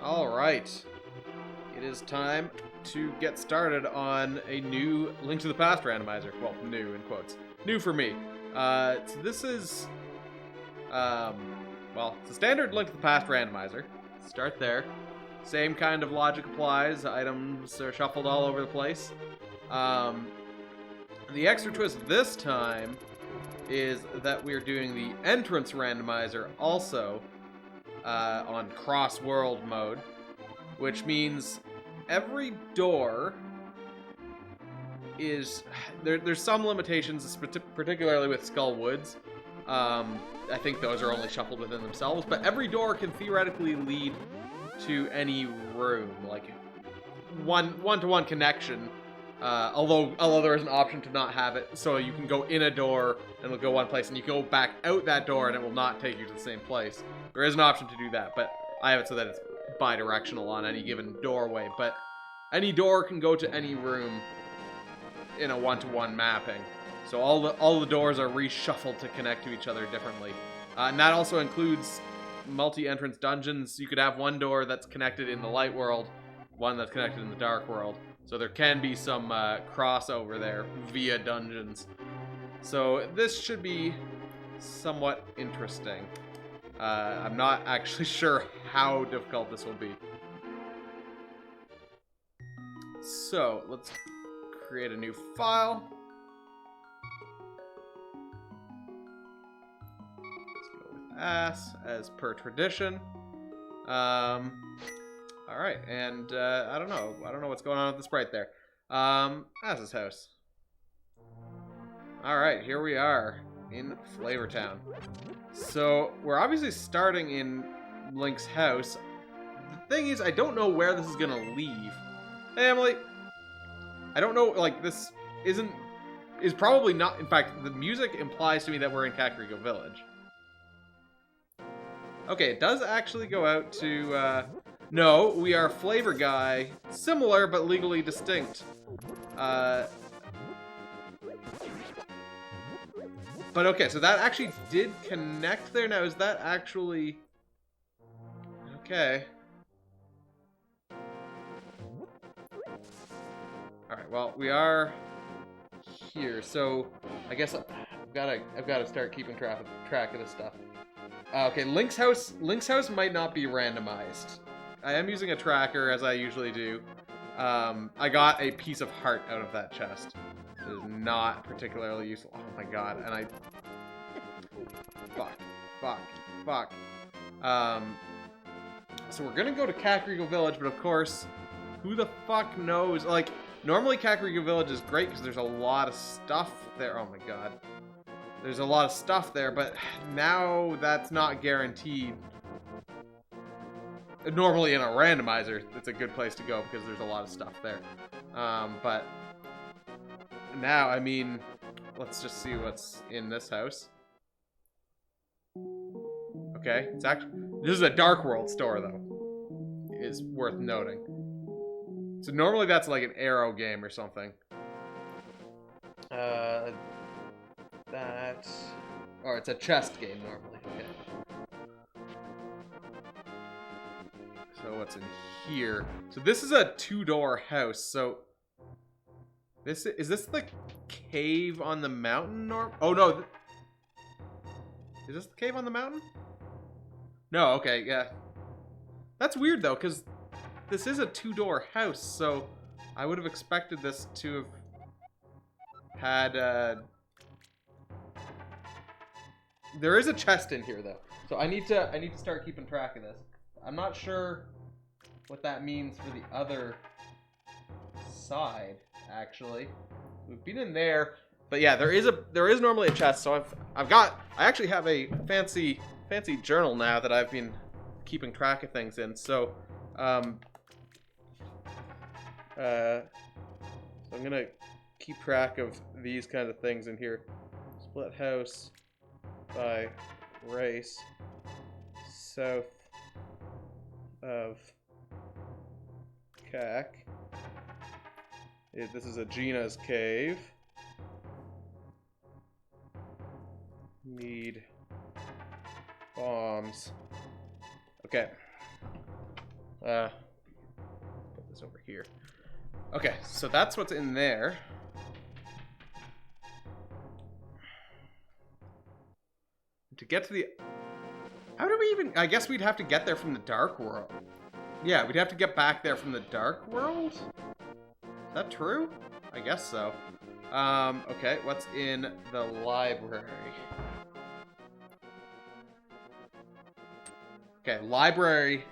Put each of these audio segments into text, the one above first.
Alright. It is time to get started on a new Link to the Past randomizer. Well, new in quotes. New for me. So this is, well, it's a standard Link to the Past randomizer. Start there. Same kind of logic applies. Items are shuffled all over the place. The extra twist this time is that we're doing the entrance randomizer also on cross-world mode, which means every door is... There's some limitations, particularly with Skull Woods. I think those are only shuffled within themselves, but every door can theoretically lead to any room, like one-to-one connection. Although there is an option to not have it, so you can go in a door and it'll go one place, and you go back out that door and it will not take you to the same place. There is an option to do that, but I have it so that it's bi-directional on any given doorway. But any door can go to any room in a one-to-one mapping. So all the doors are reshuffled to connect to each other differently, and that also includes multi-entrance dungeons. You could have one door that's connected in the light world, one that's connected in the dark world. So there can be some crossover there via dungeons. So this should be somewhat interesting. I'm not actually sure how difficult this will be. So let's create a new file. Let's go with as per tradition. Alright, and I don't know what's going on with the sprite there. Ass's house. Alright, here we are in Flavortown. So we're obviously starting in Link's house. The thing is, I don't know where this is gonna leave. Hey, Emily. I don't know, like, this is probably not, in fact, the music implies to me that we're in Kakariko Village. Okay, it does actually go out to, no, we are Flavor Guy. Similar, but legally distinct. But okay, so that actually did connect there. Now, is that actually... Okay. Alright, well, we are here, so I guess I've got to start keeping track of this stuff. Okay, Link's house might not be randomized. I am using a tracker, as I usually do. I got a piece of heart out of that chest. It is not particularly useful. Oh my god, and I... Fuck. So we're gonna go to Kakariko Village, but of course, who the fuck knows? Like, normally Kakariko Village is great because there's a lot of stuff there. Oh my god. There's a lot of stuff there, but now that's not guaranteed. Normally in a randomizer, it's a good place to go because there's a lot of stuff there. But now, I mean, let's just see what's in this house. Okay, it's actually, this is a Dark World store though. It is worth noting. So normally that's like an Arrow game or something. Or it's a chest game normally. Okay. So what's in here? So this is a two-door house. So is this the cave on the mountain? Or oh no, is this the cave on the mountain? No. Okay, yeah. That's weird though, because this is a two-door house. So I would have expected this to have had. There is a chest in here though, so I need to start keeping track of this. I'm not sure what that means for the other side, actually. We've been in there, but yeah, there is normally a chest. So I actually have a fancy journal now that I've been keeping track of things in. So so I'm gonna keep track of these kind of things in here. Split house by race south of Kak. This is a Gina's cave. Need bombs. Okay. Put this over here. Okay, so that's what's in there. To get to the... How do we even... I guess we'd have to get there from the Dark World. Yeah, we'd have to get back there from the Dark World? Is that true? I guess so. Okay, what's in the library? Okay, library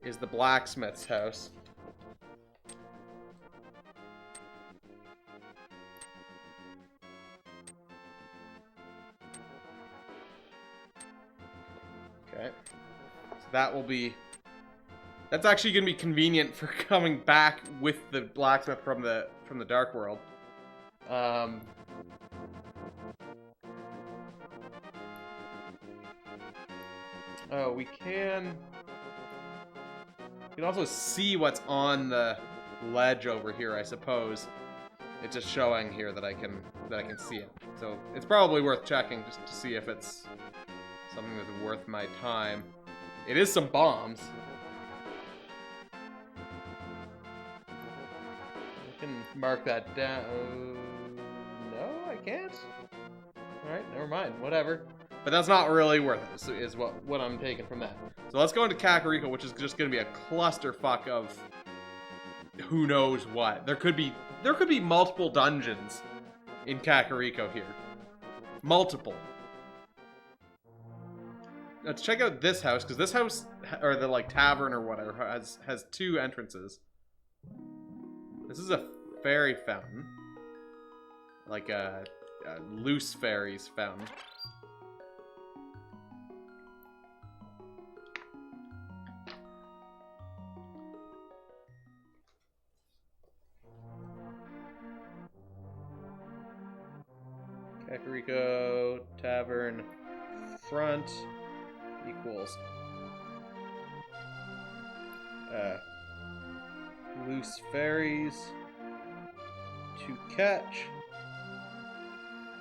is the blacksmith's house. Okay. So that will be... That's actually going to be convenient for coming back with the blacksmith from the Dark World. Oh, we can also see what's on the ledge over here, I suppose. It's just showing here that I can see it. So it's probably worth checking just to see if it's something that's worth my time. It is some bombs. I can mark that down. No, I can't. Alright, never mind. Whatever. But that's not really worth it, is what I'm taking from that. So let's go into Kakariko, which is just going to be a clusterfuck of who knows what. There could be multiple dungeons in Kakariko here. Multiple. Let's check out this house, because this house, or the like tavern or whatever, has two entrances. This is a fairy fountain. Like a loose fairies fountain. Kakariko Tavern front equals loose fairies to catch.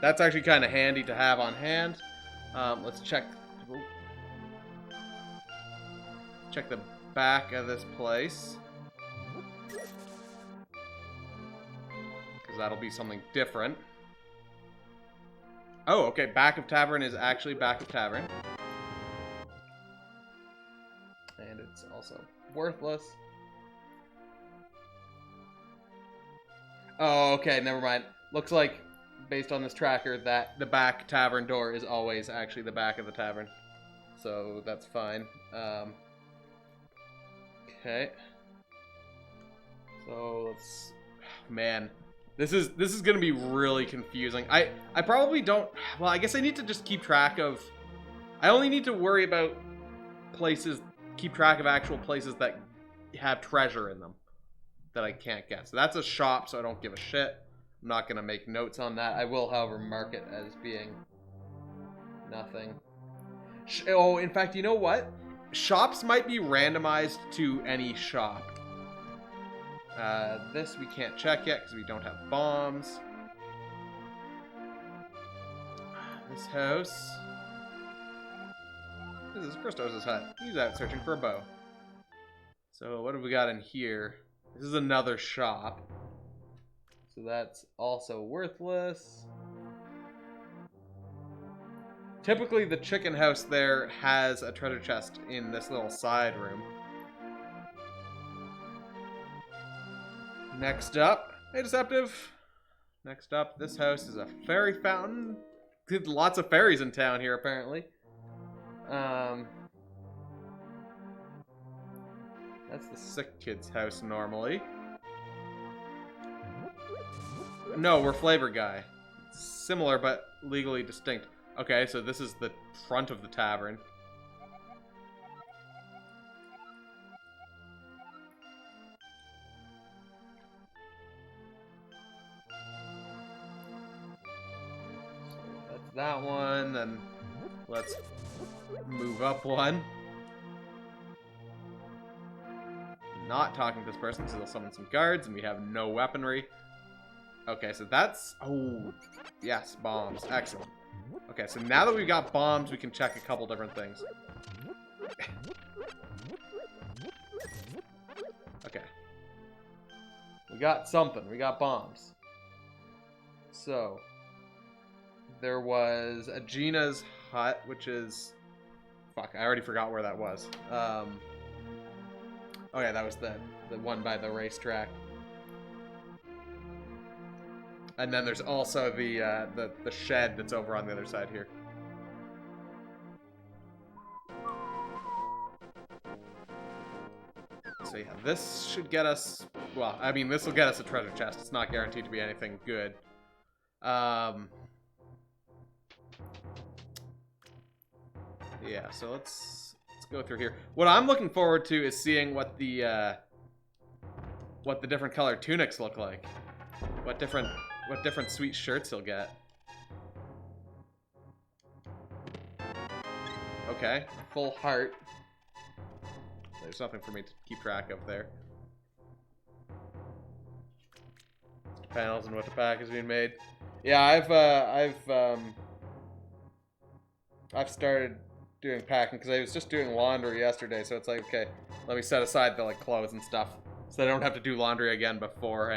That's actually kind of handy to have on hand. Let's check the back of this place, because that'll be something different. Oh, okay, back of tavern is actually back of tavern. And it's also worthless. Oh, okay, never mind. Looks like, based on this tracker, that the back tavern door is always actually the back of the tavern. So, that's fine. Okay. So, let's... Man... This is gonna be really confusing. I probably don't... Well, I guess I need to just keep track of... I only need to worry about places... Keep track of actual places that have treasure in them that I can't get. So that's a shop, so I don't give a shit. I'm not gonna make notes on that. I will, however, mark it as being nothing. Oh, in fact, you know what? Shops might be randomized to any shop. This we can't check yet because we don't have bombs. This house. This is Christos' hut. He's out searching for a bow. So what have we got in here? This is another shop. So that's also worthless. Typically the chicken house there has a treasure chest in this little side room. Next up, hey Deceptive. Next up, this house is a fairy fountain. Lots of fairies in town here, apparently. That's the sick kid's house normally. No, we're Flavor Guy. Similar, but legally distinct. Okay, so this is the front of the tavern. That one, then let's move up one. Not talking to this person, so they'll summon some guards, and we have no weaponry. Okay, so that's... Oh, yes, bombs. Excellent. Okay, so now that we've got bombs, we can check a couple different things. We got something. We got bombs. So, there was a Gina's hut, which is... Fuck, I already forgot where that was. Oh yeah, that was the one by the racetrack. And then there's also the shed that's over on the other side here. So yeah, this should get us... Well, I mean, this will get us a treasure chest. It's not guaranteed to be anything good. Yeah, so let's go through here. What I'm looking forward to is seeing what the different colored tunics look like. What different sweet shirts he'll get. Okay, full heart. There's nothing for me to keep track of there. Panels and what the pack is being made. Yeah, I've started doing packing because I was just doing laundry yesterday, so it's like, okay, let me set aside the like clothes and stuff so I don't have to do laundry again before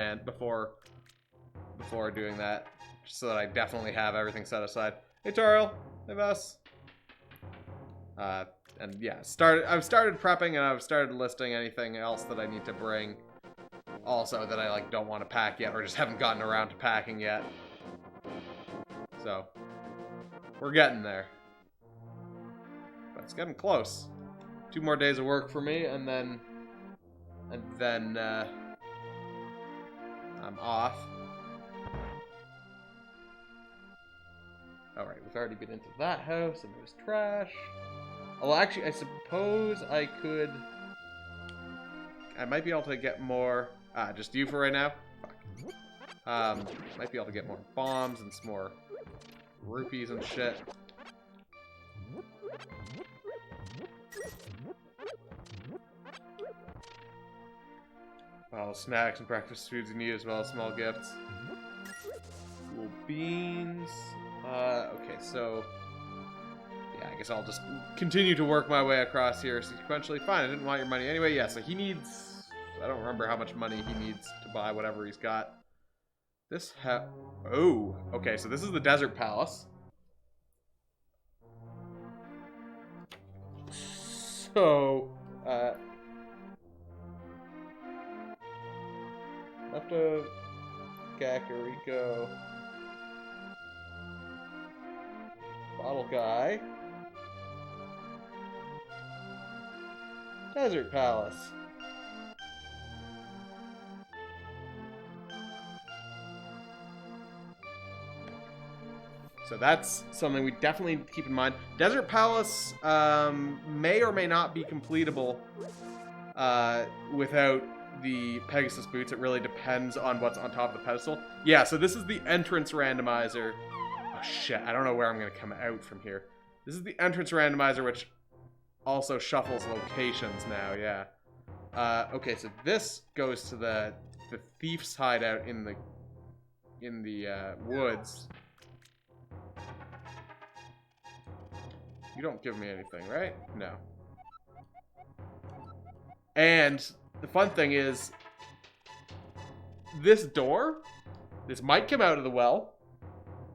doing that, just so that I definitely have everything set aside. Hey Tariel, hey Vess. And yeah, I've started prepping and I've started listing anything else that I need to bring. Also that I like don't want to pack yet or just haven't gotten around to packing yet. So we're getting there. But it's getting close. 2 more days of work for me and then I'm off. Alright, we've already been into that house and there's trash. Well, actually, I suppose I could... I might be able to get more... just you for right now? Fuck. Might be able to get more bombs and some more rupees and shit. Well, snacks and breakfast foods you need as well as small gifts. Cool beans. Okay, so... Yeah, I guess I'll just continue to work my way across here sequentially. Fine, I didn't want your money anyway. Yeah, so he needs... I don't remember how much money he needs to buy whatever he's got. This Oh, okay, so this is the Desert Palace. So, left of Kakariko. Bottle Guy. Desert Palace. So that's something we definitely need to keep in mind. Desert Palace may or may not be completable without the Pegasus boots. It really depends on what's on top of the pedestal. Yeah, so this is the entrance randomizer. Oh shit, I don't know where I'm going to come out from here. This is the entrance randomizer, which also shuffles locations now, yeah. Okay, so this goes to the thief's hideout in the woods. You don't give me anything, right? No. And the fun thing is, this door, this might come out of the well.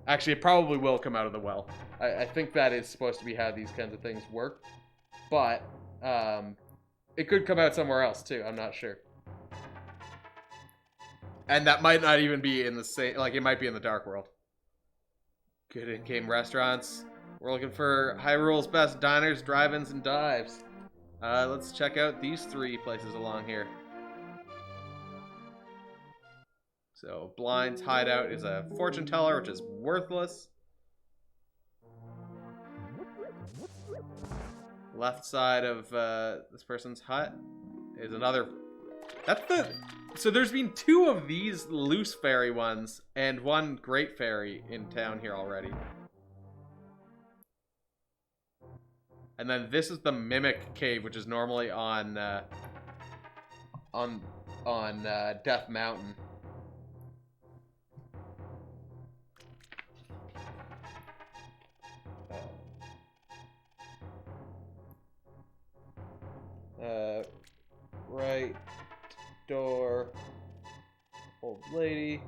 Actually, it probably will come out of the well. I think that is supposed to be how these kinds of things work. But, it could come out somewhere else, too. I'm not sure. And that might not even be in the same... Like, it might be in the Dark World. Good in-game restaurants. We're looking for Hyrule's best diners, drive-ins, and dives. Let's check out these 3 places along here. So, Blind's hideout is a fortune teller, which is worthless. Left side of this person's hut is another... That's the... So there's been 2 of these loose fairy ones and 1 great fairy in town here already. And then this is the Mimic Cave, which is normally on Death Mountain. Right door. Old lady.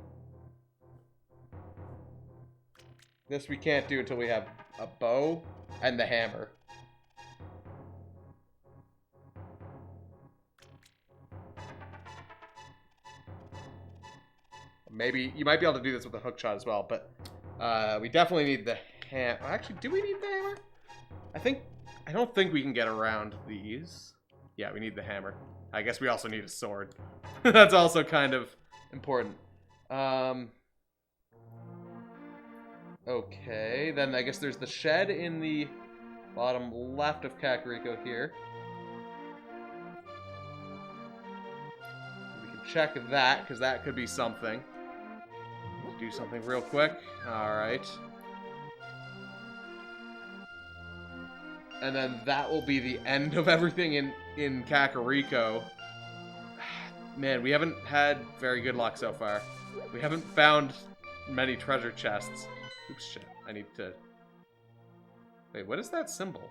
This we can't do until we have a bow and the hammer. Maybe you might be able to do this with a hook shot as well, but we definitely need the hammer. Actually, do we need the hammer? I don't think we can get around these. Yeah, we need the hammer. I guess we also need a sword. That's also kind of important. Okay, then I guess there's the shed in the bottom left of Kakariko here. We can check that, because that could be something. Do something real quick. Alright. And then that will be the end of everything in Kakariko. Man, we haven't had very good luck so far. We haven't found many treasure chests. Oops, shit. I need to... Wait, what is that symbol?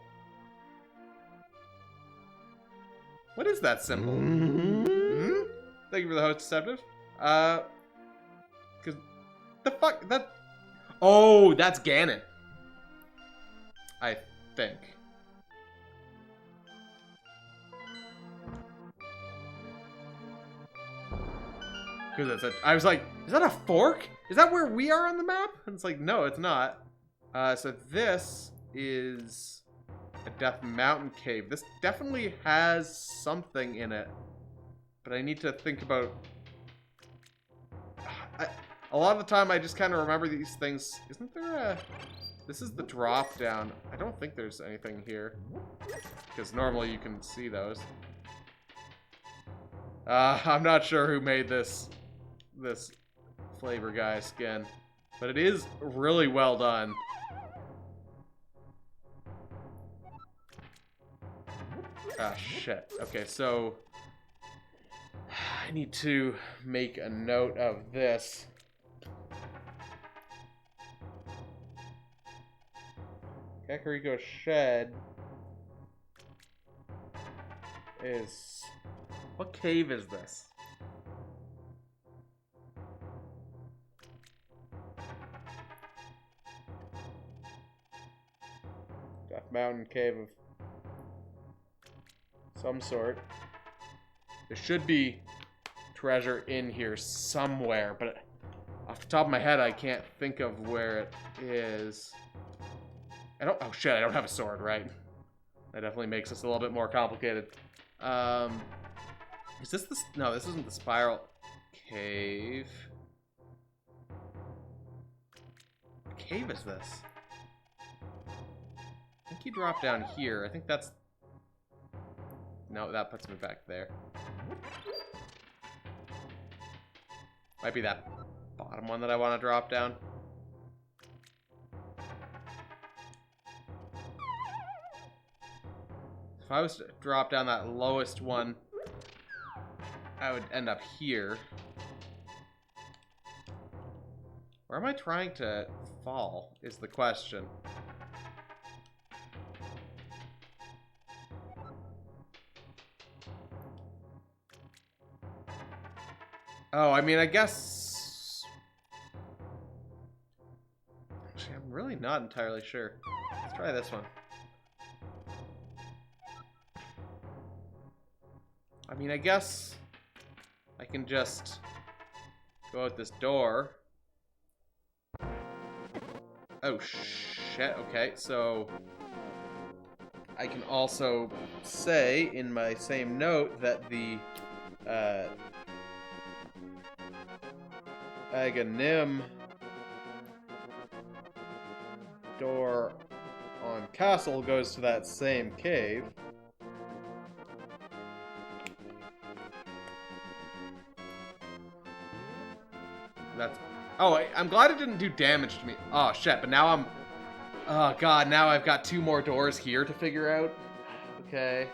What is that symbol? Mm-hmm. Thank you for the host, Deceptive. Because... The fuck? That... Oh, that's Ganon. I think. Because I was like, is that a fork? Is that where we are on the map? And it's like, no, it's not. So this is a Death Mountain cave. This definitely has something in it. But I need to think about... A lot of the time, I just kind of remember these things. Isn't there a... This is the drop down. I don't think there's anything here. Because normally you can see those. I'm not sure who made this flavor guy skin. But it is really well done. Ah, shit. Okay, so... I need to make a note of this. Kakariko Shed is... What cave is this? Death Mountain cave of some sort. There should be treasure in here somewhere, but off the top of my head, I can't think of where it is. Oh shit, I don't have a sword, right? That definitely makes this a little bit more complicated. Is this the... No, this isn't the spiral cave. What cave is this? I think you drop down here. I think that's... No, that puts me back there. Might be that bottom one that I want to drop down. If I was to drop down that lowest one, I would end up here. Where am I trying to fall, is the question. Oh, I mean, I guess... Actually, I'm really not entirely sure. Let's try this one. I mean, I guess I can just go out this door. Oh, shit. Okay, so I can also say in my same note that the Aghanim door on Castle goes to that same cave. That's... Oh, I'm glad it didn't do damage to me. Oh, shit, but now I'm... Oh, God, now I've got 2 more doors here to figure out. Okay.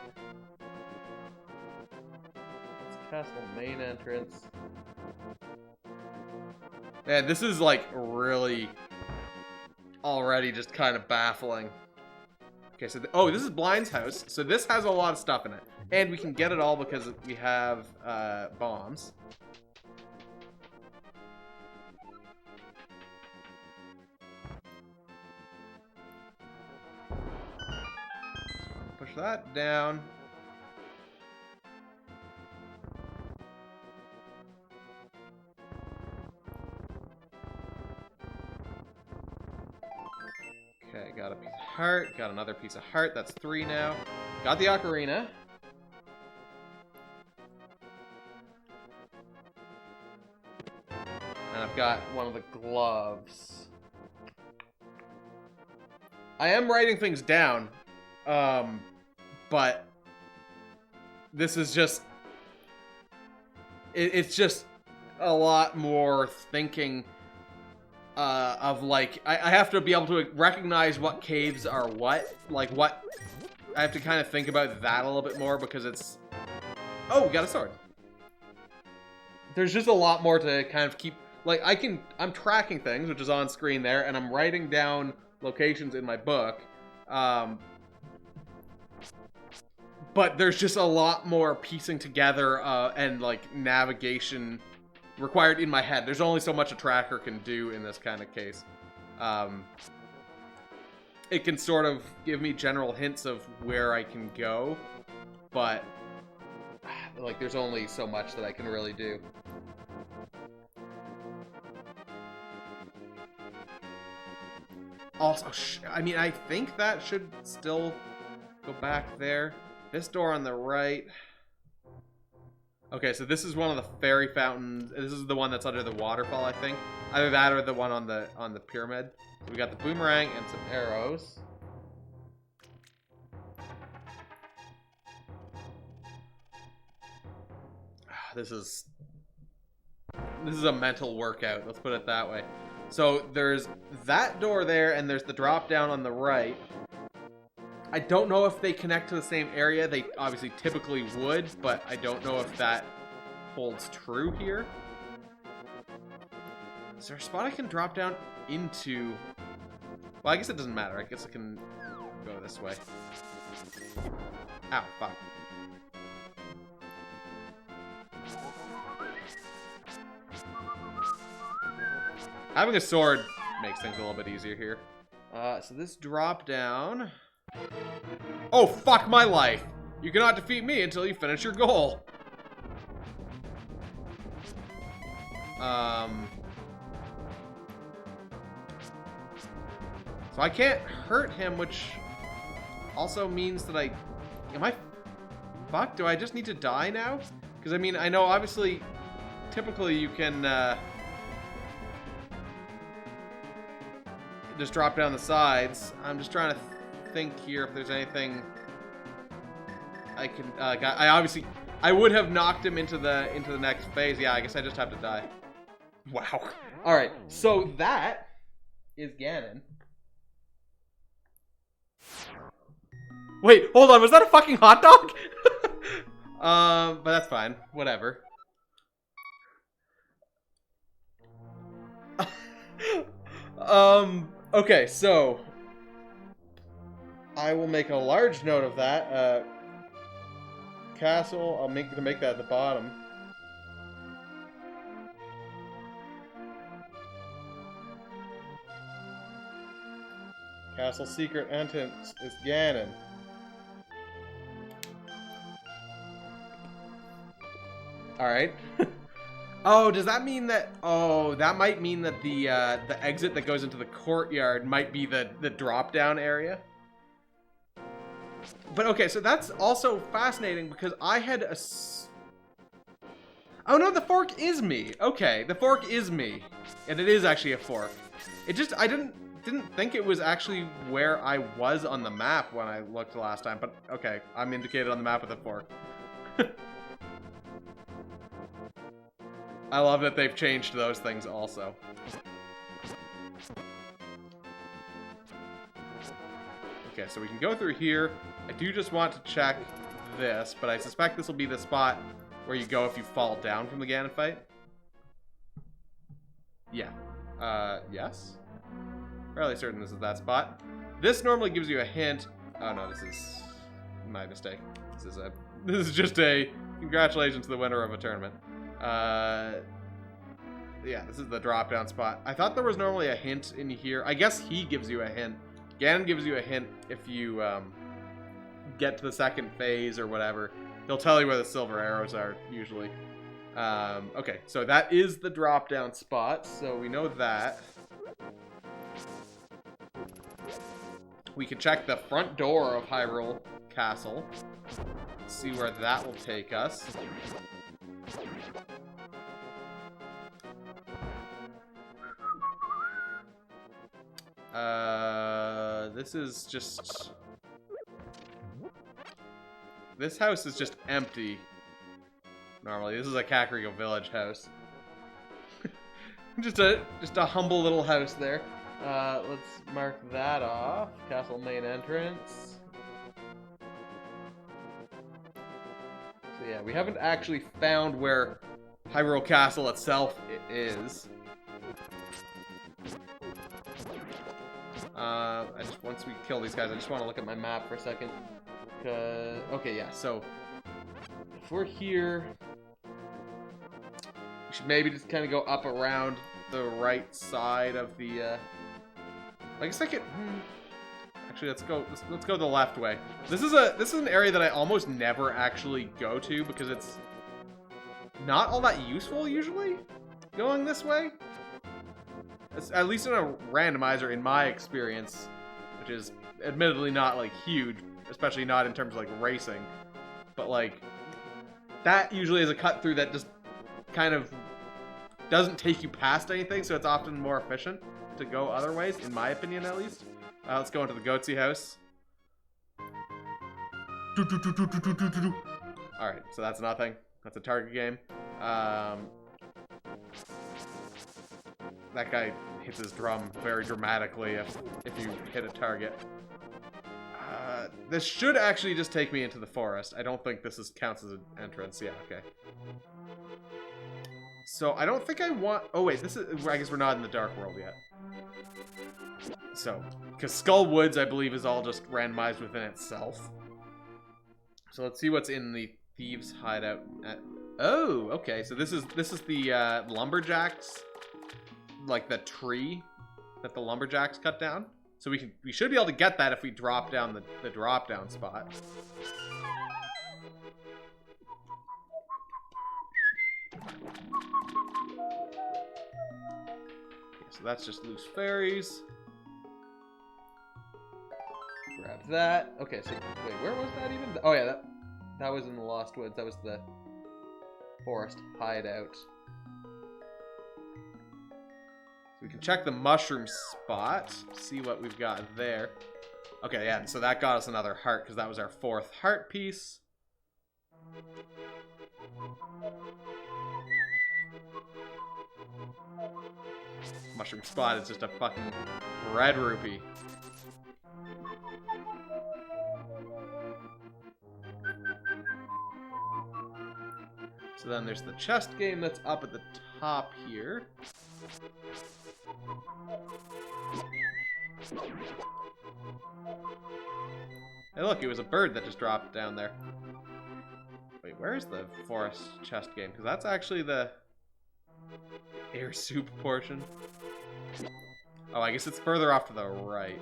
It's Castle main entrance. Man, this is, like, really... already just kind of baffling. Okay, so... Oh, this is Blind's house. So this has a lot of stuff in it. And we can get it all because we have, bombs. push that down. Okay, got a piece of heart. Got another piece of heart. That's 3 now. Got the ocarina. And I've got one of the gloves. I am writing things down, but this is just... It's just a lot more thinking of, like... I have to be able to recognize what caves are what. Like, what... I have to kind of think about that a little bit more because it's... Oh, we got a sword. There's just a lot more to kind of keep... Like, I'm tracking things, which is on screen there, and I'm writing down locations in my book. But there's just a lot more piecing together and, like, navigation required in my head. There's only so much a tracker can do in this kind of case. It can sort of give me general hints of where I can go, but, like, there's only so much that I can really do. Also, I mean, I think that should still go back there. This door on the right. Okay, so this is one of the fairy fountains. This is the one that's under the waterfall, I think. Either that or the one on the pyramid. So we got the boomerang and some arrows. This is a mental workout, let's put it that way. So there's that door there, and there's the drop down on the right. I don't know if they connect to the same area. They obviously typically would, but I don't know if that holds true here. Is there a spot I can drop down into? Well, I guess it doesn't matter. I guess I can go this way. Ow, fuck. Having a sword makes things a little bit easier here. So this drop down... Oh, fuck my life! You cannot defeat me until you finish your goal. So I can't hurt him, which also means that am I fucked? Do I just need to die now? Because, I mean, I know, obviously, typically you can, just drop down the sides. I'm just trying to think here if there's anything I can, I would have knocked him into the next phase. Yeah, I guess I just have to die. Wow. Alright, so that is Ganon. Wait, hold on, was that a fucking hot dog? But that's fine. Whatever. Okay, so I will make a large note of that. Castle, I'll make that at the bottom. Castle secret entrance is Ganon. Alright. Oh, does that mean that... Oh, that might mean that the exit that goes into the courtyard might be the drop-down area. But okay, so that's also fascinating because I had a... Oh no, the fork is me. Okay, the fork is me. And it is actually a fork. It just... I didn't think it was actually where I was on the map when I looked last time. But okay, I'm indicated on the map with a fork. I love that they've changed those things also. Okay, so we can go through here. I do just want to check this, but I suspect this will be the spot where you go if you fall down from the Ganon fight. Yeah. Yes? Fairly certain this is that spot. This normally gives you a hint. Oh no, this is my mistake. This is just a congratulations to the winner of a tournament. Yeah, this is the drop-down spot. I thought there was normally a hint in here. I guess he gives you a hint. Ganon gives you a hint if you get to the second phase or whatever, he'll tell you where the silver arrows are, usually. Okay, so that is the drop-down spot, so we know that. We can check the front door of Hyrule Castle. See where that will take us. This is just... This house is just empty. Normally, this is a Kakariko Village house. just a humble little house there. Let's mark that off. Castle main entrance. So yeah, we haven't actually found where Hyrule Castle itself is. Once we kill these guys, I just want to look at my map for a second. Okay, yeah, so if we're here, we should maybe just kind of go up around the right side of the, I guess I could, actually, let's go the left way. This is an area that I almost never actually go to because it's not all that useful, usually, going this way. It's, at least in a randomizer, in my experience, which is admittedly not, like, huge, especially not in terms of, like, racing. But, like, that usually is a cut through that just kind of doesn't take you past anything, so it's often more efficient to go other ways, in my opinion, at least. Let's go into the Goatsy house. Alright, so that's nothing. That's a target game. That guy hits his drum very dramatically if you hit a target. This should actually just take me into the forest. I don't think this counts as an entrance. Yeah, okay. So I don't think I want... Oh wait, this is... I guess we're not in the Dark World yet. So, because Skull Woods, I believe, is all just randomized within itself. So let's see what's in the Thieves' Hideout. Oh, okay. So this is the Lumberjacks, like the tree that the Lumberjacks cut down. So we should be able to get that if we drop down the drop down spot. Okay, so that's just loose fairies. Grab that. Okay, so wait, where was that even? Oh yeah, that was in the Lost Woods. That was the forest hideout. We can check the mushroom spot, see what we've got there. Okay, yeah, so that got us another heart, because that was our 4th heart piece. Mushroom spot is just a fucking red rupee. So then there's the chest game that's up at the top here. Hey look, it was a bird that just dropped down there. Wait, where's the forest chest game? Because that's actually the air soup portion. Oh, I guess it's further off to the right.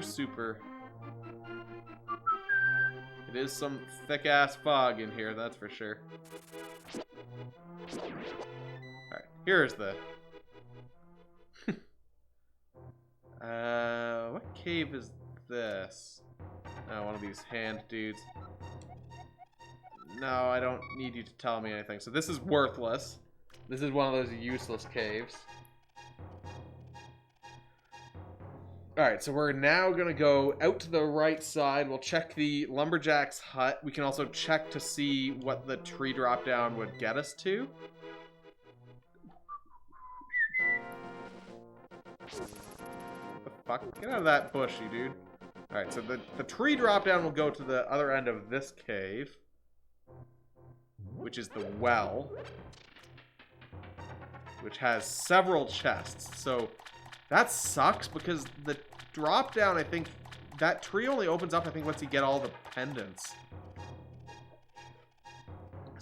Super. It is some thick-ass fog in here, that's for sure. Alright, here's the... what cave is this? Oh, one of these hand dudes. No, I don't need you to tell me anything. So this is worthless. This is one of those useless caves. Alright, so we're now going to go out to the right side. We'll check the Lumberjack's hut. We can also check to see what the tree drop down would get us to. What the fuck? Get out of that bush, you dude. Alright, so the tree drop down will go to the other end of this cave, which is the well, which has several chests. So that sucks because the drop down, I think, that tree only opens up, I think, once you get all the pendants.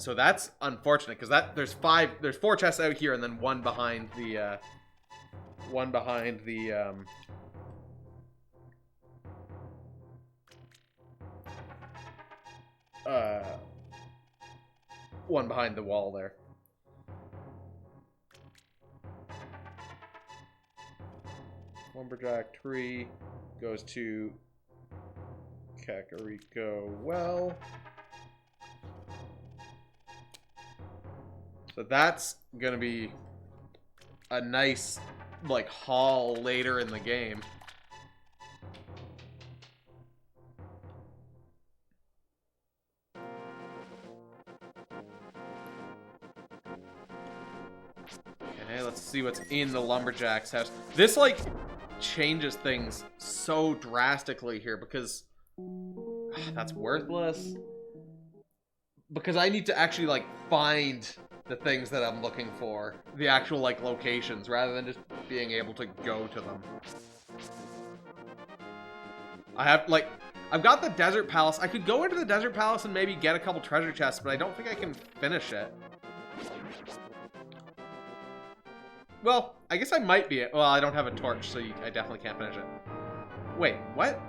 So that's unfortunate, because there's 4 chests out here, and then one behind the, one behind the, one behind the wall there. Lumberjack tree goes to Kakariko well. So that's gonna be a nice, like, haul later in the game. Okay, let's see what's in the Lumberjack's house. This, like, changes things so drastically here, because that's worthless. Because I need to actually, like, find the things that I'm looking for, the actual, like, locations, rather than just being able to go to them. I have, like, I've got the Desert Palace. I could go into the Desert Palace and maybe get a couple treasure chests, but I don't think I can finish it. Well, I guess I might be. Well, I don't have a torch, so I definitely can't finish it. Wait, what?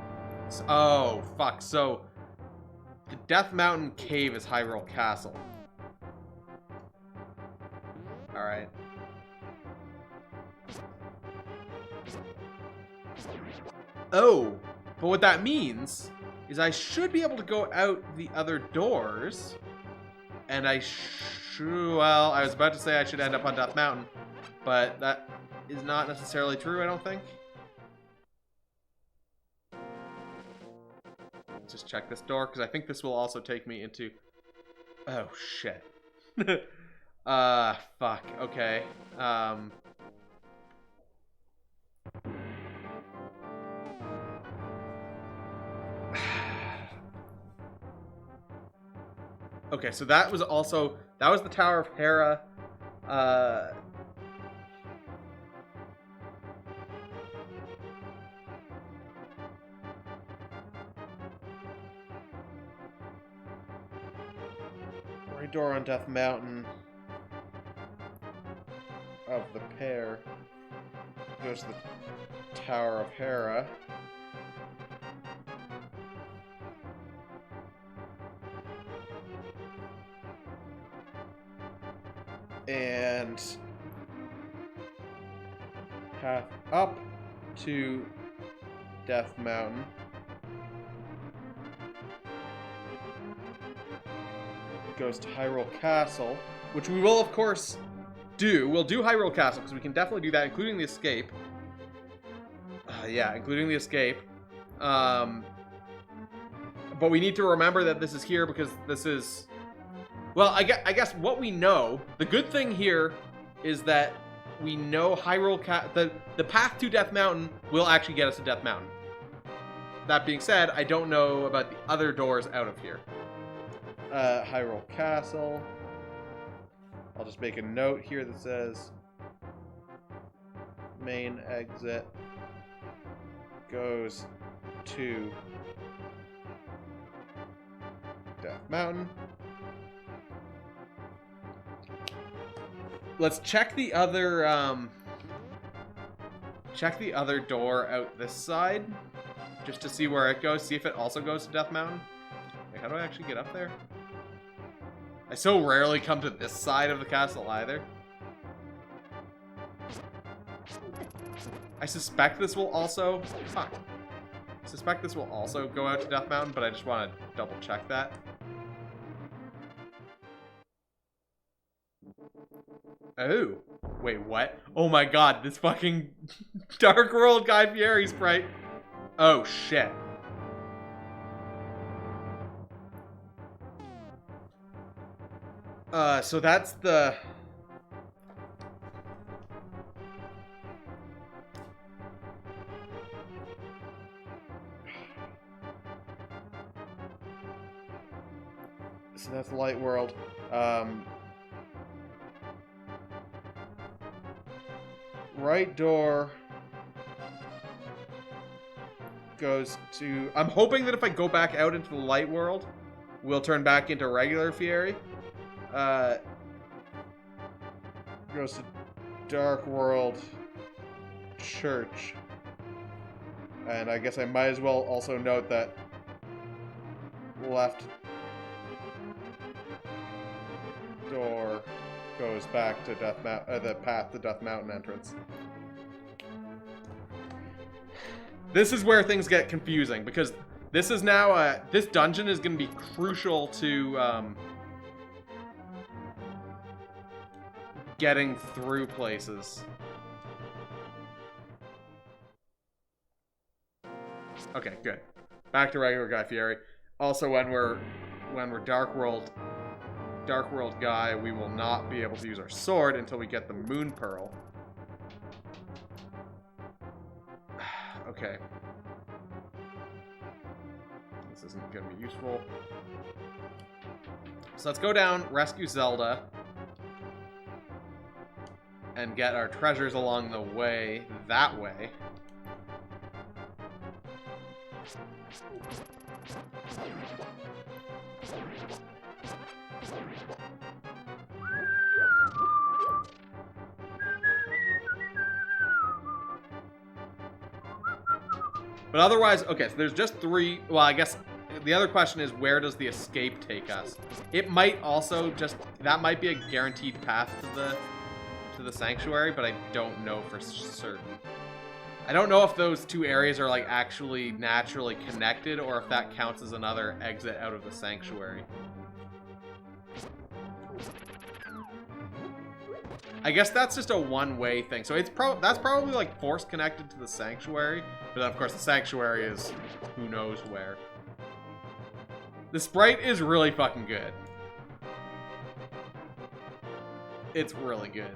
Oh, fuck. So, the Death Mountain Cave is Hyrule Castle. Alright. Oh, but what that means is I should be able to go out the other doors. And well, I was about to say I should end up on Death Mountain, but that is not necessarily true, I don't think. Let's just check this door, because I think this will also take me into... Oh, shit. Fuck. Okay. Okay, so that was the Tower of Hera. Right door on Death Mountain of the pair goes to the Tower of Hera. And path up to Death Mountain. Goes to Hyrule Castle, which we will, of course, do. We'll do Hyrule Castle, because we can definitely do that, including the escape. Yeah, including the escape. But we need to remember that this is here, because this is... Well, I guess what we know, the good thing here is that we know Hyrule the path to Death Mountain will actually get us to Death Mountain. That being said, I don't know about the other doors out of here. Hyrule Castle. I'll just make a note here that says main exit goes to Death Mountain. Let's check the other door out this side, just to see where it goes. See if it also goes to Death Mountain. Wait, how do I actually get up there? I so rarely come to this side of the castle either. I suspect this will also... Fuck. I suspect this will also go out to Death Mountain, but I just want to double check that. Oh. Wait, what? Oh my god, this fucking Dark World Guy Fieri sprite. Oh, shit. So that's the... So that's Light World. Right door goes to... I'm hoping that if I go back out into the Light World, we'll turn back into regular Fieri. Goes to Dark World Church. And I guess I might as well also note that left door goes back to the path to Death Mountain entrance. This is where things get confusing, because this is now this dungeon is going to be crucial to getting through places. Okay, good. Back to regular Guy Fieri. Also, when we're Dark World Guy, we will not be able to use our sword until we get the Moon Pearl. Okay. This isn't going to be useful. So let's go down, rescue Zelda, and get our treasures along the way, that way. But otherwise, okay, so there's just 3. Well, I guess the other question is, where does the escape take us? It might also just, that might be a guaranteed path to the sanctuary, but I don't know for certain. I don't know if those 2 areas are like actually naturally connected, or if that counts as another exit out of the sanctuary. I guess that's just a one-way thing. So it's that's probably like force connected to the sanctuary, but then of course the sanctuary is who knows where. The sprite is really fucking good. It's really good.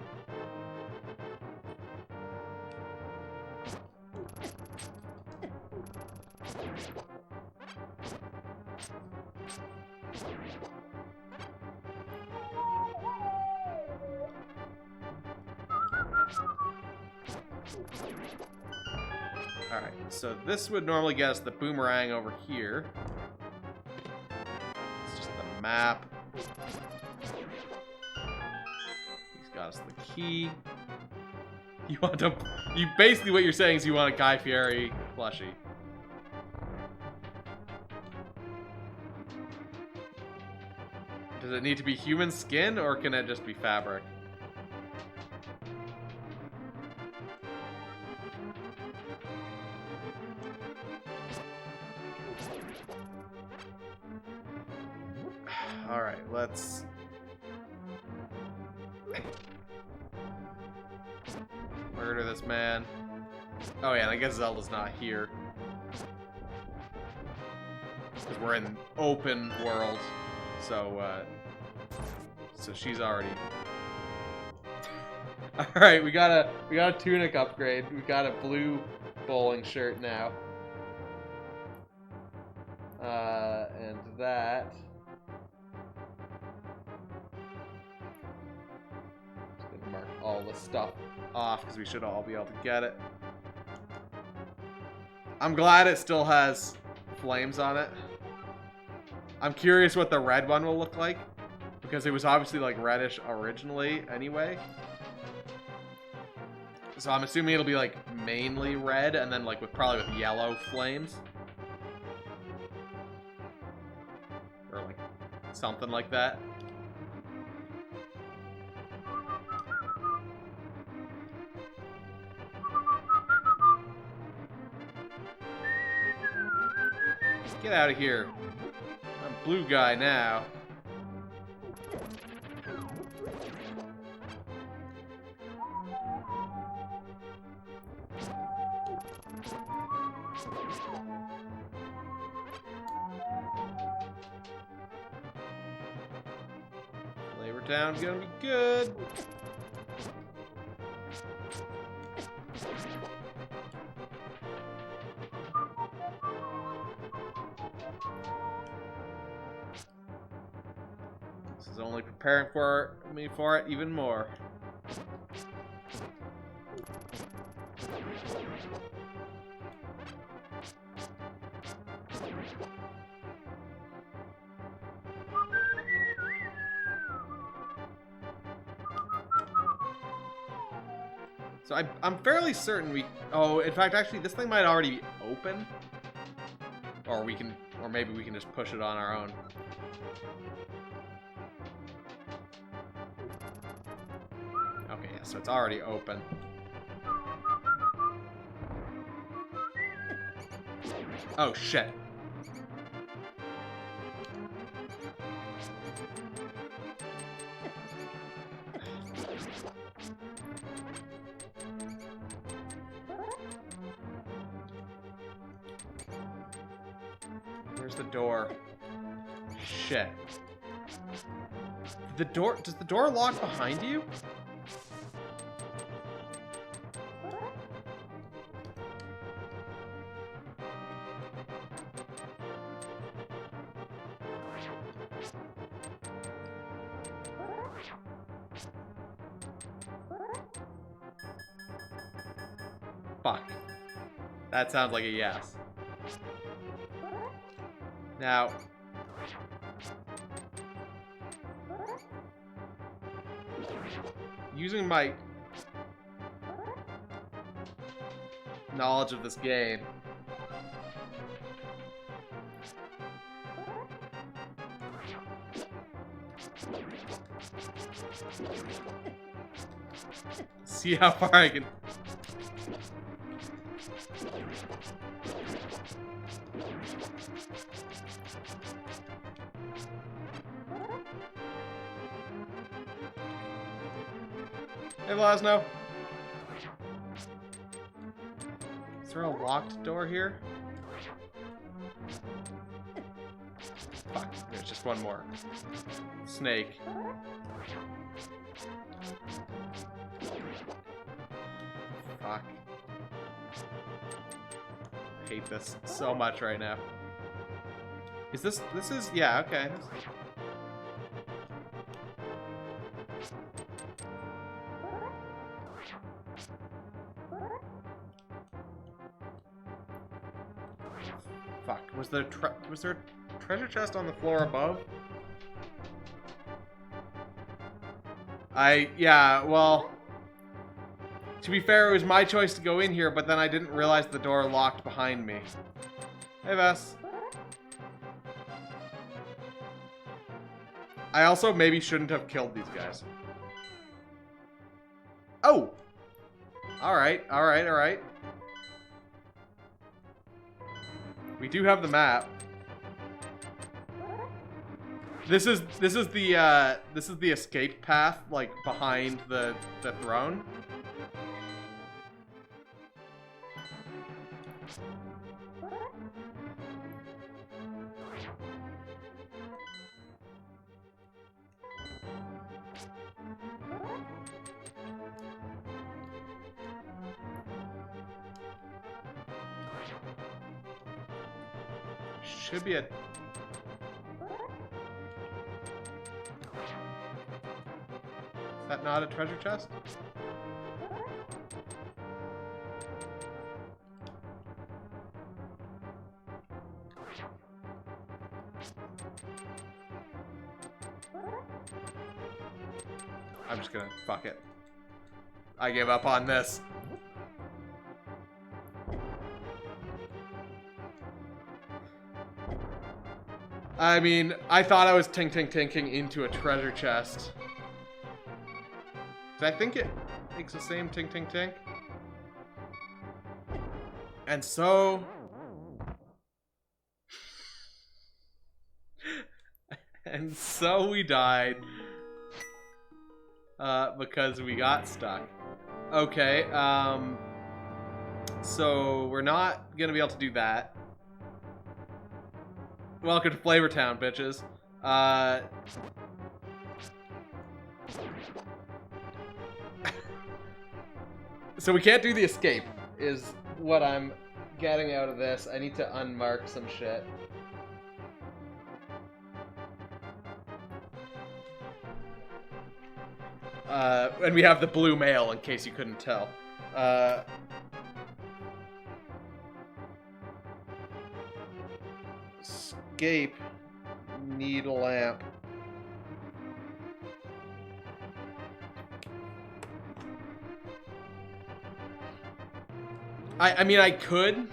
Alright, so this would normally get us the boomerang over here. It's just the map. He's got us the key. You want to... basically what you're saying is you want a Guy Fieri plushie. Does it need to be human skin, or can it just be fabric? Alright, let's... murder this man. Oh yeah, and I guess Zelda's not here. Because we're in open world. So, so she's already... Alright, we got a tunic upgrade. We got a blue bowling shirt now. And that... Just gonna mark all the stuff off, because we should all be able to get it. I'm glad it still has flames on it. I'm curious what the red one will look like, because it was obviously like reddish originally anyway. So I'm assuming it'll be like mainly red, and then like probably with yellow flames. Or like something like that. Get out of here. I'm blue guy now. Flavor Town's gonna be good. This is only preparing me for it even more. So I'm fairly certain we... Oh, in fact, actually, this thing might already be open. Or we can... Or maybe we can just push it on our own. Okay, yeah, so it's already open. Oh, shit. Where's the door? Shit. The door... Does the door lock behind you? Fuck. That sounds like a yes. Now... Using my knowledge of this game... See how far I can... Hey, Vlasno. Is there a locked door here? Fuck, there's just one more. Snake. Fuck. I hate this so much right now. Is this is, yeah, okay. Fuck, was there a treasure chest on the floor above? Yeah, well, to be fair, it was my choice to go in here, but then I didn't realize the door locked behind me. Hey, Vess. I also maybe shouldn't have killed these guys. Oh! Alright, alright, alright. We do have the map. This is the escape path, like, behind the throne. Should be a... Is that not a treasure chest? I'm just gonna... Fuck it. I give up on this. I mean, I thought I was tinking into a treasure chest. I think it makes the same tink. And so... and so we died. Because we got stuck. Okay, so we're not gonna be able to do that. Welcome to Flavortown, bitches. So we can't do the escape, is what I'm getting out of this. I need to unmark some shit. And we have the blue mail, in case you couldn't tell. Escape. Need a lamp. I mean, I could,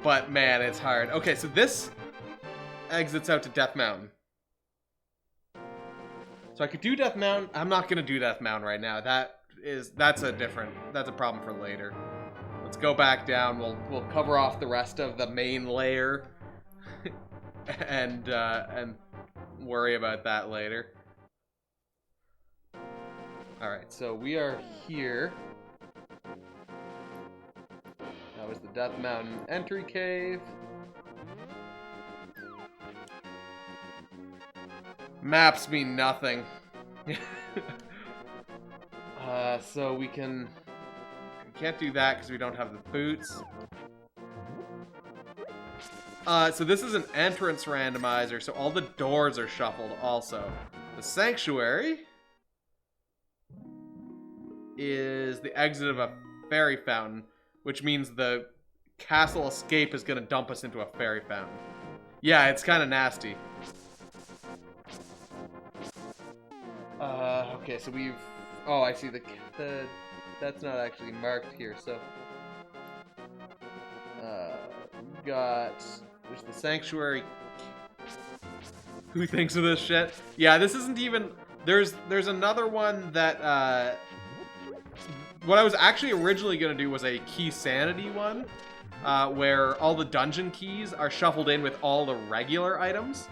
but man, it's hard. Okay, so this exits out to Death Mountain. So I could do Death Mountain. I'm not gonna do Death Mountain right now. That's a problem for later. Let's go back down. We'll cover off the rest of the main layer, and worry about that later. All right, so we are here. That was the Death Mountain entry cave. Maps mean nothing. So we can't do that because we don't have the boots. So this is an entrance randomizer, so all the doors are shuffled also. The sanctuary is the exit of a fairy fountain, which means the castle escape is going to dump us into a fairy fountain. Yeah, it's kind of nasty. Okay, so we've... Oh, I see the... That's not actually marked here, so... We've got... There's the sanctuary. Who thinks of this shit? Yeah, this isn't even... There's another one that, what I was actually originally going to do was a key sanity one, where all the dungeon keys are shuffled in with all the regular items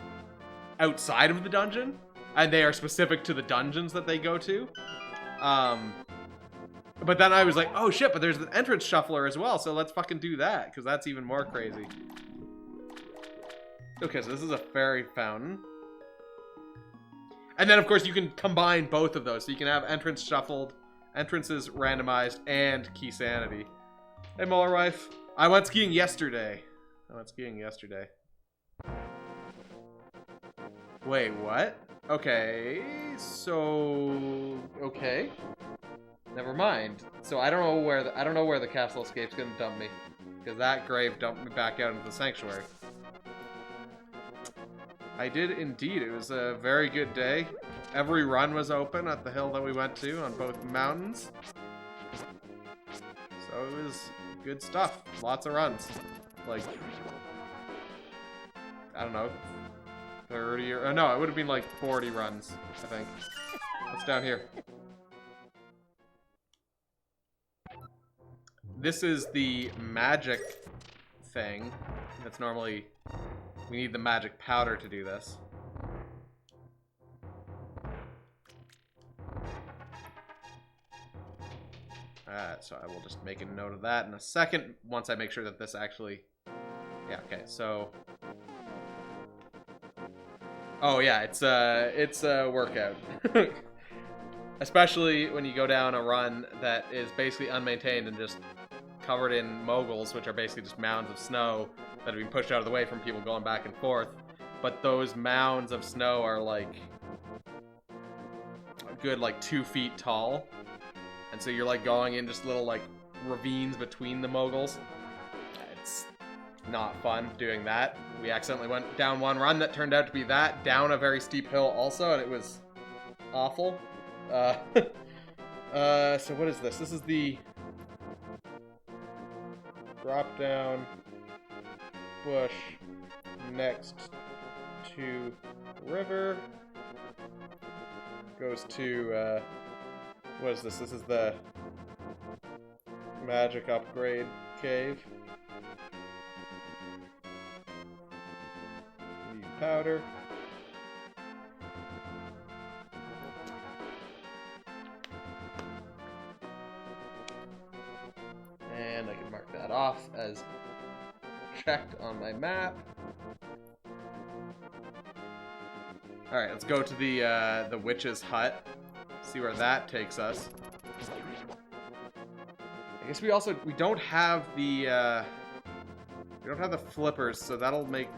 outside of the dungeon, and they are specific to the dungeons that they go to. But then I was like, oh shit, but there's the entrance shuffler as well, so let's fucking do that, because that's even more crazy. Okay, so this is a fairy fountain. And then, of course, you can combine both of those, so you can have entrance shuffled, entrances randomized, and key sanity. Hey, Muller wife. I went skiing yesterday. Wait, what? Okay, so... Okay. Never mind. So I don't know where the castle escape's gonna dump me. Because that grave dumped me back out into the sanctuary. I did indeed. It was a very good day. Every run was open at the hill that we went to on both mountains. So it was good stuff. Lots of runs. Like, I don't know, 30 or... no, it would have been like 40 runs, I think. What's down here? This is the magic thing. That's normally... We need the magic powder to do this. So I will just make a note of that in a second, once I make sure that this actually... Yeah, okay, so... Oh yeah, it's a workout. Especially when you go down a run that is basically unmaintained and just covered in moguls, which are basically just mounds of snow that have been pushed out of the way from people going back and forth. But those mounds of snow are like a good like 2 feet tall. And so you're like going in just little like ravines between the moguls. It's not fun doing that. We accidentally went down one run that turned out to be that, down a very steep hill also, and it was awful. So what is this? This is the drop down bush next to river. Goes to, what is this? This is the magic upgrade cave. Need powder. And I can mark that off as checked on my map. Alright, let's go to the witch's hut. See where that takes us. I guess we don't have the flippers, so that'll make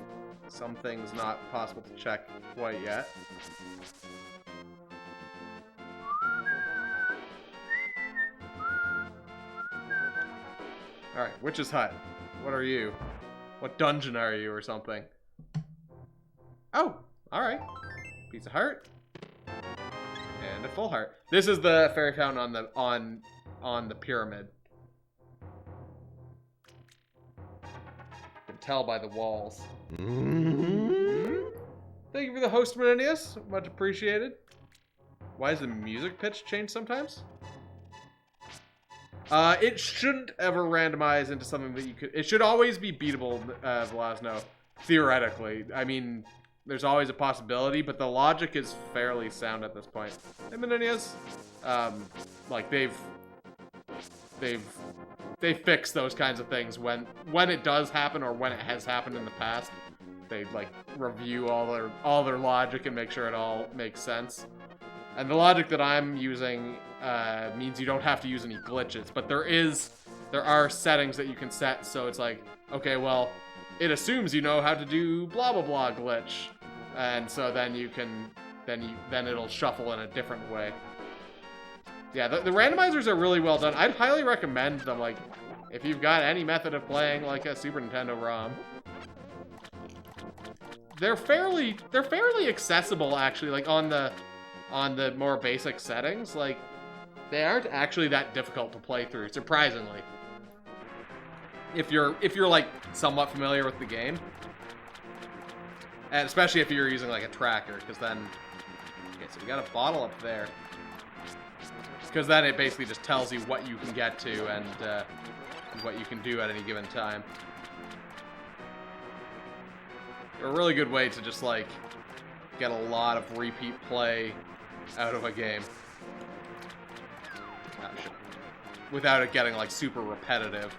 some things not possible to check quite yet. Alright, witch's hut. What are you? What dungeon are you or something? Oh, alright. Piece of heart. And a full heart. This is the fairy fountain on the pyramid. tell by the walls. Mm-hmm. Thank you for the host, Menenius. Much appreciated. Why does the music pitch change sometimes? It shouldn't ever randomize into something that you could... It should always be beatable, Velasno. Theoretically. I mean, there's always a possibility, but the logic is fairly sound at this point. Hey, Menenius. Like, they've fixed those kinds of things when it does happen or when it has happened in the past. They, like, review all their logic and make sure it all makes sense. And the logic that I'm using means you don't have to use any glitches, but there are settings that you can set, so it's like, okay, well, it assumes you know how to do blah blah blah glitch, and so then you can then it'll shuffle in a different way. Yeah, the randomizers are really well done. I'd highly recommend them, like, if you've got any method of playing like a Super Nintendo ROM. They're fairly accessible, actually, like on the more basic settings. Like, they aren't actually that difficult to play through, surprisingly. If you're like somewhat familiar with the game. And especially if you're using like a tracker, because then okay, so we got a bottle up there. Because then it basically just tells you what you can get to and what you can do at any given time. A really good way to just, like, get a lot of repeat play out of a game. Without it getting, like, super repetitive.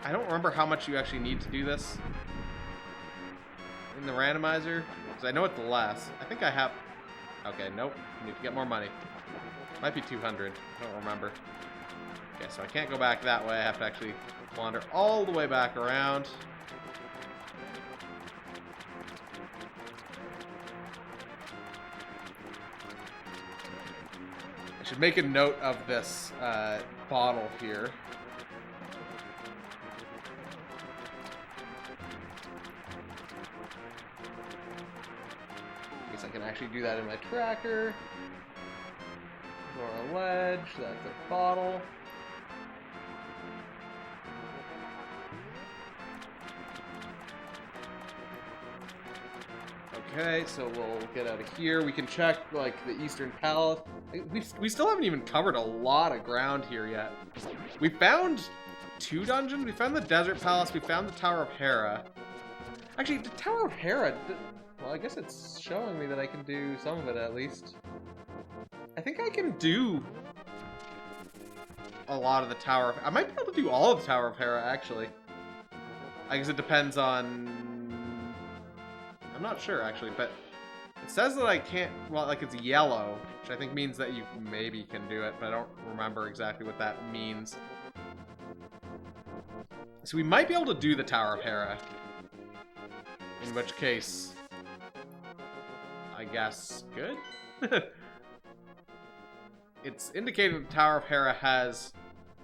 I don't remember how much you actually need to do this in the randomizer, because I know it's less. I think I have... Okay, nope. I need to get more money. Might be 200. I don't remember. Okay, so I can't go back that way. I have to actually wander all the way back around. I should make a note of this bottle here. I can actually do that in my tracker. Or a ledge, that's a bottle. Okay, so we'll get out of here. We can check, like, the Eastern Palace. We still haven't even covered a lot of ground here yet. We found 2 dungeons. We found the Desert Palace. We found the Tower of Hera. Actually, the Tower of Hera... Well, I guess it's showing me that I can do some of it, at least. I think I can do a lot of the Tower of... I might be able to do all of the Tower of Hera, actually. I guess it depends on... I'm not sure, actually, but it says that I can't... Well, like, it's yellow, which I think means that you maybe can do it, but I don't remember exactly what that means. So we might be able to do the Tower of Hera. In which case... I guess good? It's indicated the Tower of Hera has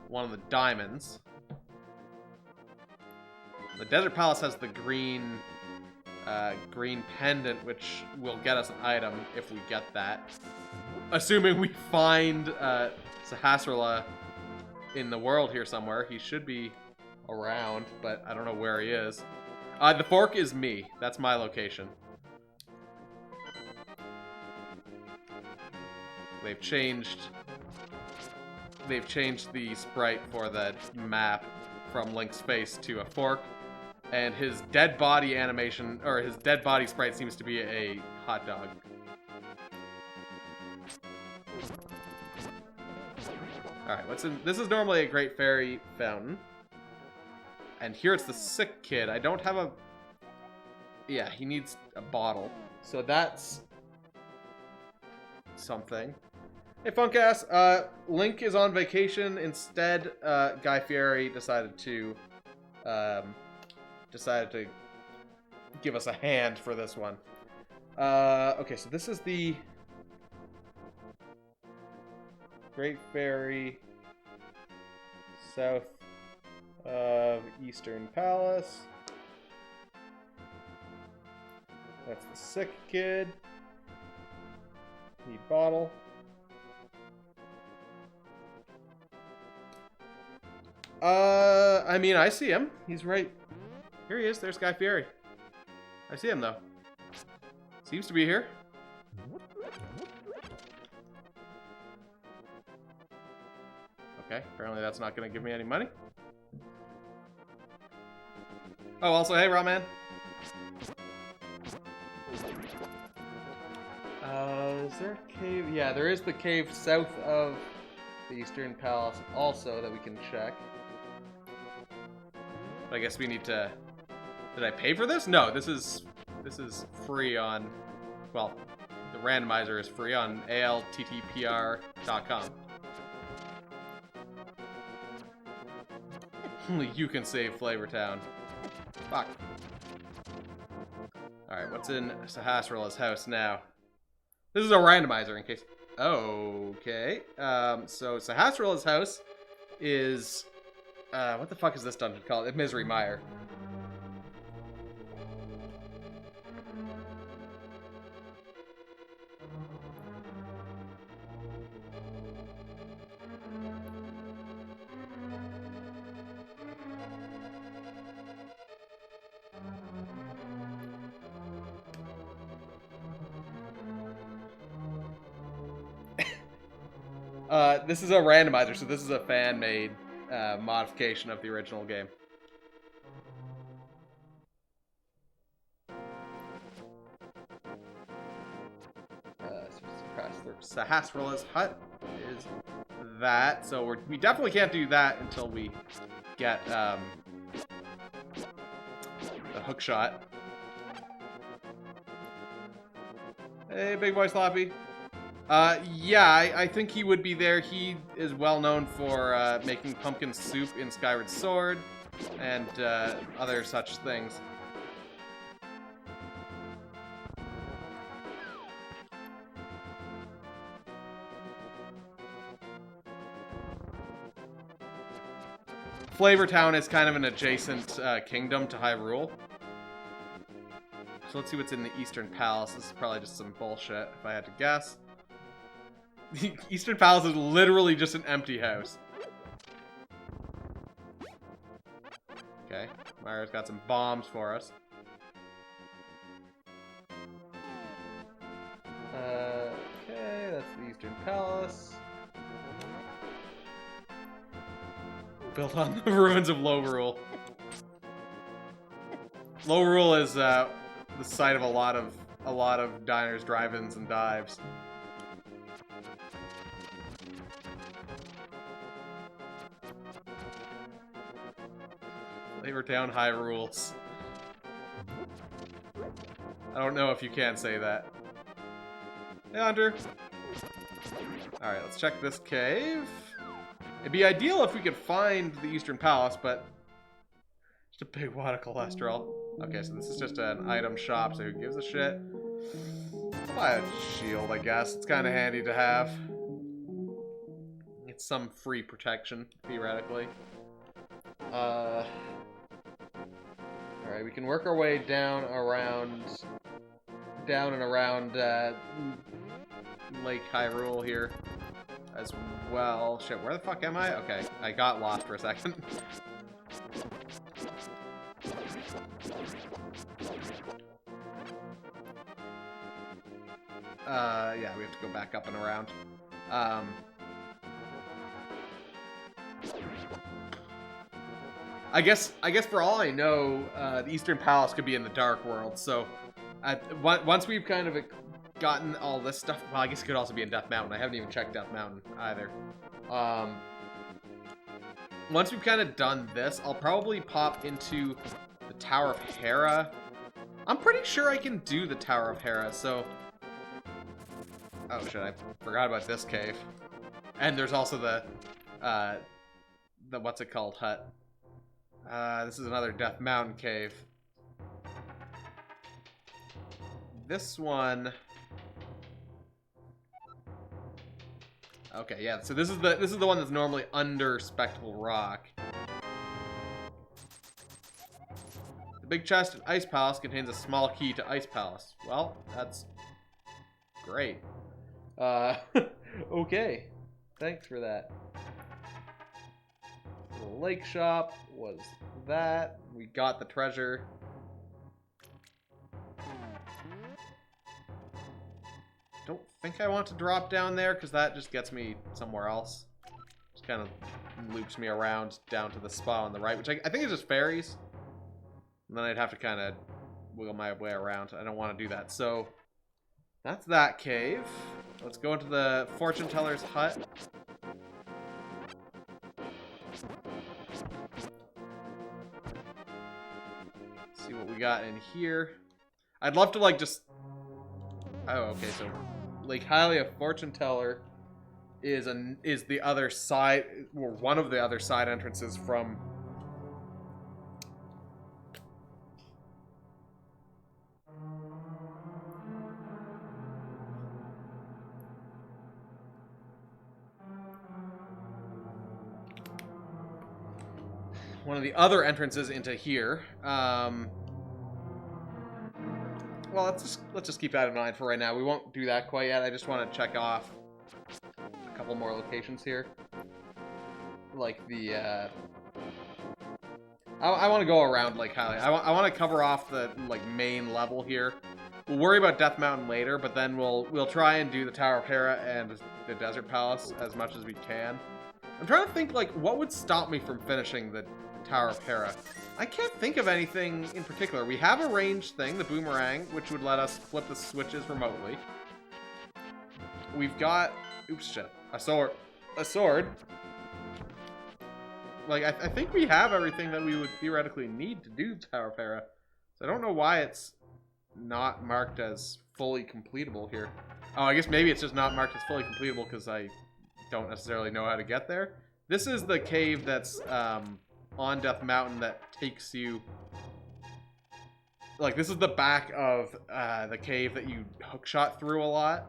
one of the diamonds. The Desert Palace has the green pendant, which will get us an item if we get that. Assuming we find Sahasrahla in the world here somewhere. He should be around, but I don't know where he is. The fork is me. That's my location. They've changed the sprite for the map from Link's face to a fork, and his dead body animation, or his dead body sprite seems to be a hot dog. Alright, what's in... This is normally a Great Fairy Fountain. And here it's the sick kid. I don't have a... Yeah, he needs a bottle. So that's... something. Hey, Funkass, Link is on vacation. Instead, Guy Fieri decided to give us a hand for this one. Okay, so this is the Great Fairy south of Eastern Palace. That's the sick kid. Need bottle. I mean, I see him. He's right. Here he is. There's Guy Fieri. I see him, though. Seems to be here. Okay, apparently that's not going to give me any money. Oh, also, hey, Raw Man. Is there a cave? Yeah, there is the cave south of the Eastern Palace also that we can check. But I guess we need to... Did I pay for this? No, this is free on... Well, the randomizer is free on alttpr.com. Only you can save Flavortown. Fuck. Alright, what's in Sahasrarla's house now? This is a randomizer in case... Okay. So Sahasrarla's house is... what the fuck is this dungeon called? Misery Mire. This is a randomizer, so this is a fan-made modification of the original game. Sahasrarla's hut is that, so we definitely can't do that until we get the hook shot. Hey, big boy Sloppy. Yeah, I think he would be there. He is well known for making pumpkin soup in Skyward Sword and other such things. Flavortown is kind of an adjacent kingdom to Hyrule. So let's see what's in the Eastern Palace. This is probably just some bullshit, if I had to guess. The Eastern Palace is literally just an empty house. Okay, Myra's got some bombs for us. Okay, that's the Eastern Palace. Built on the ruins of Lorule. Lorule is the site of a lot of diners, drive-ins, and dives. Flavortown High Rules. I don't know if you can say that. Hey, Hunter. Alright, let's check this cave. It'd be ideal if we could find the Eastern Palace, but... Just a big wad of cholesterol. Okay, so this is just an item shop, so who gives a shit? Buy a shield, I guess. It's kind of handy to have. It's some free protection, theoretically. Alright, we can work our way down and around Lake Hyrule here as well. Shit, where the fuck am I? Okay, I got lost for a second. Yeah, we have to go back up and around. I guess for all I know, the Eastern Palace could be in the Dark World, so once we've kind of gotten all this stuff, well, I guess it could also be in Death Mountain. I haven't even checked Death Mountain either. Once we've kind of done this, I'll probably pop into the Tower of Hera. I'm pretty sure I can do the Tower of Hera, so... Oh shit, I forgot about this cave. And there's also the what's it called, hut. This is another Death Mountain cave. This one... Okay, yeah, so this is the one that's normally under Spectacle Rock. The big chest in Ice Palace contains a small key to Ice Palace. Well, that's great. Okay. Thanks for that. The lake shop was that. We got the treasure. Don't think I want to drop down there because that just gets me somewhere else. Just kind of loops me around down to the spot on the right, which I think is just fairies. And then I'd have to kind of wiggle my way around. I don't want to do that. So that's that cave. Let's go into the fortune teller's hut. See what we got in here. I'd love to like just... Oh, okay, so Lake Hylia fortune teller is the other side, or one of the other side entrances from one of the other entrances into here. Well, let's just keep that in mind for right now. We won't do that quite yet. I just want to check off a couple more locations here. Like the, I want to go around Lake Hylia. I want to cover off the, like, main level here. We'll worry about Death Mountain later, but then we'll try and do the Tower of Hera and the Desert Palace as much as we can. I'm trying to think, like, what would stop me from finishing the Tower of Hera? I can't think of anything in particular. We have a ranged thing, the boomerang, which would let us flip the switches remotely. We've got... Oops, shit. A sword. A sword. Like, I think we have everything that we would theoretically need to do Tower of Hera. So I don't know why it's not marked as fully completable here. Oh, I guess maybe it's just not marked as fully completable because I don't necessarily know how to get there. This is the cave that's on Death Mountain that takes you... Like, this is the back of the cave that you hookshot through a lot.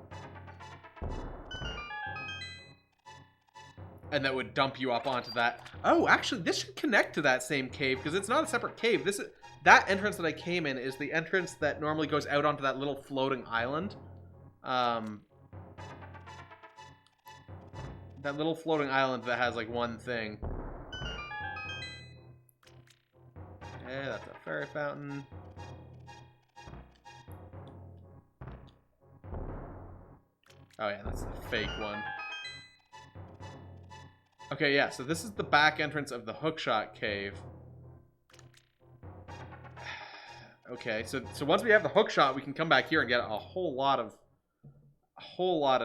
And that would dump you up onto that. Oh, actually, this should connect to that same cave because it's not a separate cave. This is that entrance that I came in is the entrance that normally goes out onto that little floating island. That little floating island that has like one thing. Yeah, that's a fairy fountain. Oh yeah, that's the fake one. Okay, yeah, so this is the back entrance of the Hookshot Cave. Okay, so once we have the Hookshot, we can come back here and get a whole lot of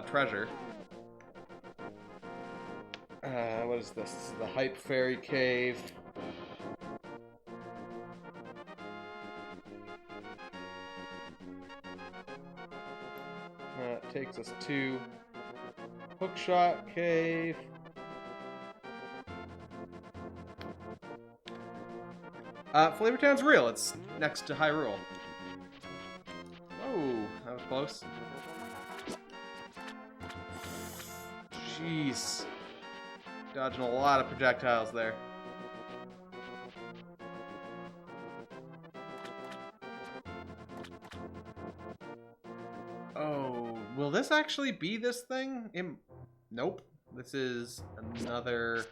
treasure. What is this? This is the Hype Fairy Cave. That takes us to Hookshot Cave. Flavor Town's real. It's next to Hyrule. Oh, that was close. Jeez. Dodging a lot of projectiles there. Oh, will this actually be this thing? Nope. This is another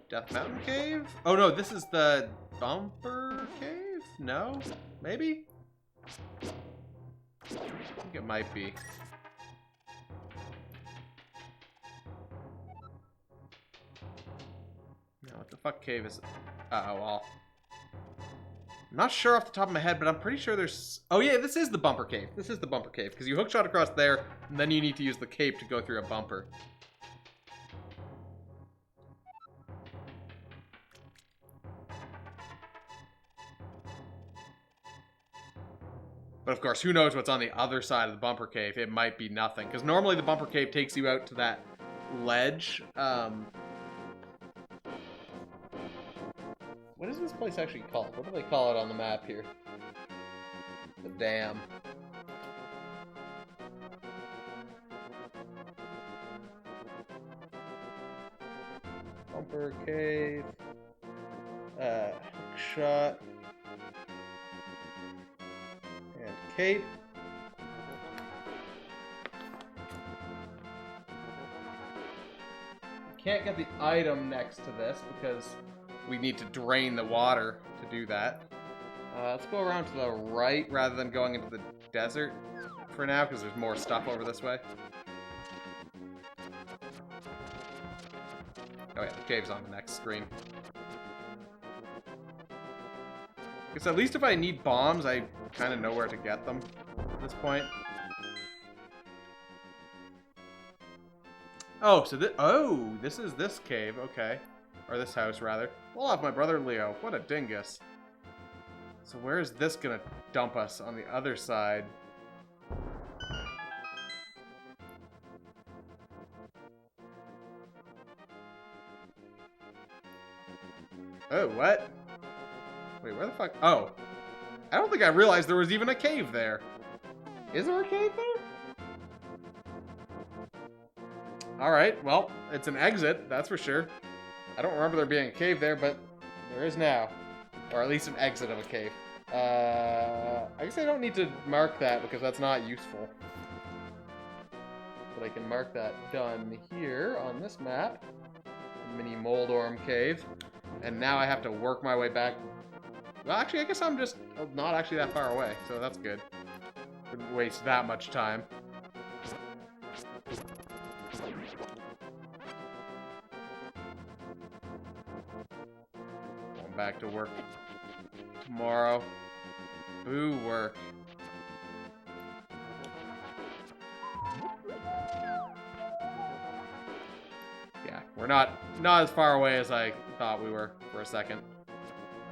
Death Mountain Cave? Oh no, this is the Bumper Cave? No? Maybe? I think it might be. No, what the fuck cave is it? Uh-oh, well. I'm not sure off the top of my head, but I'm pretty sure there's... Oh yeah, this is the Bumper Cave. This is the Bumper Cave, because you hookshot across there, and then you need to use the cape to go through a bumper. But of course, who knows what's on the other side of the Bumper Cave? It might be nothing. Because normally the Bumper Cave takes you out to that ledge. What is this place actually called? What do they call it on the map here? The dam. Bumper Cave. Hookshot. And cape. can't get the item next to this because we need to drain the water to do that. Let's go around to the right rather than going into the desert for now because there's more stuff over this way. Oh yeah, the cave's on the next screen. Because at least if I need bombs, I kind of know where to get them at this point. Oh, so this is this cave, okay. Or this house, rather. Well, off my brother Leo. What a dingus. So where is this gonna dump us on the other side? Oh, what? Wait, where the fuck? Oh. I don't think I realized there was even a cave there. Is there a cave there? Alright, well, it's an exit, that's for sure. I don't remember there being a cave there, but there is now. Or at least an exit of a cave. I guess I don't need to mark that because that's not useful. But I can mark that done here on this map. Mini Moldorm Cave. And now I have to work my way back. Well, actually, I guess I'm just not actually that far away, so that's good. Didn't waste that much time. Going back to work tomorrow. Boo work. Yeah, we're not as far away as I thought we were for a second.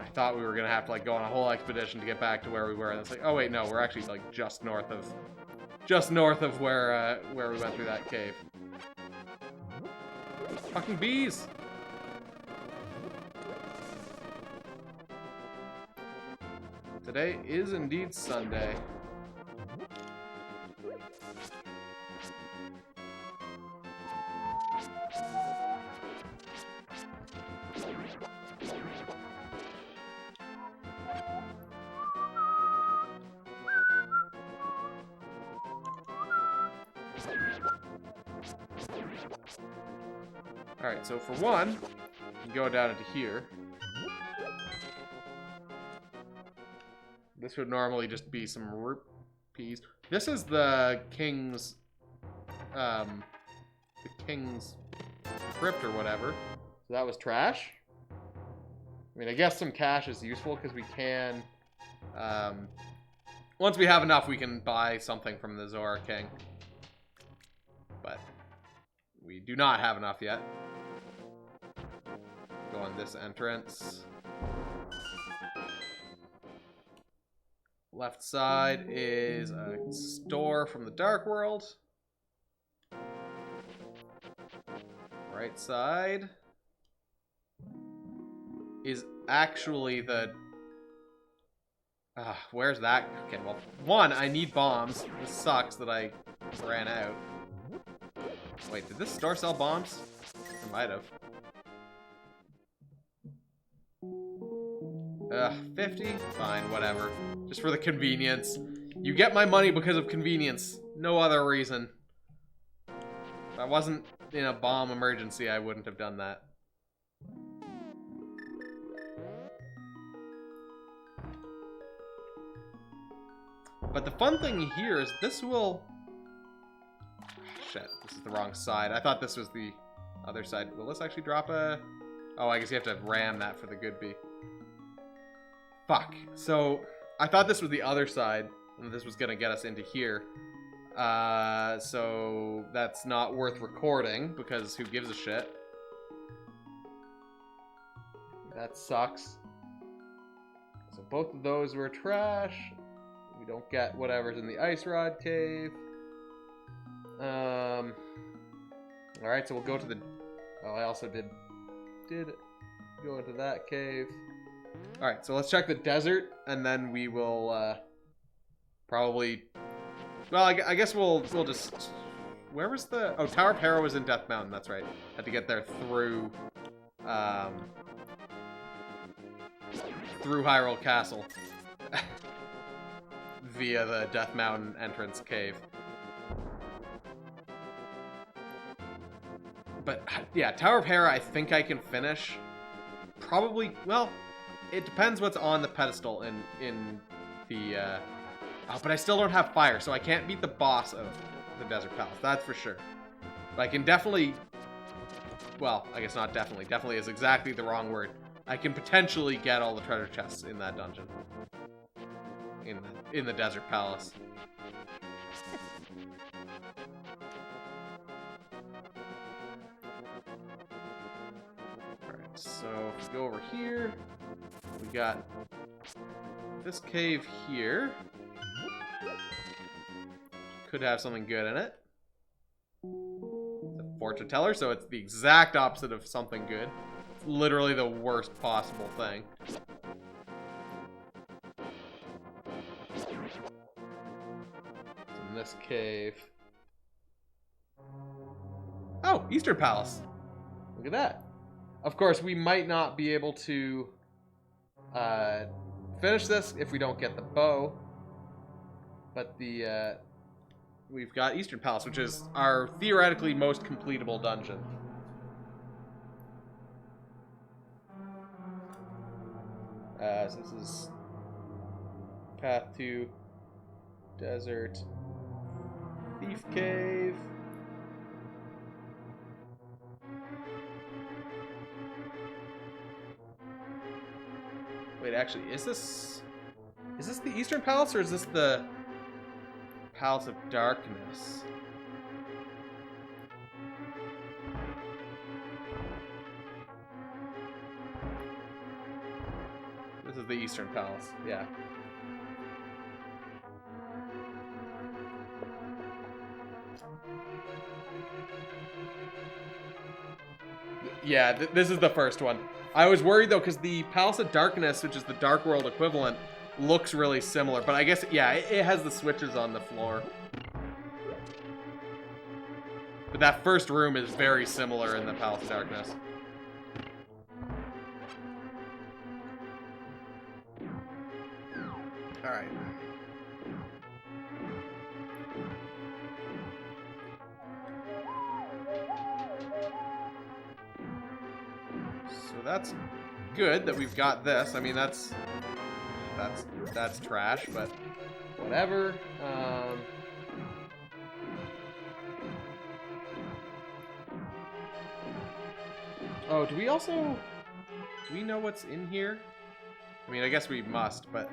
I thought we were gonna have to like go on a whole expedition to get back to where we were, and it's like, oh wait, no, we're actually like just north of where we went through that cave. Fucking bees! Today is indeed Sunday. Alright, so for one, you can go down into here. This would normally just be some rupees. This is the king's crypt or whatever. So that was trash. I mean, I guess some cash is useful because we can, once we have enough, we can buy something from the Zora King. But we do not have enough yet. Go on this entrance. Left side is a store from the Dark World. Right side is actually the... where's that? Okay, well, one, I need bombs. This sucks that I ran out. Wait, did this store sell bombs? It might have. 50? Fine, whatever. Just for the convenience. You get my money because of convenience. No other reason. If I wasn't in a bomb emergency, I wouldn't have done that. But the fun thing here is this will... Shit, this is the wrong side. I thought this was the other side. Will this actually drop a... Oh, I guess you have to ram that for the good bee. Fuck. So, I thought this was the other side, and this was gonna get us into here. So that's not worth recording, because who gives a shit? That sucks. So both of those were trash. We don't get whatever's in the Ice Rod Cave. Alright, so we'll go to the... Oh, I also did go into that cave. Alright, so let's check the desert, and then we will, probably... Well, I guess we'll just... Where was the... Oh, Tower of Hera was in Death Mountain, that's right. Had to get there through, through Hyrule Castle. Via the Death Mountain entrance cave. But yeah, Tower of Hera, I think I can finish. Probably, well, it depends what's on the pedestal in the... Oh, but I still don't have fire, so I can't beat the boss of the Desert Palace, that's for sure. But I can definitely... Well, I guess not definitely. Definitely is exactly the wrong word. I can potentially get all the treasure chests in that dungeon. In the Desert Palace. Alright, so if we go over here, we got this cave here. Could have something good in it. The fortune teller, so it's the exact opposite of something good. It's literally the worst possible thing. In this cave. Oh, Eastern Palace. Look at that. Of course, we might not be able to finish this if we don't get the bow. But we've got Eastern Palace, which is our theoretically most completable dungeon. So this is path to Desert Thief Cave. Wait, actually, is this the Eastern Palace, or is this the Palace of Darkness? This is the Eastern Palace, yeah. Yeah, this is the first one. I was worried, though, because the Palace of Darkness, which is the Dark World equivalent, looks really similar. But I guess, yeah, it has the switches on the floor. But that first room is very similar in the Palace of Darkness. Alright. So that's good that we've got this. I mean, that's trash, but whatever. Oh, do we know what's in here? I mean, I guess we must, but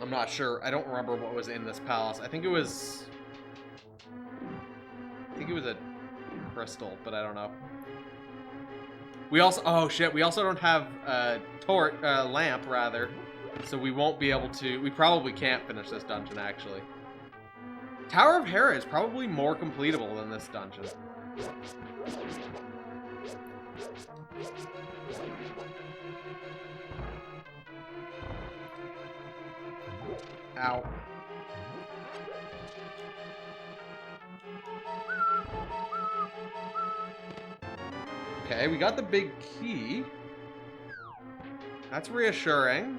I'm not sure. I don't remember what was in this palace. I think it was a crystal, but I don't know. We also, oh shit, we also don't have a lamp, rather. So we won't be able to, we probably can't finish this dungeon, actually. Tower of Hera is probably more completable than this dungeon. Ow. Okay, we got the big key. That's reassuring.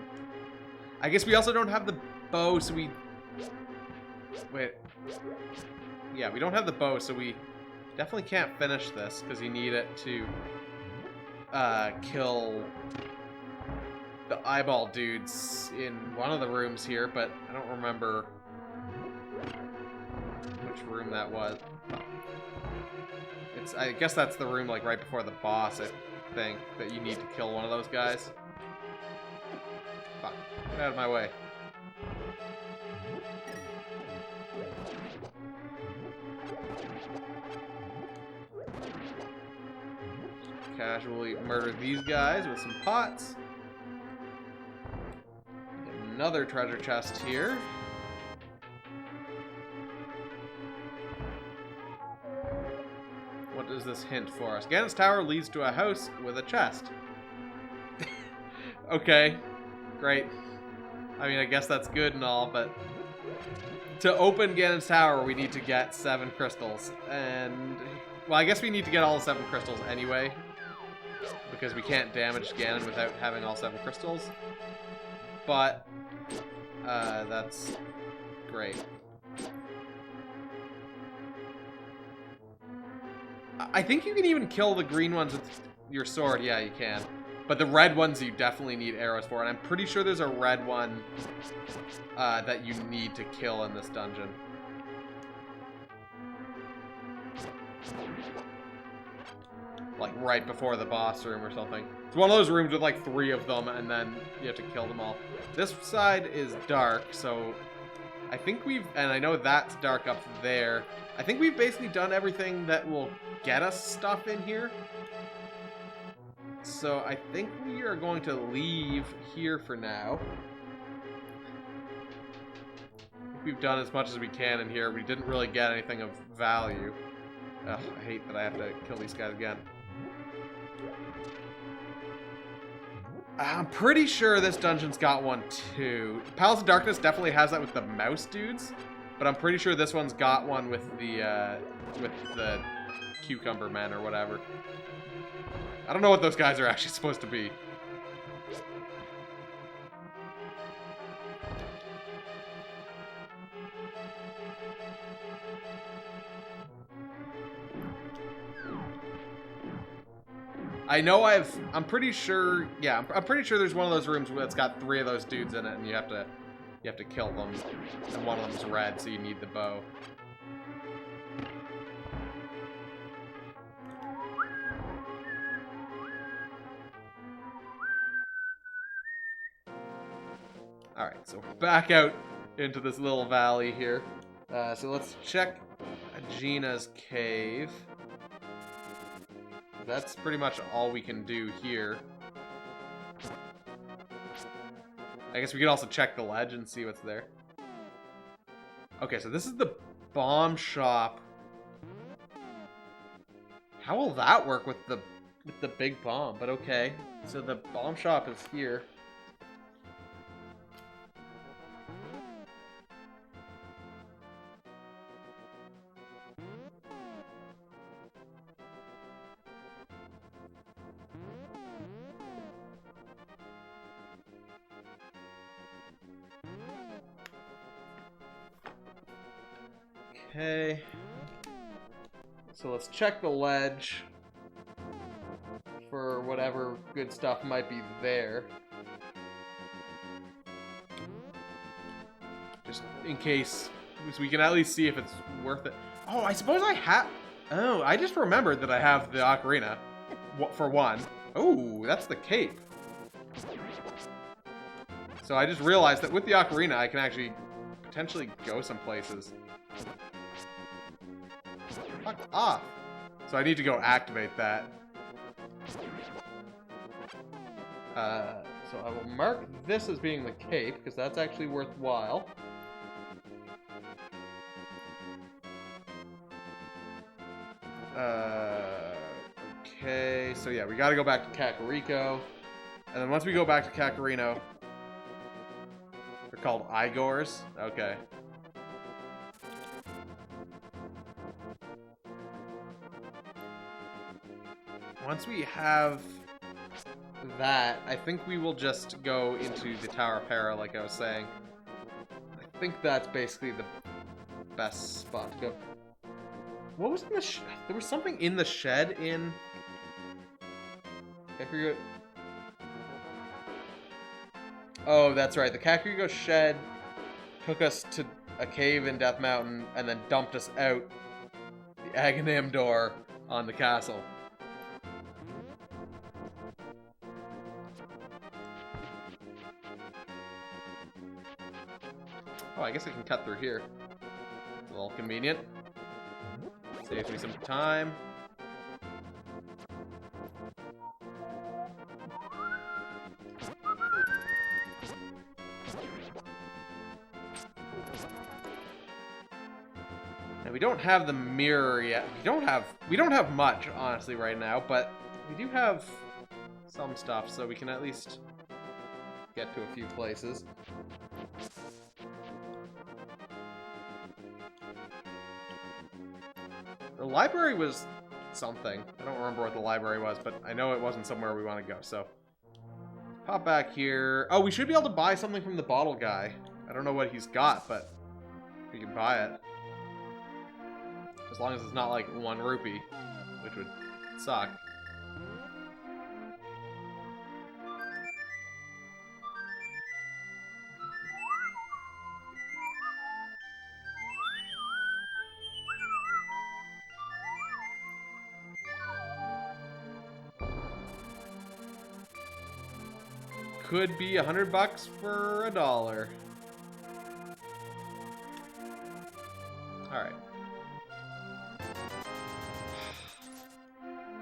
I guess we also don't have the bow, so we... Wait. Yeah, we don't have the bow, so we definitely can't finish this, because you need it to kill the eyeball dudes in one of the rooms here, but I don't remember which room that was. I guess that's the room, like, right before the boss, I think, that you need to kill one of those guys. Fuck. Get out of my way. Casually murder these guys with some pots. Another treasure chest here. What does this hint for us? Ganon's Tower leads to a house with a chest. Okay, great. I mean, I guess that's good and all, but to open Ganon's Tower, we need to get 7 crystals. And, well, I guess we need to get all 7 crystals anyway, because we can't damage Ganon without having all 7 crystals. But, that's great. I think you can even kill the green ones with your sword. Yeah, you can. But the red ones you definitely need arrows for. And I'm pretty sure there's a red one that you need to kill in this dungeon. Like right before the boss room or something. It's one of those rooms with like 3 of them and then you have to kill them all. This side is dark, so I think we've, and I know that's dark up there. I think we've basically done everything that will get us stuff in here. So I think we are going to leave here for now. I think we've done as much as we can in here. We didn't really get anything of value. Ugh, I hate that I have to kill these guys again. I'm pretty sure this dungeon's got one too. Palace of Darkness definitely has that with the mouse dudes, but I'm pretty sure this one's got one with the cucumber men or whatever. I don't know what those guys are actually supposed to be. I know I'm pretty sure, yeah, I'm pretty sure there's one of those rooms that's got 3 of those dudes in it, and you have to kill them, and one of them's red, so you need the bow. Alright, so we're back out into this little valley here. So let's check Gina's cave. That's pretty much all we can do here. I guess we could also check the ledge and see what's there. Okay, so this is the bomb shop. How will that work with the big bomb? But okay, so the bomb shop is here. Okay, so let's check the ledge for whatever good stuff might be there. Just in case, so we can at least see if it's worth it. Oh, I suppose I have... Oh, I just remembered that I have the ocarina, for one. Oh, that's the cape. So I just realized that with the ocarina, I can actually potentially go some places. Fuck off. So I need to go activate that. So I will mark this as being the cape, because that's actually worthwhile. Okay, so yeah, we gotta go back to Kakariko. And then once we go back to Kakarino... They're called Igors? Okay. Once we have that, I think we will just go into the Tower of Hera, like I was saying. I think that's basically the best spot to go. What was in the shed? There was something in the shed in... Kakariko... Oh, that's right. The Kakariko shed took us to a cave in Death Mountain and then dumped us out the Aghanim door on the castle. Oh, I guess I can cut through here. It's a little convenient. Saves me some time. Now we don't have the mirror yet. We don't have much, honestly, right now, but we do have some stuff, so we can at least get to a few places. The library was something. I don't remember what the library was, but I know it wasn't somewhere we want to go, so... Pop back here. Oh, we should be able to buy something from the bottle guy. I don't know what he's got, but we can buy it. As long as it's not like 1 rupee. which would suck. Could be $100 for $1. All right.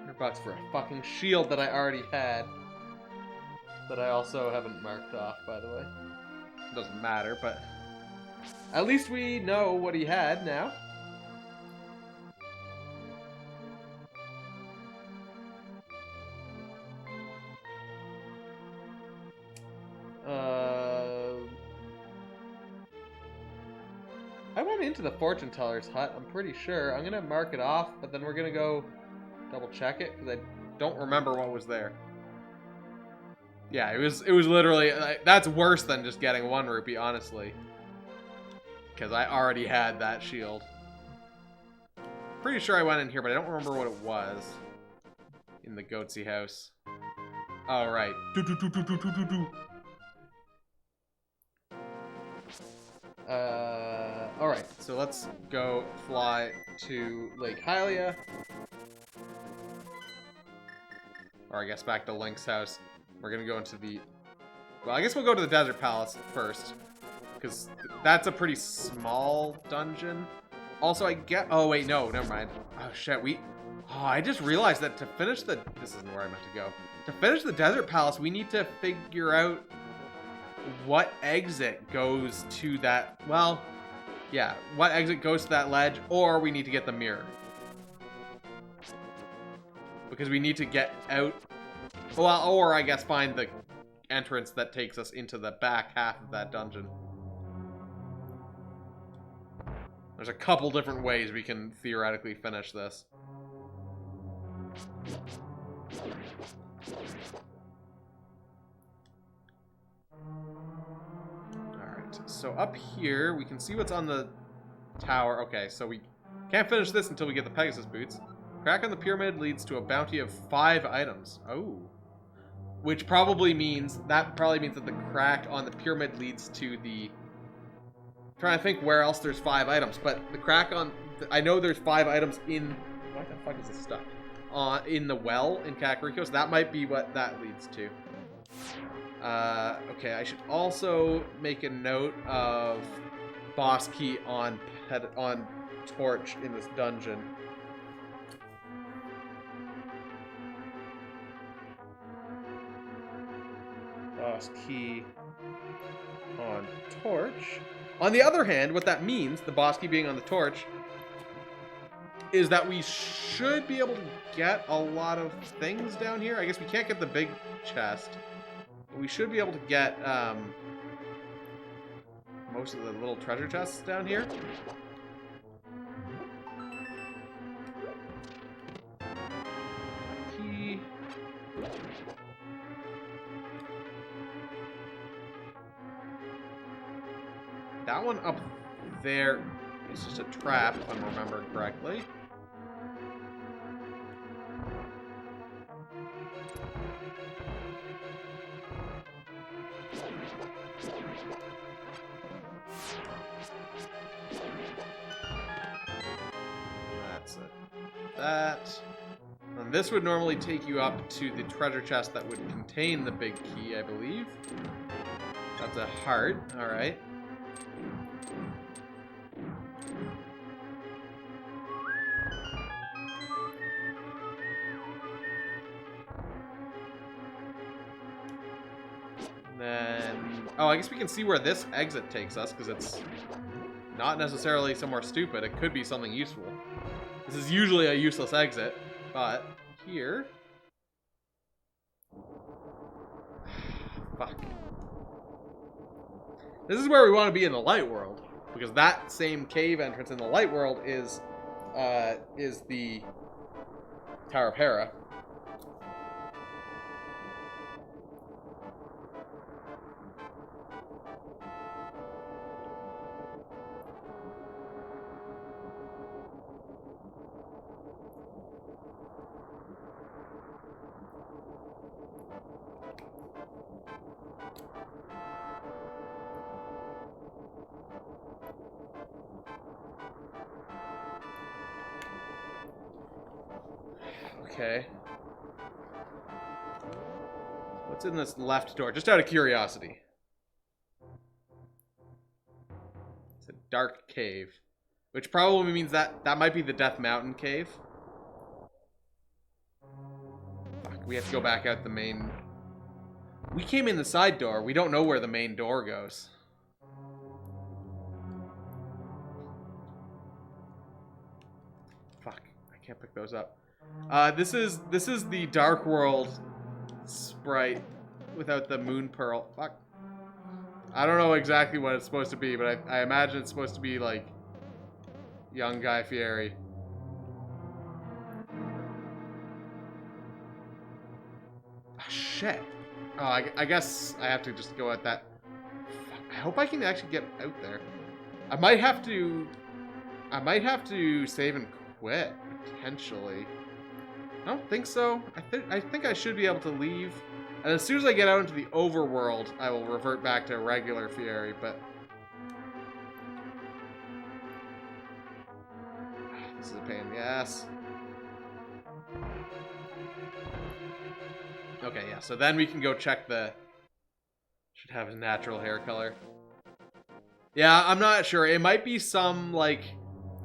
$100 for a fucking shield that I already had. That I also haven't marked off, by the way. It doesn't matter, but at least we know what he had now. I went into the fortune teller's hut, I'm pretty sure. I'm gonna mark it off, but then we're gonna go double check it, because I don't remember what was there. Yeah, it was literally, that's worse than just getting 1 rupee, honestly. Because I already had that shield. Pretty sure I went in here, but I don't remember what it was. In the goatsy house. Oh, right. Alright, so let's go fly to Lake Hylia. Or I guess back to Link's house. We're gonna go into the... Well, I guess we'll go to the Desert Palace first. Because that's a pretty small dungeon. Also, I get... Oh, wait, no, never mind. Oh, shit, Oh, I just realized that to finish the... This isn't where I meant to go. To finish the Desert Palace, we need to figure out what exit goes to that... Well, yeah, what exit goes to that ledge, or we need to get the mirror. Because we need to get out... Well, or I guess find the entrance that takes us into the back half of that dungeon. There's a couple different ways we can theoretically finish this. Alright, so up here, we can see what's on the tower. Okay, so we can't finish this until we get the Pegasus boots. Crack on the pyramid leads to a bounty of 5 items. Oh. Which probably means, that the crack on the pyramid leads to the... I'm trying to think where else there's 5 items, but the crack on... I know there's 5 items in... Why the fuck is this stuck? In the well in Kakariko, so that might be what that leads to. Okay, I should also make a note of boss key on Torch in this dungeon. Boss key on Torch. On the other hand, what that means, the boss key being on the Torch, is that we should be able to get a lot of things down here. I guess we can't get the big chest, but we should be able to get most of the little treasure chests down here. Key. That one up there is just a trap, if I'm remembering correctly. That's it. That. And this would normally take you up to the treasure chest that would contain the big key, I believe. That's a heart. Alright. Then... Oh, I guess we can see where this exit takes us, because it's not necessarily somewhere stupid. It could be something useful. This is usually a useless exit, but here... Fuck. This is where we want to be in the light world, because that same cave entrance in the light world is the Tower of Hera. Okay. What's in this left door? Just out of curiosity. It's a dark cave. Which probably means that might be the Death Mountain cave. Fuck, we have to go back out the main... We came in the side door. We don't know where the main door goes. Fuck, I can't pick those up. This is the Dark World sprite without the moon pearl. Fuck. I don't know exactly what it's supposed to be, but I imagine it's supposed to be like young Guy Fieri. Oh, shit. Oh, I guess I have to just go at that. I hope I can actually get out there. I might have to save and quit potentially. I don't think so. I think I should be able to leave. And as soon as I get out into the overworld, I will revert back to regular Fieri, but... This is a pain in the ass. Okay, yeah, so then we can go check the... Should have his natural hair color. Yeah, I'm not sure. It might be some, like,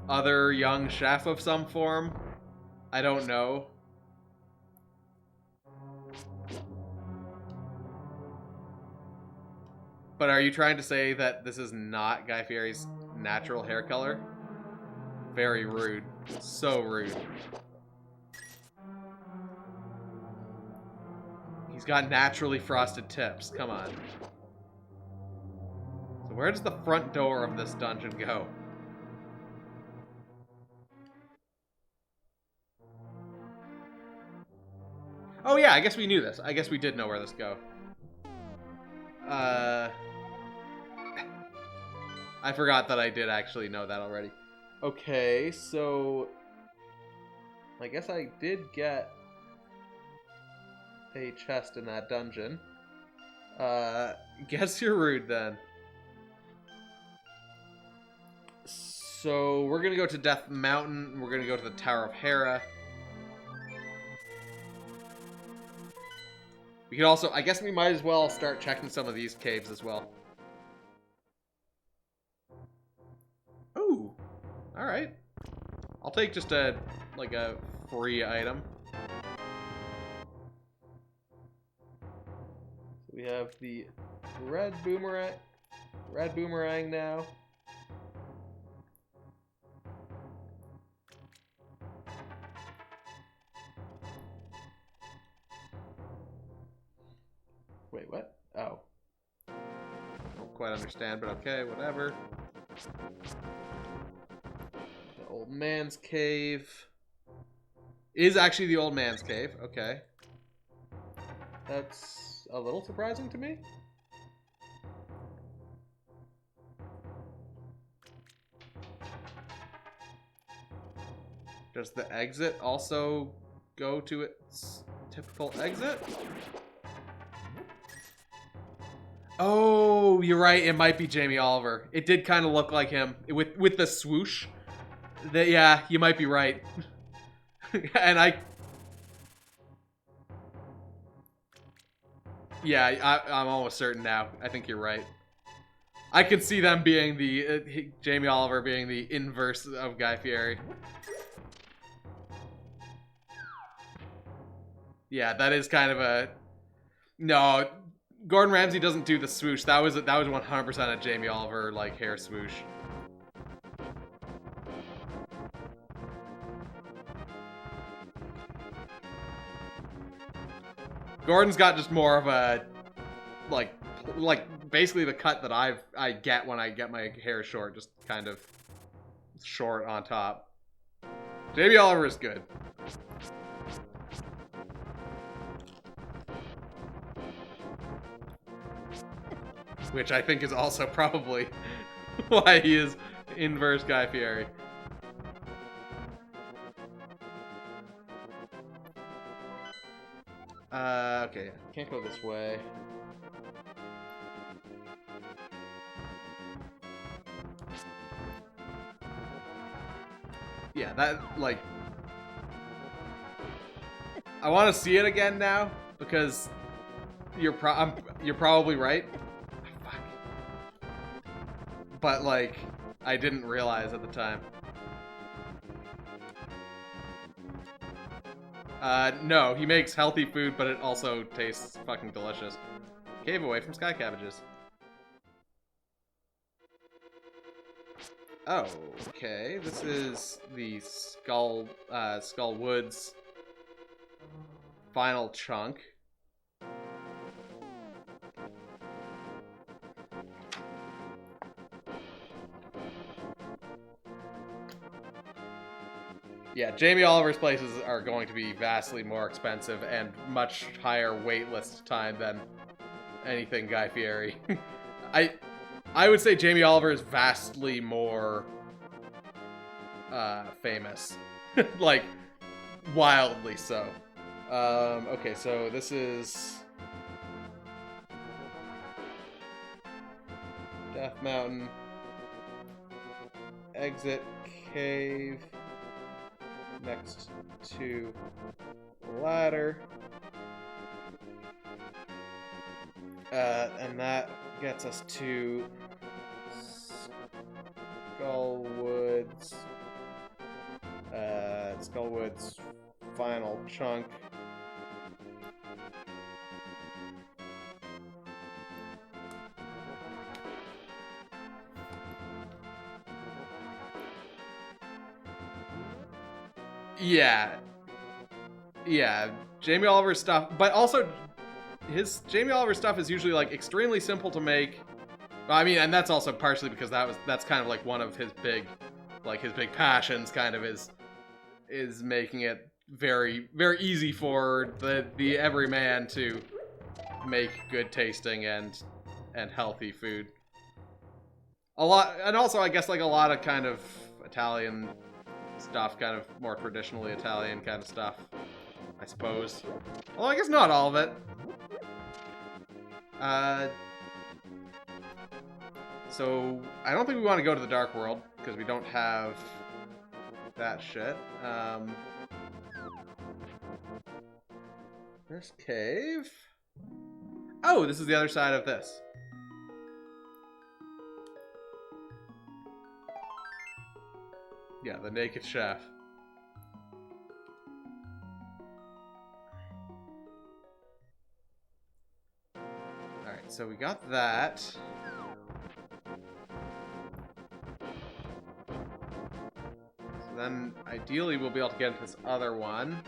other young chef of some form. I don't know. But are you trying to say that this is not Guy Fieri's natural hair color? Very rude. So rude. He's got naturally frosted tips. Come on. So where does the front door of this dungeon go? Oh yeah, I guess we knew this. I guess we did know where this go. I forgot that I did actually know that already. Okay, so... I guess I did get a chest in that dungeon. Guess you're rude then. So, we're gonna go to Death Mountain. We're gonna go to the Tower of Hera. We could also... I guess we might as well start checking some of these caves as well. Ooh. Alright. I'll take just a... like a free item. So we have the red boomerang. Red boomerang now. Wait, what? Oh. Don't quite understand, but okay, whatever. The old man's cave. Is actually the old man's cave. Okay. That's a little surprising to me. Does the exit also go to its typical exit? Oh, you're right. It might be Jamie Oliver. It did kind of look like him with the swoosh. Yeah, you might be right. And I'm almost certain now. I think you're right. I could see them being the Jamie Oliver being the inverse of Guy Fieri. Yeah, that is kind of a... No, Gordon Ramsay doesn't do the swoosh. That was 100% a Jamie Oliver like hair swoosh. Gordon's got just more of a like basically the cut that I get when I get my hair short, just kind of short on top. Jamie Oliver is good. Which I think is also probably why he is inverse Guy Fieri. Okay, can't go this way. Yeah, that, like... I want to see it again now because you're probably right. Fuck. But like, I didn't realize at the time. No, he makes healthy food, but it also tastes fucking delicious. Cave away from sky cabbages. Oh, okay. This is the Skull Woods final chunk. Yeah, Jamie Oliver's places are going to be vastly more expensive and much higher waitlist time than anything Guy Fieri. I would say Jamie Oliver is vastly more famous. Like, wildly so. Okay, so this is Death Mountain. Exit cave. Next to ladder. And that gets us to Skullwood's final chunk. Yeah, Jamie Oliver's stuff, but also his Jamie Oliver stuff is usually like extremely simple to make. I mean, and that's also partially because that's kind of like one of his big passions, kind of is making it very, very easy for the everyman to make good tasting and healthy food. A lot, and also I guess like a lot of kind of Italian stuff, kind of more traditionally Italian kind of stuff, I suppose. Well, I guess not all of it. So I don't think we want to go to the Dark World because we don't have that shit. This cave. Oh, this is the other side of this. Yeah, the naked chef. Alright, so we got that. So then, ideally, we'll be able to get into this other one.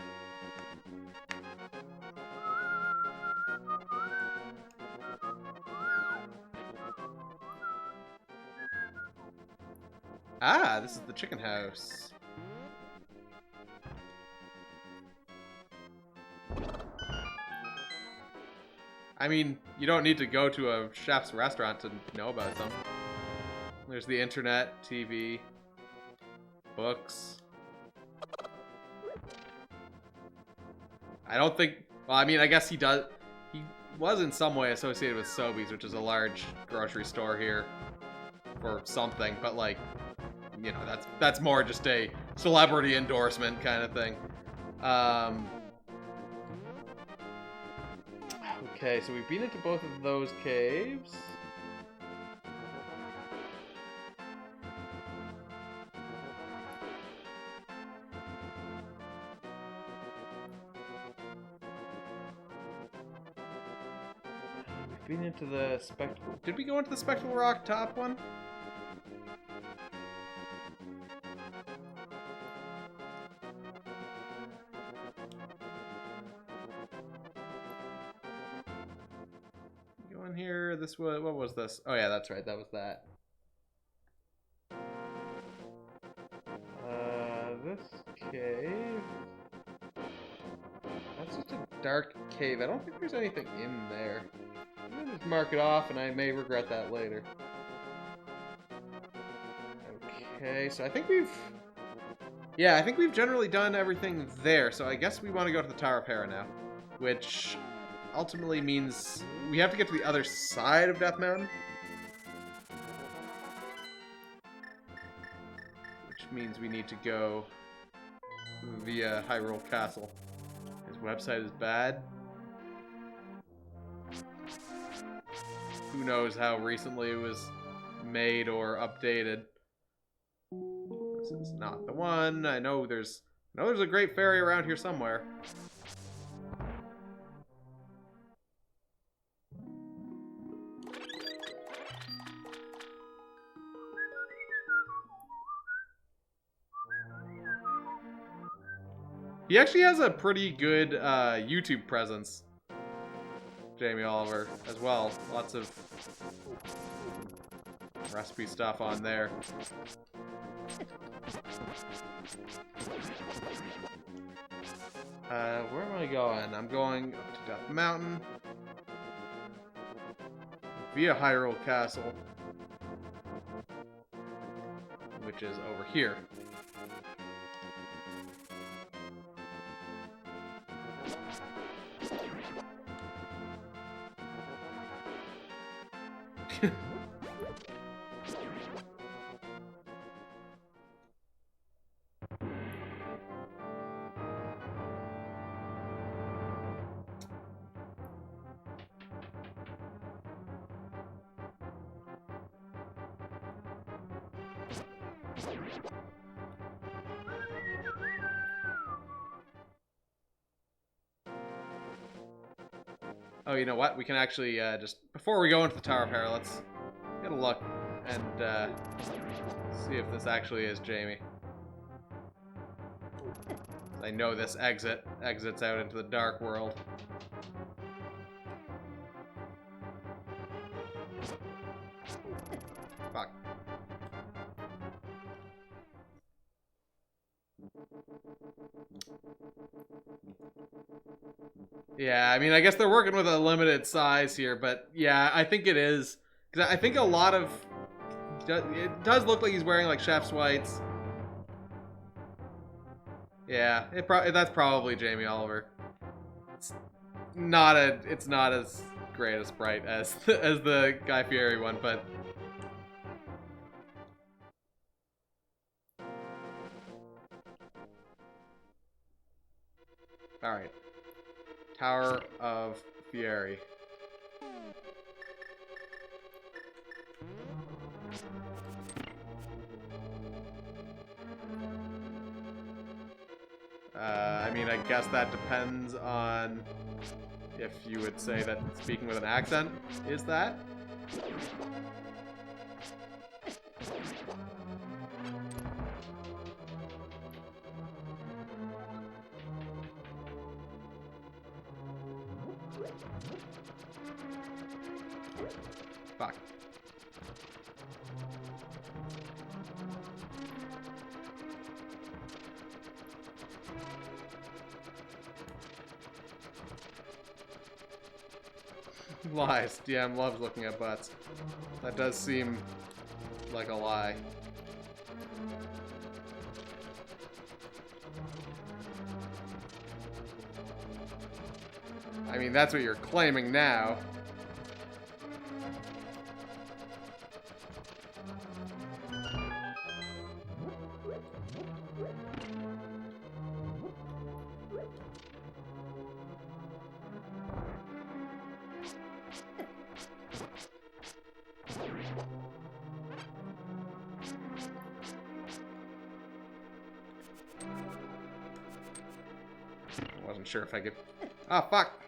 Ah, this is the chicken house. I mean, you don't need to go to a chef's restaurant to know about them. There's the internet, TV, books. I don't think... Well, I mean, I guess he does... He was in some way associated with Sobeys, which is a large grocery store here for something, but like... You know, that's more just a celebrity endorsement kind of thing. Okay, so we've been into both of those caves. We've been into the Spectral... Did we go into the Spectral Rock top one? Here, this was, what was this? Oh yeah, that's right, that was that. This cave, that's just a dark cave. I don't think there's anything in there. I'm gonna just mark it off and I may regret that later. Okay, so I think we've generally done everything there, so I guess we want to go to the Tower of Hera now, which ultimately means we have to get to the other side of Death Mountain. Which means we need to go via Hyrule Castle. Because This website is bad. Who knows how recently it was made or updated. This is not the one. I know there's a great fairy around here somewhere. He actually has a pretty good YouTube presence, Jamie Oliver, as well. Lots of recipe stuff on there. Where am I going? I'm going up to Death Mountain via Hyrule Castle, which is over here. Oh, you know what? We can actually just, before we go into the Tower of Hera, let's get a look and see if this actually is Jamie. I know this exits out into the dark world. Fuck. Yeah, I mean, I guess they're working with a limited size here, but yeah, I think it is. Because I think a lot of... It does look like he's wearing, like, chef's whites. Yeah, that's probably Jamie Oliver. It's not as great a sprite as the Guy Fieri one, but... Alright. Tower of Fieri. I mean, I guess that depends on if you would say that speaking with an accent is that. Fuck. Lies. DM loves looking at butts. That does seem like a lie. I mean, that's what you're claiming now. Wasn't sure if I could... Oh, fuck!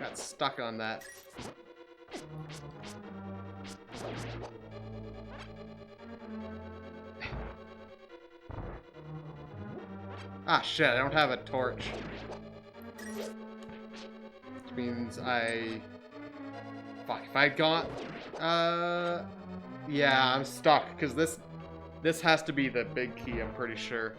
Got stuck on that. Ah, shit, I don't have a torch. Which means I... Fuck, if I'd gone... Yeah, I'm stuck, because this has to be the big key, I'm pretty sure.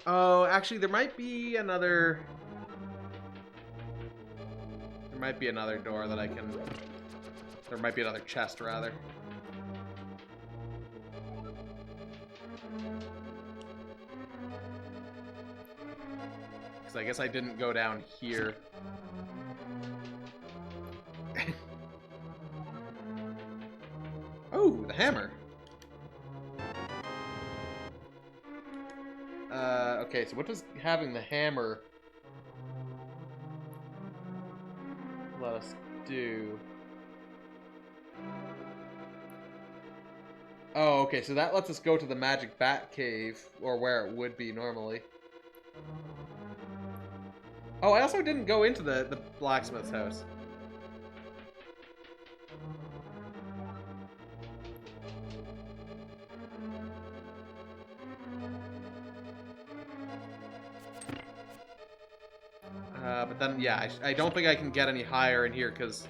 Oh, actually, there might be another... There might be another door that I can... There might be another chest, rather. I guess I didn't go down here. Oh, the hammer. Okay, so what does having the hammer let us do? Oh, okay, so that lets us go to the magic bat cave, or where it would be normally. Oh, I also didn't go into the blacksmith's house. But then, yeah, I don't think I can get any higher in here, because,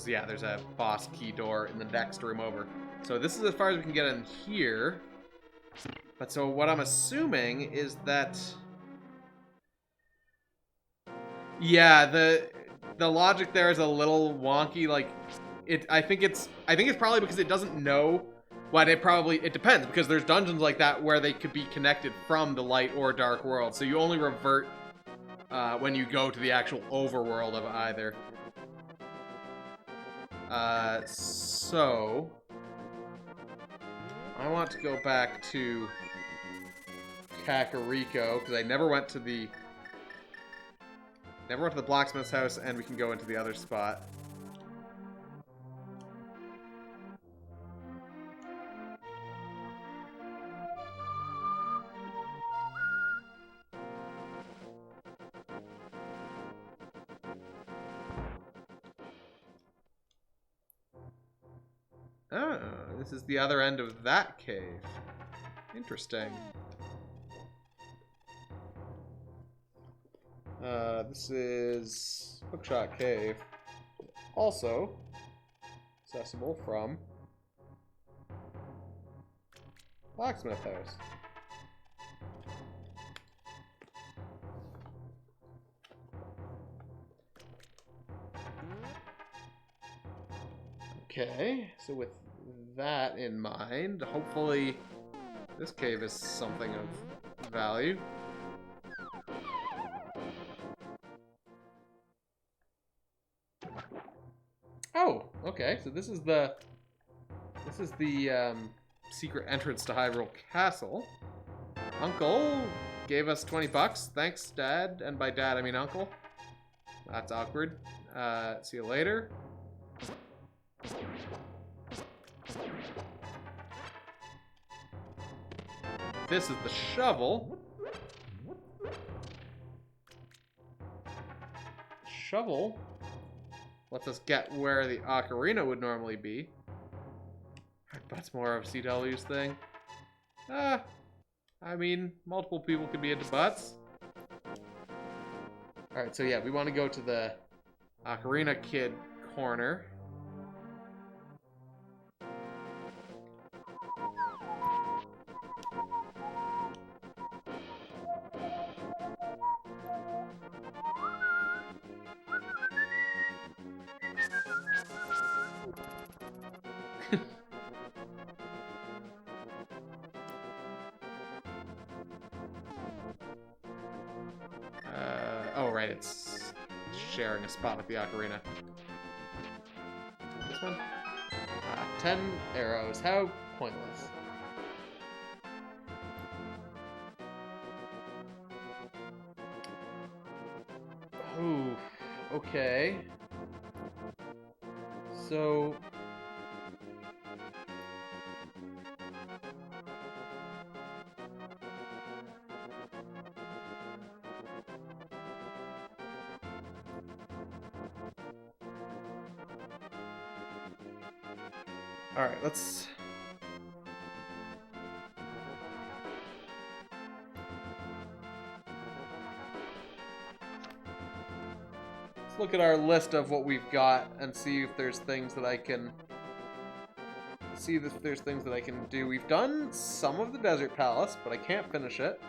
yeah, there's a boss key door in the next room over. So this is as far as we can get in here. But so what I'm assuming is that... Yeah, the logic there is a little wonky. Like, I think it's probably because it doesn't know. Well, it depends, because there's dungeons like that where they could be connected from the light or dark world. So you only revert when you go to the actual overworld of either. So I want to go back to Kakariko, because I never went to the blacksmith's house, and we can go into the other spot. Oh, this is the other end of that cave. Interesting. This is Hookshot Cave. Also accessible from Blacksmith House. Okay, so with that in mind, hopefully this cave is something of value. Oh, okay, so this is the secret entrance to Hyrule Castle. Uncle gave us 20 bucks. Thanks, Dad. And by Dad, I mean Uncle. That's awkward. See you later. This is the shovel. Shovel lets us get where the ocarina would normally be. But that's more of CW's thing. I mean, multiple people could be into butts. Alright, so yeah, we want to go to the Ocarina Kid corner. Oh, right, it's sharing a spot with the ocarina. This one? 10 arrows. How pointless. Ooh, okay. So... Alright, let's look at our list of what we've got and see if there's things that I can do. We've done some of the Desert Palace, but I can't finish it.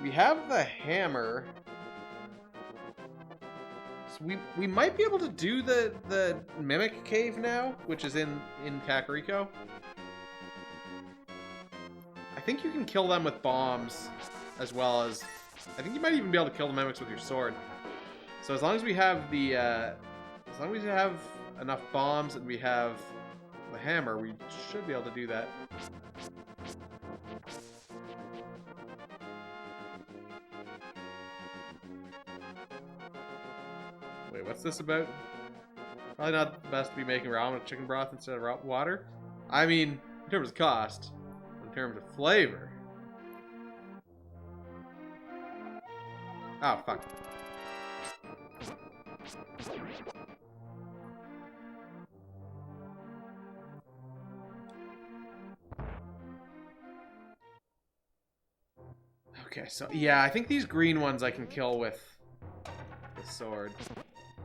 We have the hammer. So we might be able to do the Mimic Cave now, which is in Kakariko. think you can kill them with bombs, as well as... I think you might even be able to kill the mimics with your sword. So as long as we have the... as long as we have enough bombs and we have the hammer, we should be able to do that. Wait, what's this about? Probably not the best to be making ramen with chicken broth instead of water. I mean, in terms of cost, in terms of flavor. Oh, fuck. Okay, so, yeah, I think these green ones I can kill with the sword.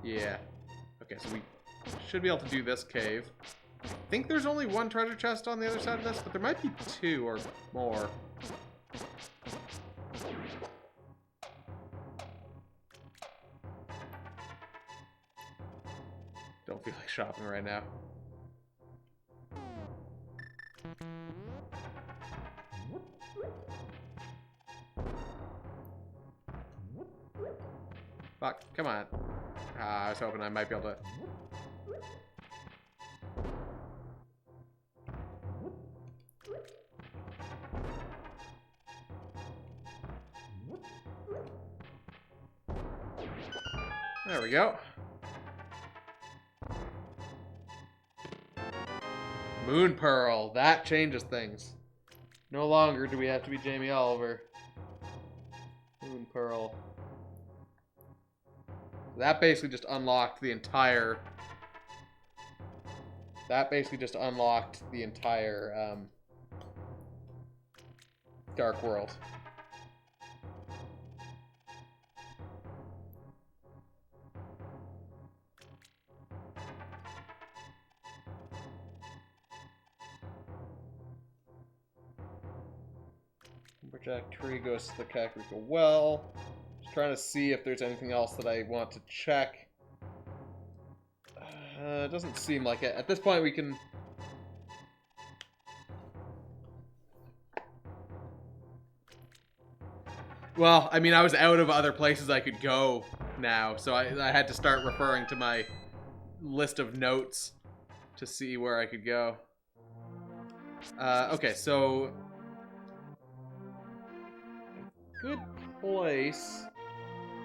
Yeah. Okay, so we should be able to do this cave. I think there's only one treasure chest on the other side of this, but there might be two or more. Don't feel like shopping right now. Fuck, come on. I was hoping I might be able to... There we go. Moon Pearl. That changes things. No longer do we have to be Jamie Oliver. Moon Pearl. That basically just unlocked the entire... Dark World. Lumberjack tree goes to the Kakariko well. Just trying to see if there's anything else that I want to check. It doesn't seem like it. At this point, we can... Well, I mean, I was out of other places I could go now, so I had to start referring to my list of notes to see where I could go. Okay, so... good place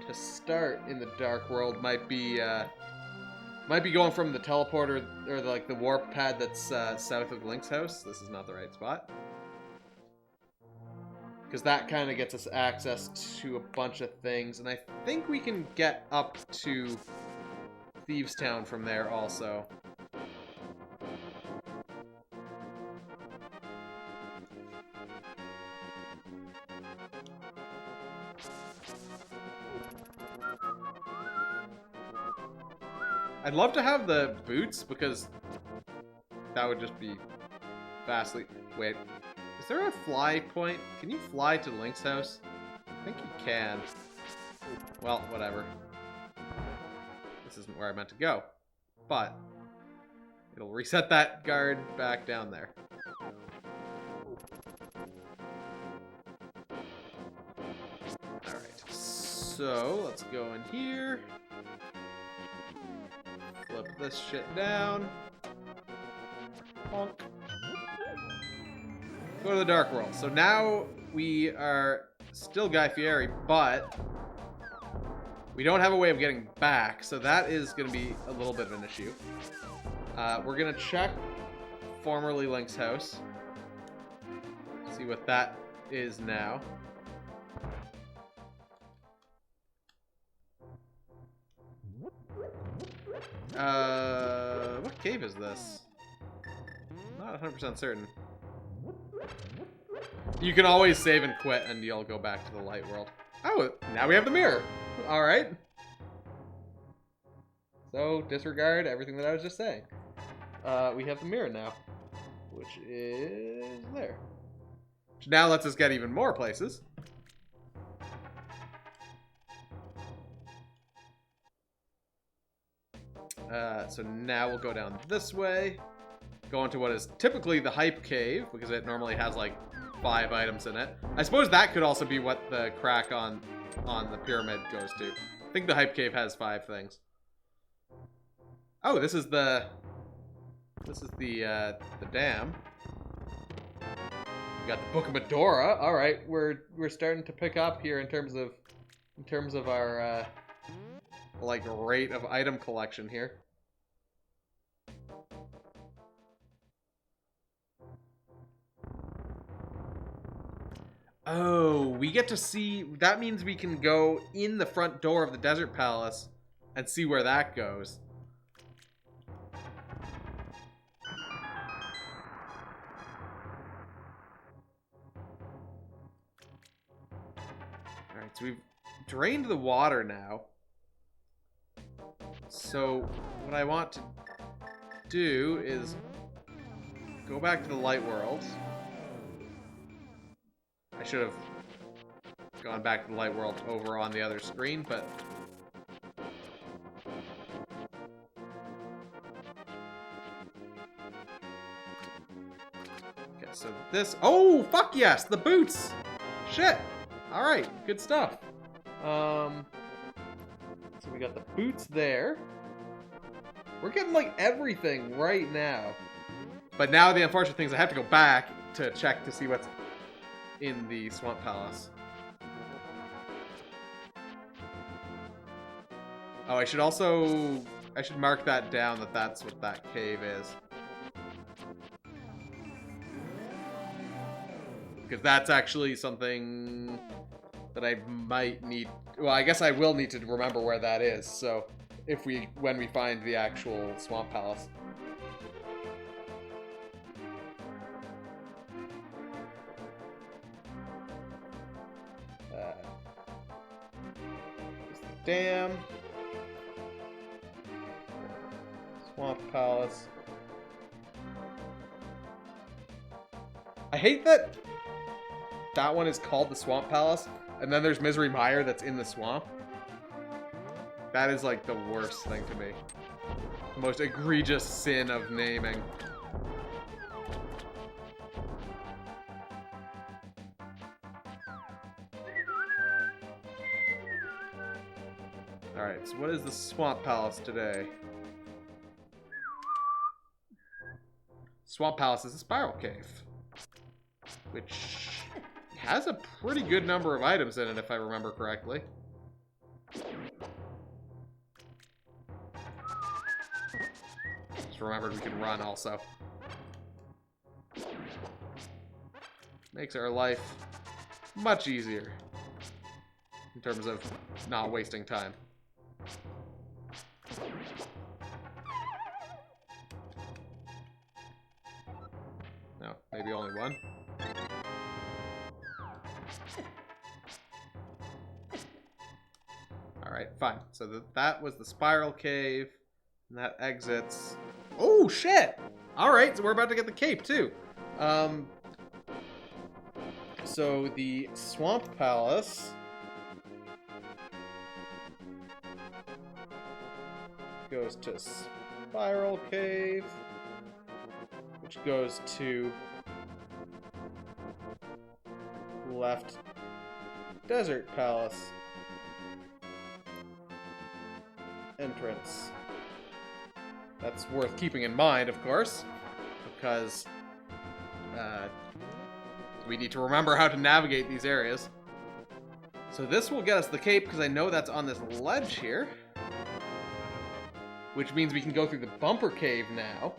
to start in the Dark World might be going from the teleporter, or the warp pad that's south of Link's house. This is not the right spot. Because that kind of gets us access to a bunch of things, and I think we can get up to Thieves Town from there also. I'd love to have the boots, because that would just be vastly... Wait, is there a fly point? Can you fly to Link's house? I think you can. Well, whatever. This isn't where I meant to go. But it'll reset that guard back down there. Alright, so let's go in here. Flip this shit down. Honk. Go to the Dark World. So now we are still Guy Fieri, but we don't have a way of getting back, so that is going to be a little bit of an issue. We're going to check formerly Link's house. See what that is now. What cave is this? Not 100% certain. You can always save and quit and you'll go back to the light world. Oh, now we have the mirror. Alright. So, disregard everything that I was just saying. We have the mirror now, which is there. Which now lets us get even more places. So now we'll go down this way. Go into what is typically the hype cave, because it normally has like 5 items in it. I suppose that could also be what the crack on the pyramid goes to. I think the hype cave has 5 things. Oh, this is the dam. We got the Book of Medora. All right, we're starting to pick up here in terms of our like rate of item collection here. Oh, we get to see. That means we can go in the front door of the Desert Palace and see where that goes. Alright, so we've drained the water now. So, what I want to do is go back to the light world. I should have gone back to the light world over on the other screen, but... Okay, so this... Oh, fuck yes! The boots! Shit! Alright, good stuff. So we got the boots there. We're getting, like, everything right now. But now the unfortunate thing is I have to go back to check to see what's in the Swamp Palace. Oh, I should mark that down, that that's what that cave is. Because that's actually something that I might need. Well, I guess I will need to remember where that is. So, when we find the actual Swamp Palace. Dam. Swamp Palace. I hate that one is called the Swamp Palace, and then there's Misery Mire that's in the swamp. That is like the worst thing to me. The most egregious sin of naming. Alright, so what is the Swamp Palace today? Swamp Palace is a spiral cave, which has a pretty good number of items in it, if I remember correctly. Just remembered we can run also. Makes our life much easier in terms of not wasting time. No, maybe only one. Alright, fine. So that was the spiral cave, and that exits... Oh, shit! Alright, so we're about to get the cape, too. So the Swamp Palace goes to Spiral Cave, which goes to left Desert Palace entrance. That's worth keeping in mind, of course, because we need to remember how to navigate these areas. So this will get us the cape, because I know that's on this ledge here. Which means we can go through the bumper cave now.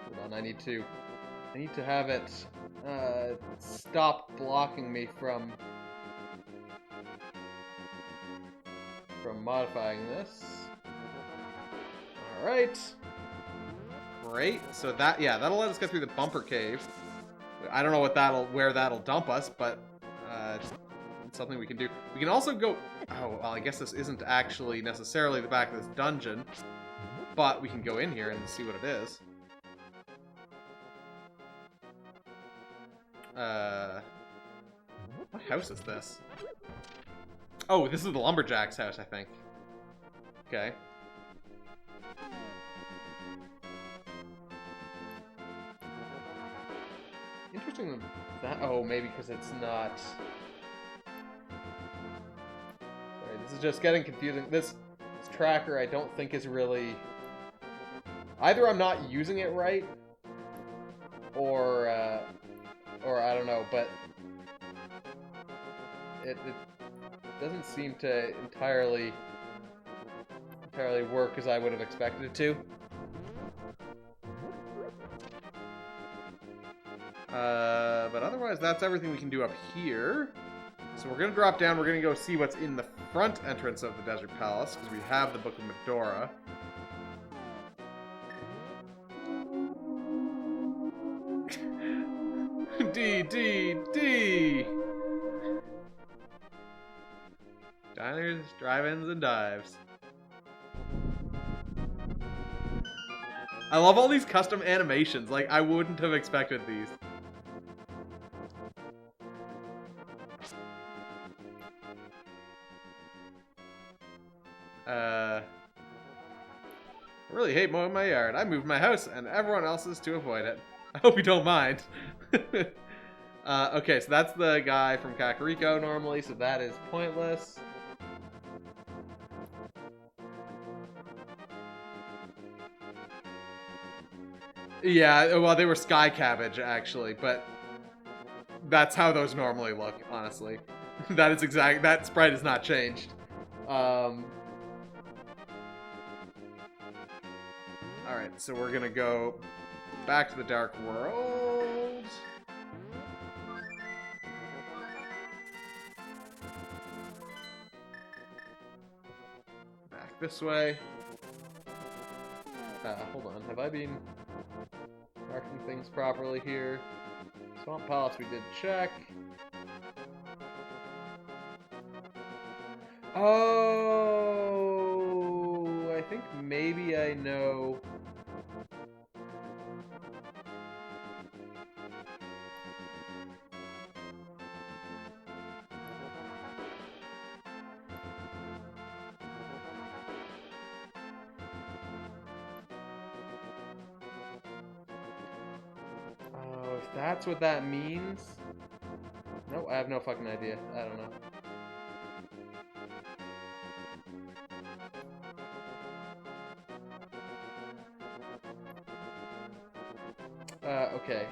Hold on, I need to have it stop blocking me from modifying this. All right. Great. So that'll let us get through the bumper cave. I don't know where that'll dump us, but it's something we can do. We can also go. Oh, well, I guess this isn't actually necessarily the back of this dungeon, but we can go in here and see what it is. What house is this? Oh, this is the lumberjack's house, I think. Okay. interesting that... Oh, maybe because it's not... Sorry, this is just getting confusing. This tracker I don't think is really... Either I'm not using it right, or I don't know, but it doesn't seem to entirely work as I would have expected it to. But otherwise, that's everything we can do up here. So we're going to drop down. We're going to go see what's in the front entrance of the Desert Palace, because we have the Book of Medora. D. Diners, drive-ins, and dives. I love all these custom animations. Like, I wouldn't have expected these. I really hate mowing my yard. I moved my house and everyone else's to avoid it. I hope you don't mind. Okay, so that's the guy from Kakariko normally, so that is pointless. Yeah, well, they were Sky Cabbage, actually, but that's how those normally look, honestly. That is exact. That sprite has not changed. Alright, so we're gonna go back to the Dark World. Back this way. Hold on, have I been marking things properly here? Swamp Palace we did check. Oh, I think maybe I know. If that's what that means... No, I have no fucking idea. I don't know. Okay.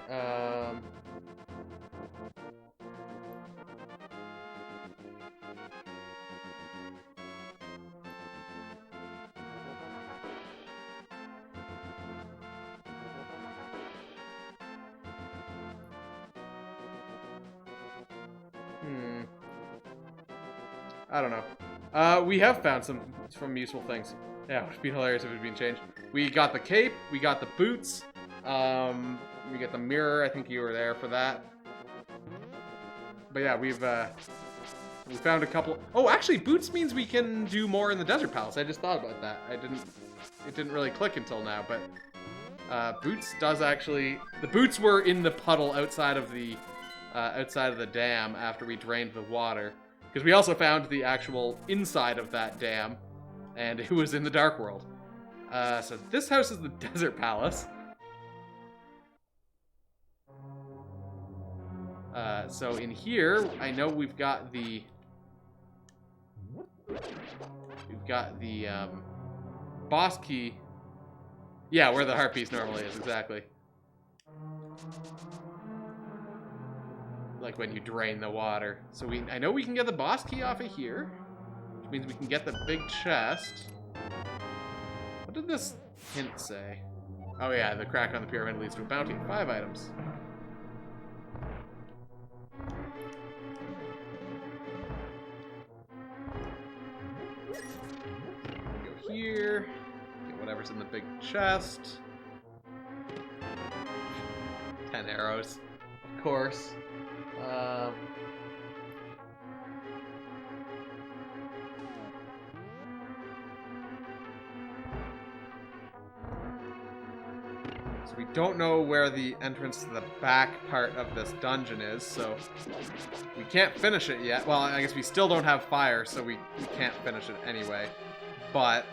I don't know. We have found some useful things. Yeah, it would be hilarious if it had been changed. We got the cape, we got the boots, we got the mirror. I think you were there for that. But yeah, we found a couple. Oh, actually, boots means we can do more in the Desert Palace. I just thought about that. It didn't really click until now, but boots does actually. The boots were in the puddle outside of the dam after we drained the water. Because we also found the actual inside of that dam, and it was in the Dark World. So this house is the Desert Palace. So in here, I know we've got the boss key. Yeah, where the heart piece normally is, exactly. Like when you drain the water. So I know we can get the boss key off of here, which means we can get the big chest. What did this hint say? Oh yeah, the crack on the pyramid leads to a bounty of 5 items. Go here, get whatever's in the big chest. 10 arrows, of course. So we don't know where the entrance to the back part of this dungeon is, so we can't finish it yet. Well, I guess we still don't have fire, so we can't finish it anyway. But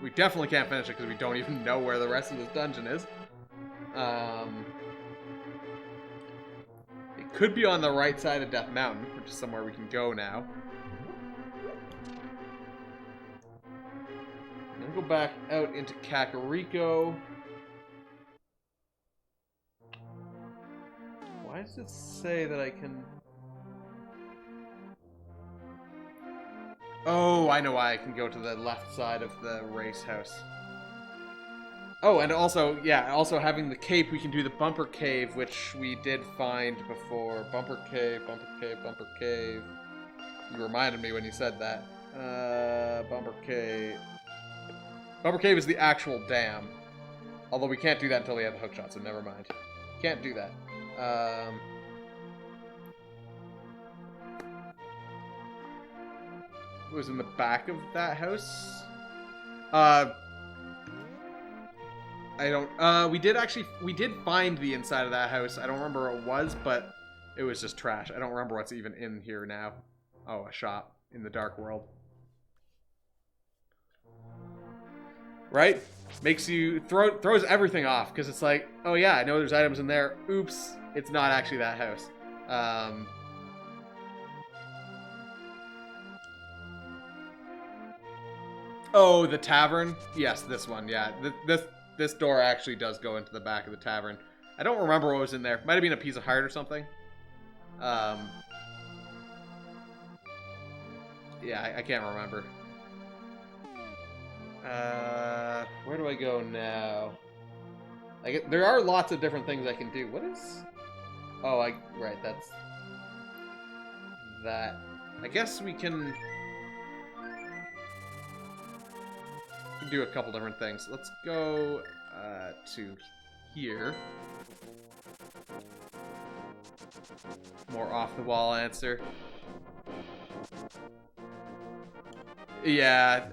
we definitely can't finish it because we don't even know where the rest of this dungeon is. could be on the right side of Death Mountain, which is somewhere we can go now. I'm gonna go back out into Kakariko. Why does it say that I can... Oh, I know why I can go to the left side of the race house. Oh, and also, yeah, also having the cape, we can do the bumper cave, which we did find before. Bumper cave, bumper cave, bumper cave. You reminded me when you said that. Bumper cave. Bumper cave is the actual dam. Although we can't do that until we have the hookshot, so never mind. Can't do that. It was in the back of that house. I don't, we did find the inside of that house. I don't remember what it was, but it was just trash. I don't remember what's even in here now. Oh, a shop in the dark world. Right? Makes you, throws everything off, because it's like, oh yeah, I know there's items in there. Oops, it's not actually that house. Oh, the tavern? Yes, this one, yeah. This door actually does go into the back of the tavern. I don't remember what was in there. Might have been a piece of heart or something. Yeah, I can't remember. Where do I go now? Like, there are lots of different things I can do. What is... Oh, right, that's... that. I guess we can do a couple different things. Let's go to here. More off-the-wall answer. Yeah,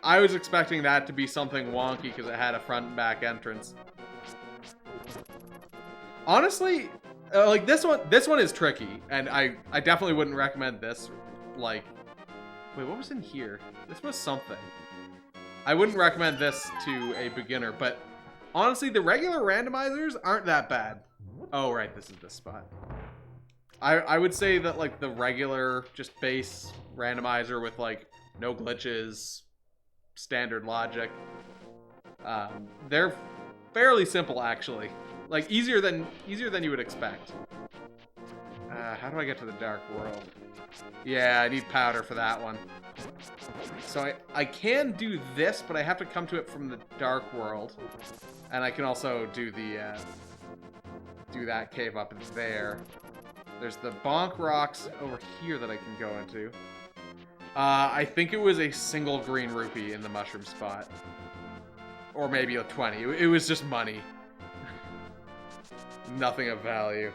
I was expecting that to be something wonky because it had a front and back entrance. Honestly, like this one is tricky, and I definitely wouldn't recommend this. Like, wait, what was in here? This was something. I wouldn't recommend this to a beginner, but honestly, the regular randomizers aren't that bad. Oh, right, this is this spot. I would say that, like, the regular, just base randomizer with, like, no glitches, standard logic, they're fairly simple, actually. Like, easier than you would expect. How do I get to the dark world? Yeah, I need powder for that one. So I can do this, but I have to come to it from the dark world. And I can also do the, do that cave up there. There's the bonk rocks over here that I can go into. I think it was a single green rupee in the mushroom spot. Or maybe a 20. It was just money. Nothing of value.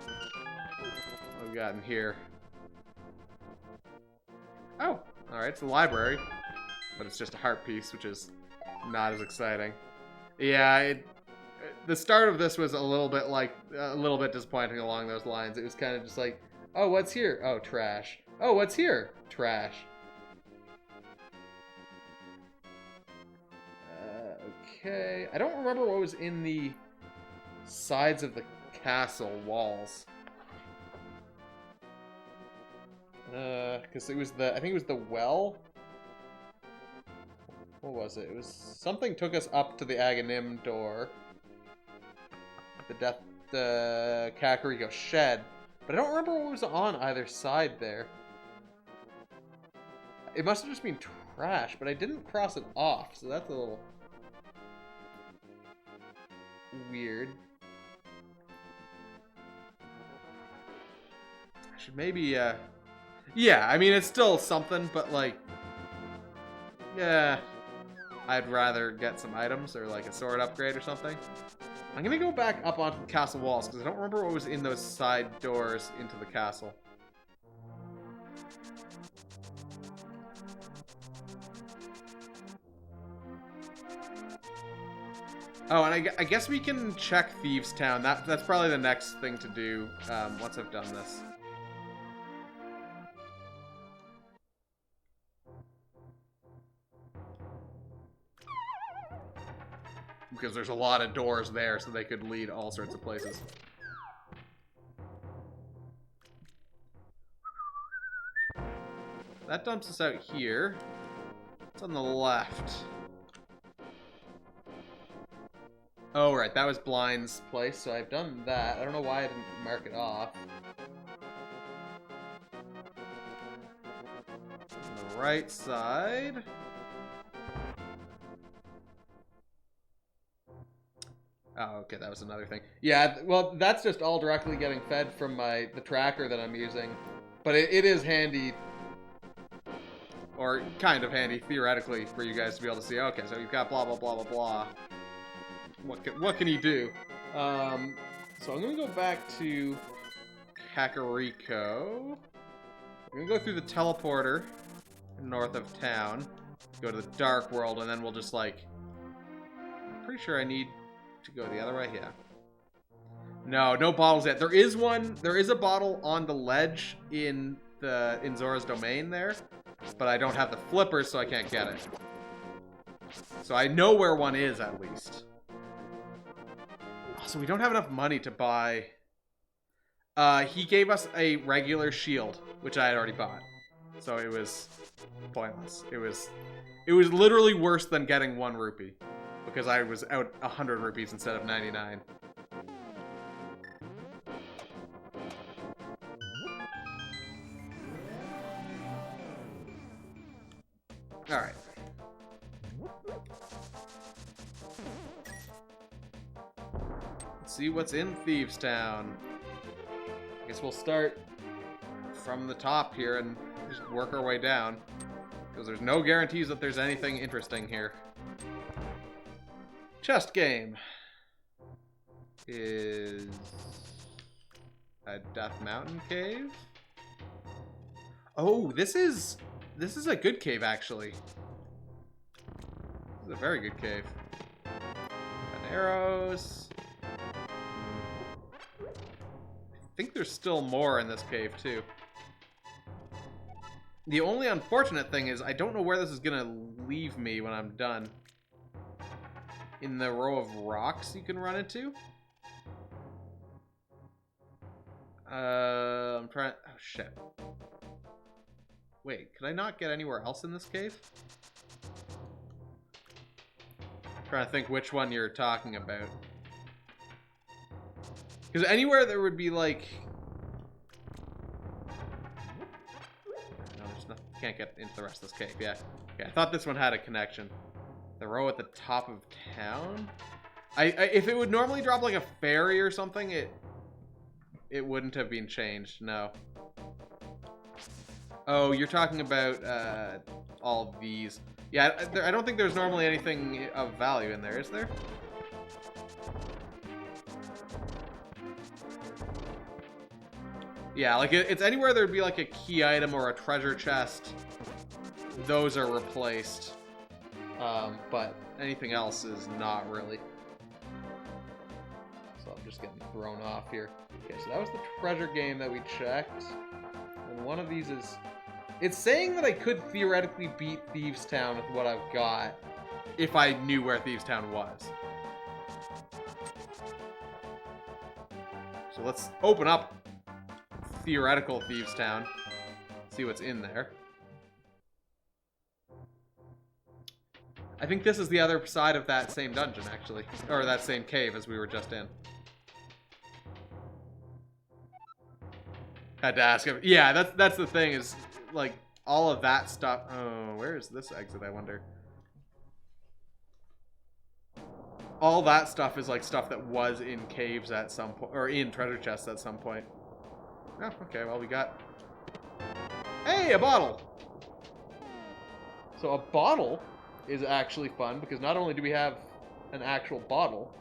What we got in here? Oh, alright, it's the library. But it's just a heart piece, which is not as exciting. Yeah, the start of this was a little bit disappointing along those lines. It was kind of just like, oh, what's here? Oh, trash. Oh, what's here? Trash. Okay. I don't remember what was in the sides of the castle walls. Because it was I think it was the well? What was it? It was something took us up to the Aghanim door. The Kakariko shed. But I don't remember what was on either side there. It must have just been trash, but I didn't cross it off, so that's a little weird. I should maybe, yeah, I mean, it's still something, but, like, yeah, I'd rather get some items or, like, a sword upgrade or something. I'm gonna go back up onto the castle walls, because I don't remember what was in those side doors into the castle. Oh, and I guess we can check Thieves' Town. That's probably the next thing to do once I've done this. Because there's a lot of doors there, so they could lead all sorts of places. that dumps us out here. It's on the left. Oh, right, that was Blind's place, so I've done that. I don't know why I didn't mark it off. On the right side. Oh, okay, that was another thing. Yeah, well, that's just all directly getting fed from the tracker that I'm using. But it is handy, or kind of handy, theoretically, for you guys to be able to see, okay, so you've got blah, blah, blah, blah, blah. What can you do? So I'm going to go back to Kakariko. I'm going to go through the teleporter north of town, go to the Dark World, and then we'll just, like... I'm pretty sure I need to go the other way, yeah. No bottles yet. There is a bottle on the ledge in Zora's domain there, but I don't have the flippers, so I can't get it. So I know where one is, at least. So we don't have enough money to buy... he gave us a regular shield, which I had already bought. So it was pointless. It was literally worse than getting 1 rupee. Because I was out 100 rupees instead of 99. Alright. Let's see what's in Thieves Town. I guess we'll start from the top here and just work our way down. Because there's no guarantees that there's anything interesting here. Chest game is a Death Mountain cave. Oh, this is a good cave, actually. This is a very good cave. Got arrows. I think there's still more in this cave too. The only unfortunate thing is I don't know where this is gonna leave me when I'm done. In the row of rocks you can run into. I'm trying... Oh, shit. Wait, could I not get anywhere else in this cave? I'm trying to think which one you're talking about. Because anywhere there would be, like... No, there's nothing. Can't get into the rest of this cave, yeah. Okay, I thought this one had a connection. The row at the top of town? If it would normally drop like a ferry or something, it wouldn't have been changed, no. Oh, you're talking about all of these. Yeah, I don't think there's normally anything of value in there, is there? Yeah, like it's anywhere there'd be like a key item or a treasure chest. Those are replaced. But anything else is not really. So I'm just getting thrown off here. Okay, so that was the treasure game that we checked. And one of these is... It's saying that I could theoretically beat Thieves Town with what I've got if I knew where Thieves Town was. So let's open up theoretical Thieves Town. See what's in there. I think this is the other side of that same dungeon, actually. Or that same cave as we were just in. Had to ask him. Yeah, that's the thing, is, like, all of that stuff... Oh, where is this exit, I wonder? All that stuff is, like, stuff that was in caves at some point, or in treasure chests at some point. Oh, okay, well, we got... Hey, a bottle! So a bottle is actually fun, because not only do we have an actual bottle,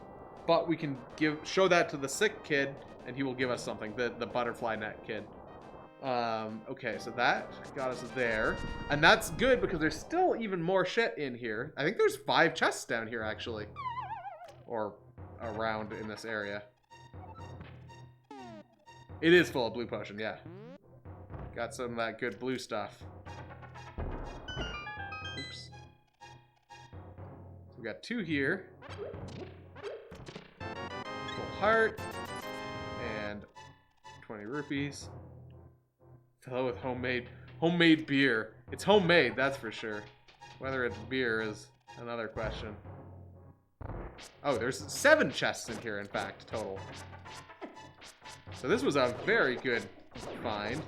but we can show that to the sick kid, and he will give us something, the butterfly net kid. Okay, so that got us there. And that's good, because there's still even more shit in here. I think there's 5 chests down here, actually. Or around in this area. It is full of blue potion, yeah. Got some of that good blue stuff. Oops. We got 2 here. Full heart. And 20 rupees. Fill with homemade beer. It's homemade, that's for sure. Whether it's beer is another question. Oh, there's 7 chests in here, in fact, total. So this was a very good find.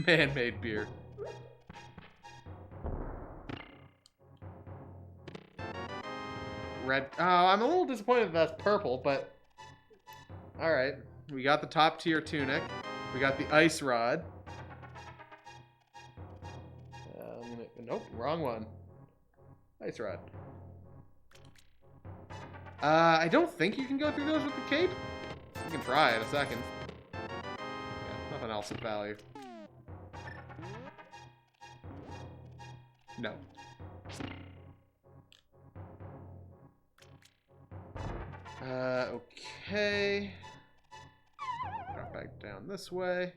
Man-made beer. Red. Oh, I'm a little disappointed that that's purple, but alright. We got the top tier tunic. We got the ice rod. Nope, wrong one. Ice rod. I don't think you can go through those with the cape. You can try in a second. Yeah, nothing else of value. No. Okay. Drop back down this way.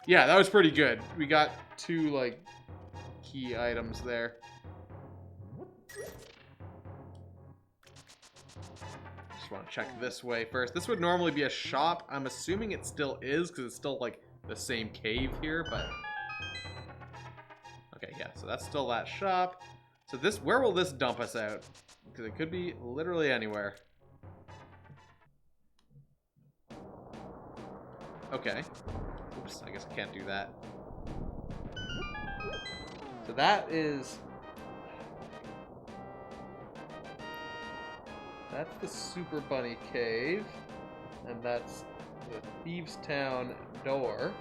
Yeah, that was pretty good. We got 2, like, key items there. Just want to check this way first. This would normally be a shop. I'm assuming it still is, because it's still, like, the same cave here, but... Okay, yeah, so that's still that shop. So this, where will this dump us out? Because it could be literally anywhere. Okay. Oops, I guess I can't do that. So that is... That's the Super Bunny Cave. And that's the Thieves Town door.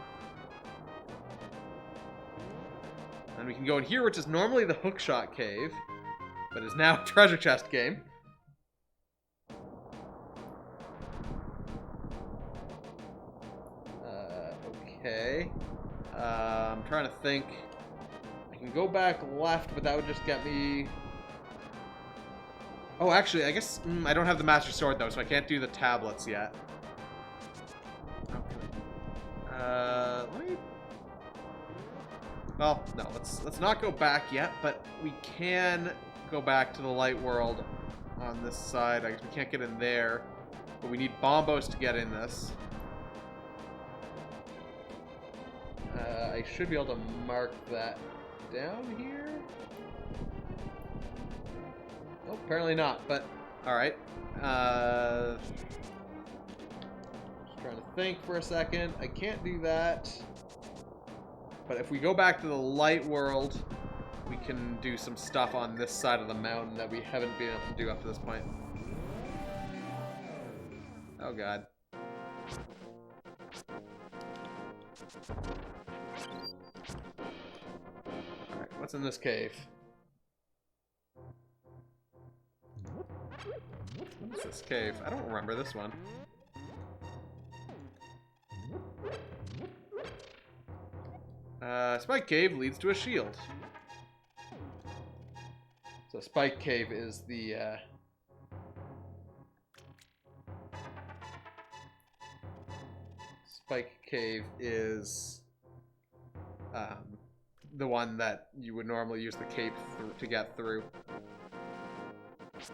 And we can go in here, which is normally the Hookshot Cave, but is now a treasure chest game. Okay. I'm trying to think. I can go back left, but that would just get me... Oh, actually, I guess I don't have the Master Sword, though, so I can't do the tablets yet. Okay. Let me... Well, no, let's not go back yet, but we can go back to the light world on this side. I guess we can't get in there, but we need bombos to get in this. I should be able to mark that down here. Oh, apparently not, but alright. Just trying to think for a second. I can't do that. But if we go back to the light world, we can do some stuff on this side of the mountain that we haven't been able to do up to this point. Oh god. Alright, what's in this cave? What's this cave? I don't remember this one. Spike Cave leads to a shield. So Spike Cave is the, Spike Cave is, the one that you would normally use the cape to get through. Let's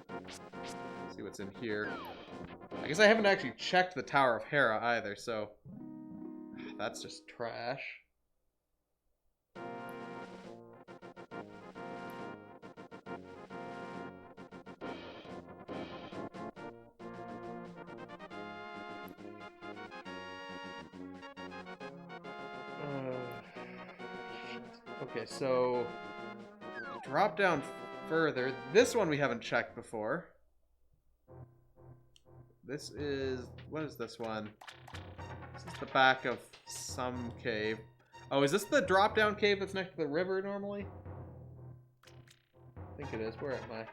see what's in here. I guess I haven't actually checked the Tower of Hera either, so... That's just trash. Okay, so drop down further. This one we haven't checked before. This is... What is this one? This is the back of some cave. Oh, is this the drop-down cave that's next to the river normally? I think it is. Where am I?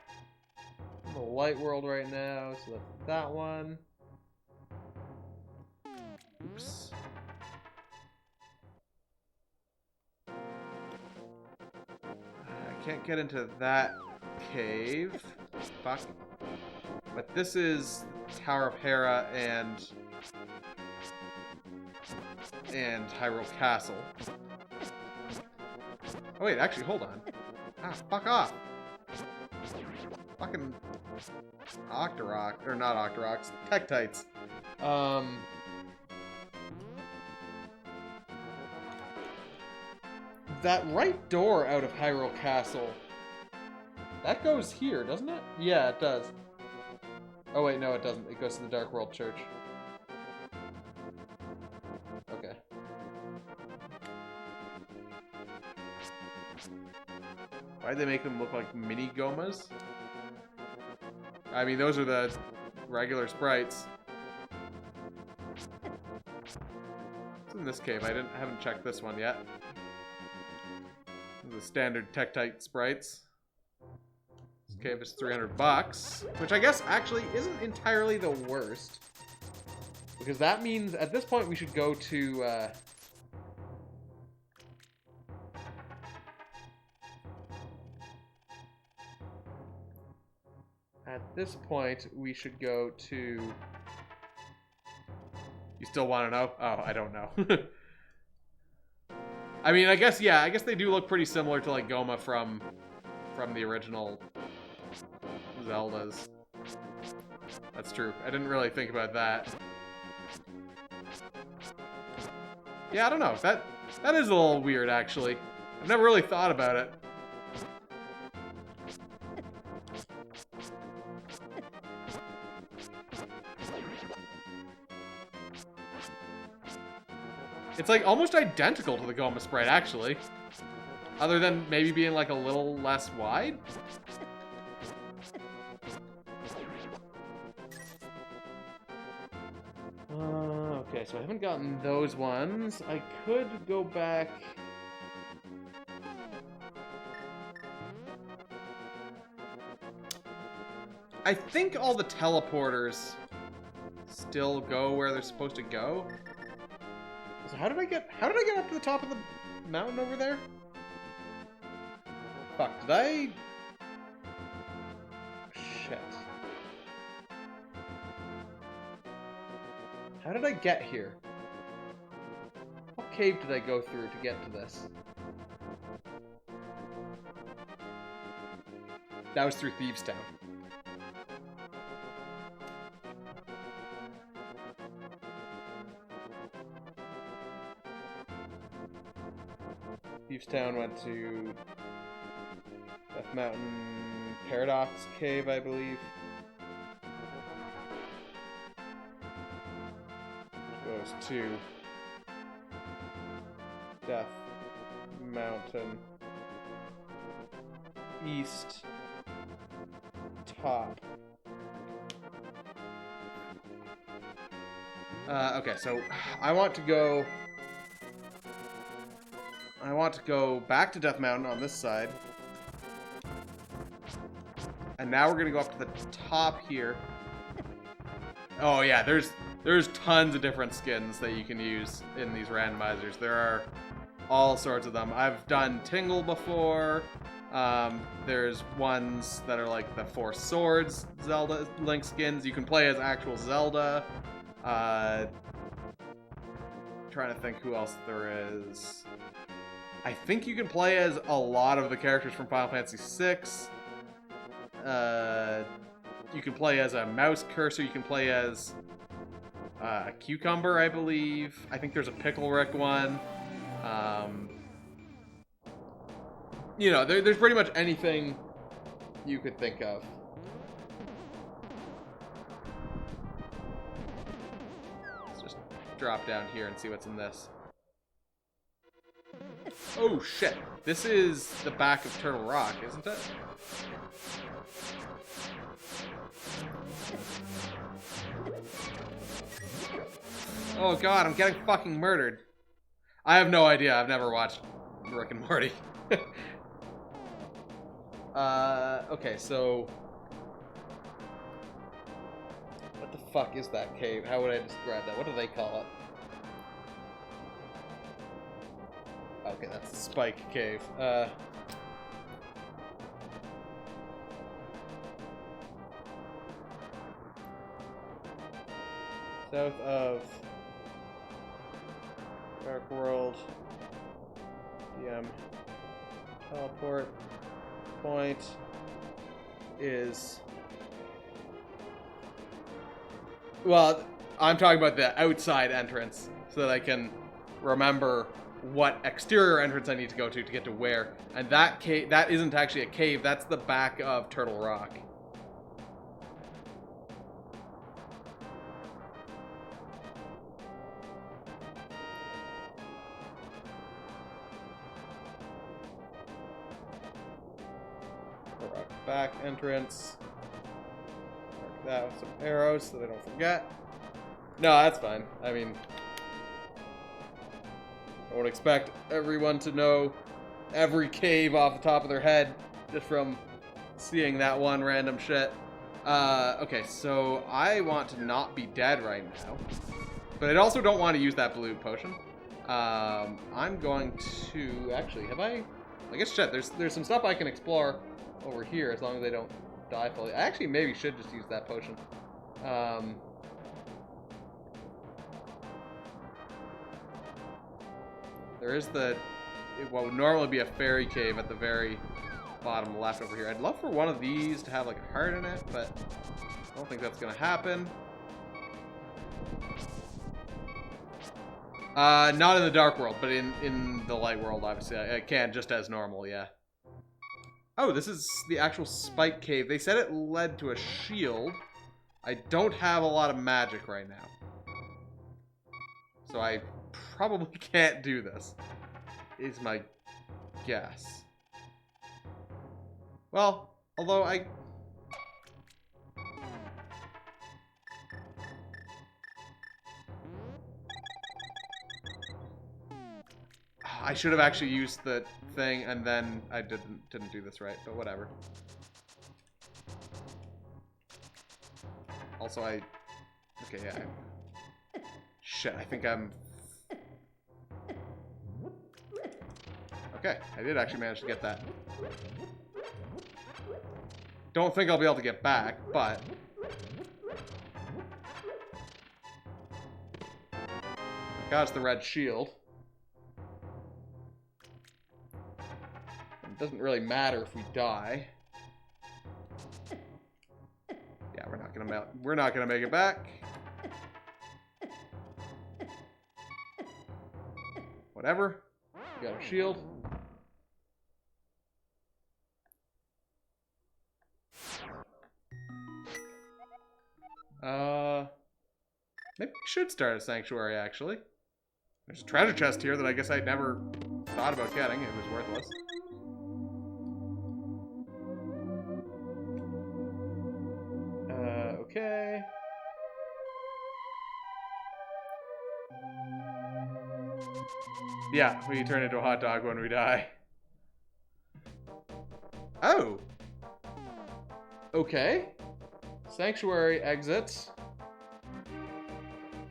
I'm in the light world right now, so that's that one. Oops. I can't get into that cave. Fuck. But this is Tower of Hera and Hyrule Castle. Oh wait, actually, hold on. Ah, fuck off. Fucking Octorok, or not Octoroks, Tektites. that right door out of Hyrule Castle, that goes here, doesn't it? Yeah, it does. Oh wait, no it doesn't. It goes to the Dark World Church. Okay. Why'd they make them look like mini Gomas? I mean, those are the regular sprites. What's in this cave? I haven't checked this one yet. The standard Tektite sprites. This cave is $300, which I guess actually isn't entirely the worst, because that means at this point we should go to at this point we should go to. You still want to know? Oh, I don't know. I mean, I guess, yeah, I guess they do look pretty similar to, like, Goma from the original Zeldas. That's true. I didn't really think about that. Yeah, I don't know. That is a little weird, actually. I've never really thought about it. It's like almost identical to the Goma sprite, actually. Other than maybe being like a little less wide. Okay, so I haven't gotten those ones. I could go back. I think all the teleporters still go where they're supposed to go. So how did I get up to the top of the mountain over there? Fuck, did I? Shit. How did I get here? What cave did I go through to get to this? That was through Thieves' Town. Thieves' Town went to Death Mountain Paradox Cave, I believe. Goes to Death Mountain East Top. Okay, so I want to go back to Death Mountain on this side. And now we're gonna go up to the top here. Oh yeah, there's tons of different skins that you can use in these randomizers. There are all sorts of them. I've done Tingle before. There's ones that are like the Four Swords Zelda Link skins. You can play as actual Zelda. Trying to think who else there is. I think you can play as a lot of the characters from Final Fantasy VI. You can play as a mouse cursor. You can play as a cucumber, I believe. I think there's a Pickle Rick one. You know, there's pretty much anything you could think of. Let's just drop down here and see what's in this. Oh shit, this is the back of Turtle Rock, isn't it? Oh god, I'm getting fucking murdered. I have no idea, I've never watched Rick and Morty. Okay, so what the fuck is that cave? How would I describe that? What do they call it? Okay, that's the Spike Cave. South of Dark World. DM. Teleport point is... Well, I'm talking about the outside entrance so that I can remember what exterior entrance I need to go to get to where. And that cave, that isn't actually a cave, that's the back of Turtle Rock. Back entrance. Mark that with some arrows so they don't forget. No, that's fine. I mean, I won't expect everyone to know every cave off the top of their head just from seeing that one random shit. Okay, so I want to not be dead right now, but I also don't want to use that blue potion. I'm going to actually I guess shit. There's some stuff I can explore over here as long as they don't die fully. I actually maybe should just use that potion. There is what would normally be a fairy cave at the very bottom left over here. I'd love for one of these to have like a heart in it, but I don't think that's gonna happen. Not in the dark world, but in the light world, obviously. I can just as normal, yeah. Oh, this is the actual spike cave. They said it led to a shield. I don't have a lot of magic right now, so I probably can't do this, is my guess. Well, although I should have actually used the thing, and then I didn't do this right, but whatever. Also, okay, yeah. Shit, I think I'm... Okay, I did actually manage to get that. Don't think I'll be able to get back, but... Got the red shield. It doesn't really matter if we die. Yeah, we're not gonna make it back. Whatever. We got a shield. Maybe we should start a sanctuary, actually. There's a treasure chest here that I guess I never thought about getting. It was worthless. Okay. Yeah, we turn into a hot dog when we die. Oh! Okay. Sanctuary exits.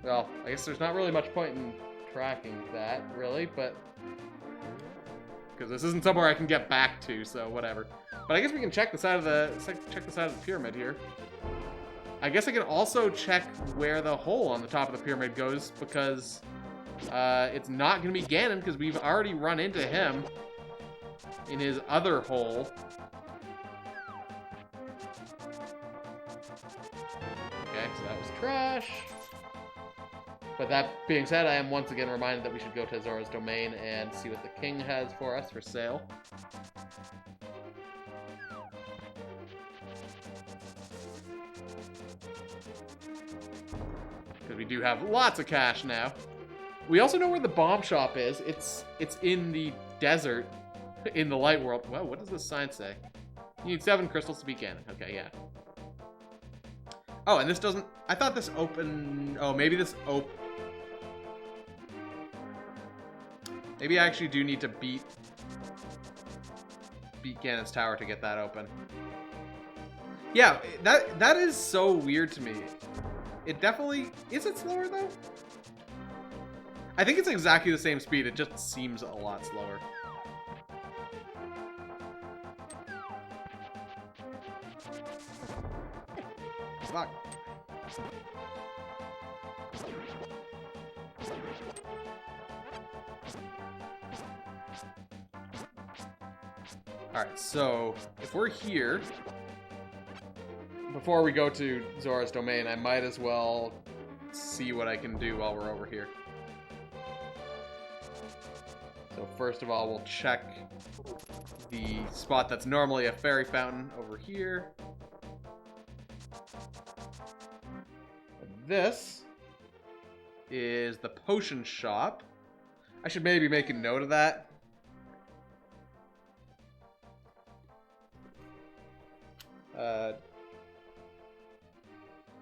Well, I guess there's not really much point in tracking that, really, but... Because this isn't somewhere I can get back to, so whatever. But I guess we can check the side of the pyramid here. I guess I can also check where the hole on the top of the pyramid goes, because it's not going to be Ganon, because we've already run into him in his other hole. Okay, so that was trash. But that being said, I am once again reminded that we should go to Zora's Domain and see what the king has for us for sale. Because we do have lots of cash now. We also know where the bomb shop is. It's in the desert, in the light world. Well, what does this sign say? You need 7 crystals to beat Ganon. Okay, yeah. Oh, and this doesn't... I thought this opened... Oh, maybe this open... Maybe I actually do need to beat Ganon's tower to get that open. Yeah, that is so weird to me. It definitely... Is it slower, though? I think it's exactly the same speed. It just seems a lot slower. Fuck. Alright, so if we're here, before we go to Zora's Domain, I might as well see what I can do while we're over here. So first of all, we'll check the spot that's normally a fairy fountain over here. And this is the potion shop. I should maybe make a note of that.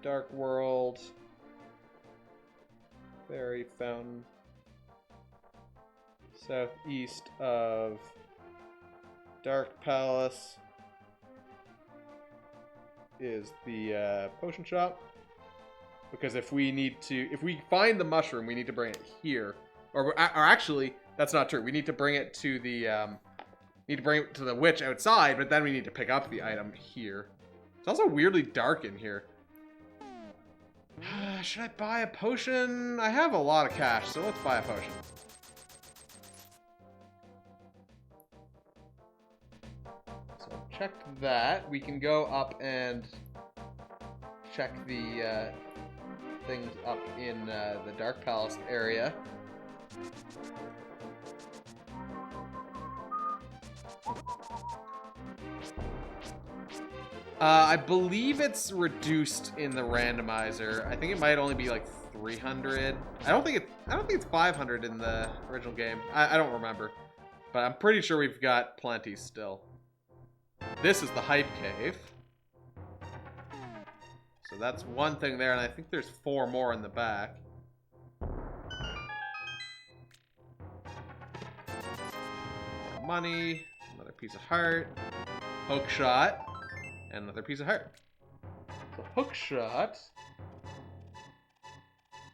Dark World, Fairy Fountain, southeast of Dark Palace is the potion shop. Because if we find the mushroom, we need to bring it here. Or actually, that's not true. We need to bring it to the witch outside, but then we need to pick up the item here. It's also weirdly dark in here. Should I buy a potion? I have a lot of cash, so let's buy a potion. So check that. We can go up and check the things up in the Dark Palace area. I believe it's reduced in the randomizer. I think it might only be like 300. I don't think it's 500 in the original game. I don't remember, but I'm pretty sure we've got plenty still. This is the hype cave. So that's one thing there, and I think there's 4 more in the back. More money, another piece of heart, hook shot, and another piece of heart. So hook shot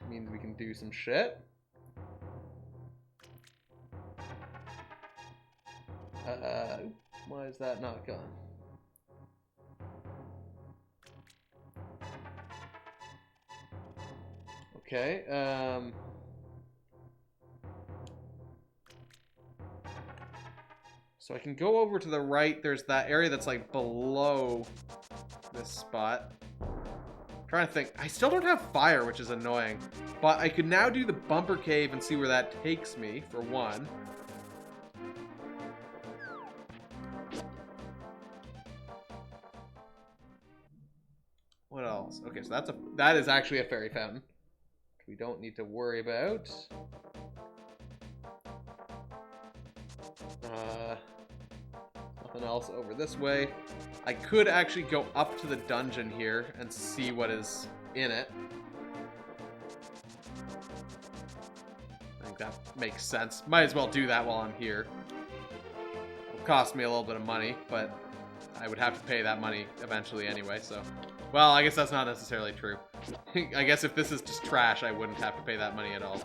means we can do some shit. Why is that not gone? Okay, so I can go over to the right. There's that area that's like below this spot. I'm trying to think. I still don't have fire, which is annoying. But I could now do the bumper cave and see where that takes me, for one. What else? Okay, so that is actually a fairy fountain. We don't need to worry about. Nothing else over this way. I could actually go up to the dungeon here and see what is in it. I think that makes sense. Might as well do that while I'm here. It'll cost me a little bit of money, but I would have to pay that money eventually anyway, so... Well, I guess that's not necessarily true. I guess if this is just trash, I wouldn't have to pay that money at all.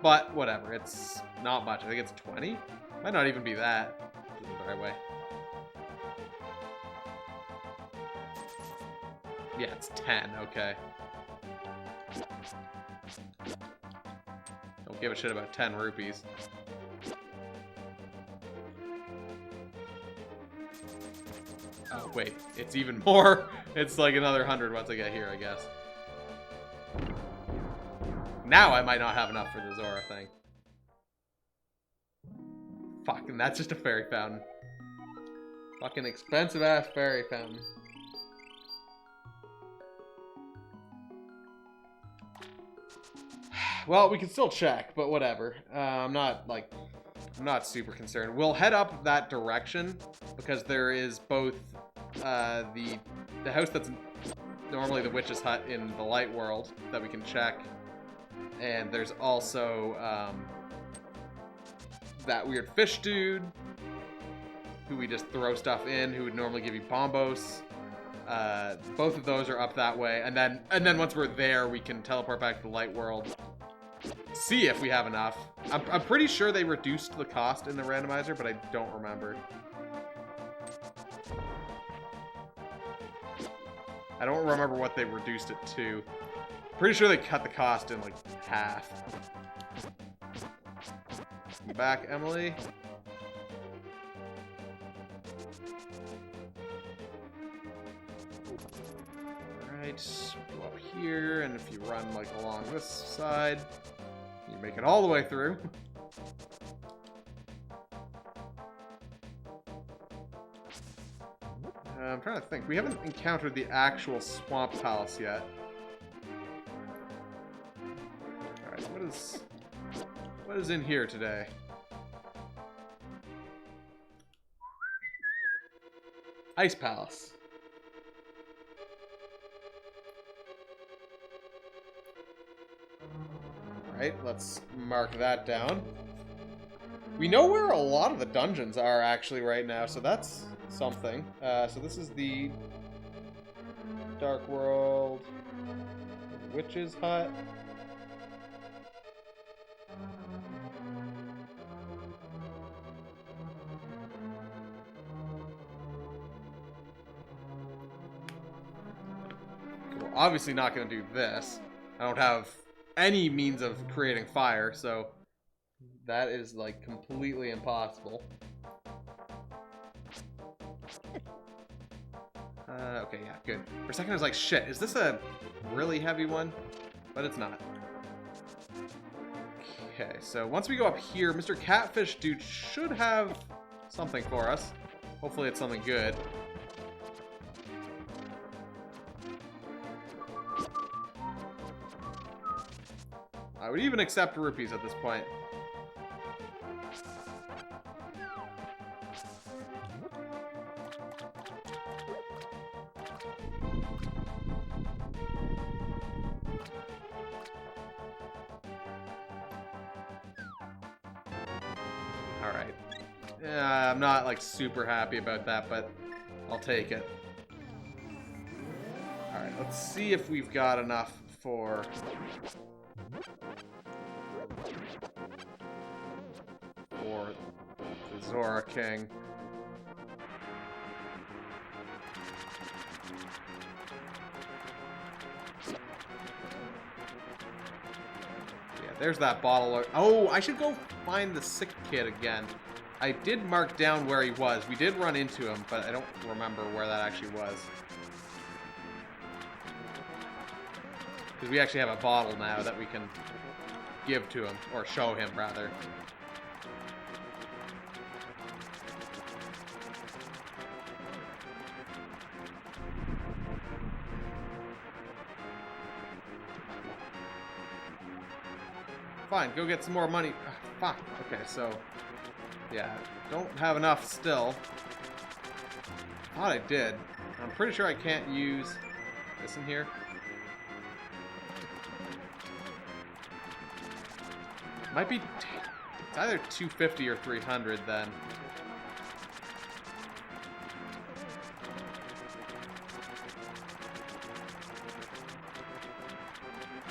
But, whatever. It's not much. I think it's 20? Might not even be that. Isn't the right way. Yeah, it's 10. Okay. Don't give a shit about 10 rupees. Oh, wait. It's even more. It's like another 100 once I get here, I guess. Now I might not have enough for the Zora thing. Fucking, that's just a fairy fountain. Fucking expensive ass fairy fountain. Well, we can still check, but whatever. I'm not super concerned. We'll head up that direction because there is both the house that's normally the witch's hut in the light world that we can check, and there's also that weird fish dude who we just throw stuff in, who would normally give you bombos. Both of those are up that way, and then once we're there, we can teleport back to the light world. See if we have enough. I'm pretty sure they reduced the cost in the randomizer, but I don't remember. I don't remember what they reduced it to. Pretty sure they cut the cost in like half. Come back, Emily. Alright, go up here, and if you run like along this side, you make it all the way through. I'm trying to think. We haven't encountered the actual swamp palace yet. Alright, what is in here today? Ice Palace. Alright, let's mark that down. We know where a lot of the dungeons are actually right now, so that's something. So this is the Dark World Witch's Hut. We're obviously not going to do this. I don't have any means of creating fire, so that is like completely impossible. Okay, yeah, good. For a second I was like, shit, is this a really heavy one? But it's not. Okay, so once we go up here, Mr. Catfish Dude should have something for us. Hopefully it's something good. I would even accept rupees at this point. Alright. Yeah, I'm not like super happy about that, but I'll take it. Alright, let's see if we've got enough for the Zora King. Yeah, there's that bottle. Oh, I should go find the sick kid again. I did mark down where he was. We did run into him, but I don't remember where that actually was. Because we actually have a bottle now that we can give to him, or show him, rather. Fine, go get some more money. Ugh, fuck. Okay, so yeah, don't have enough still. Thought I did. I'm pretty sure I can't use this in here. Might be. It's either 250 or 300 then.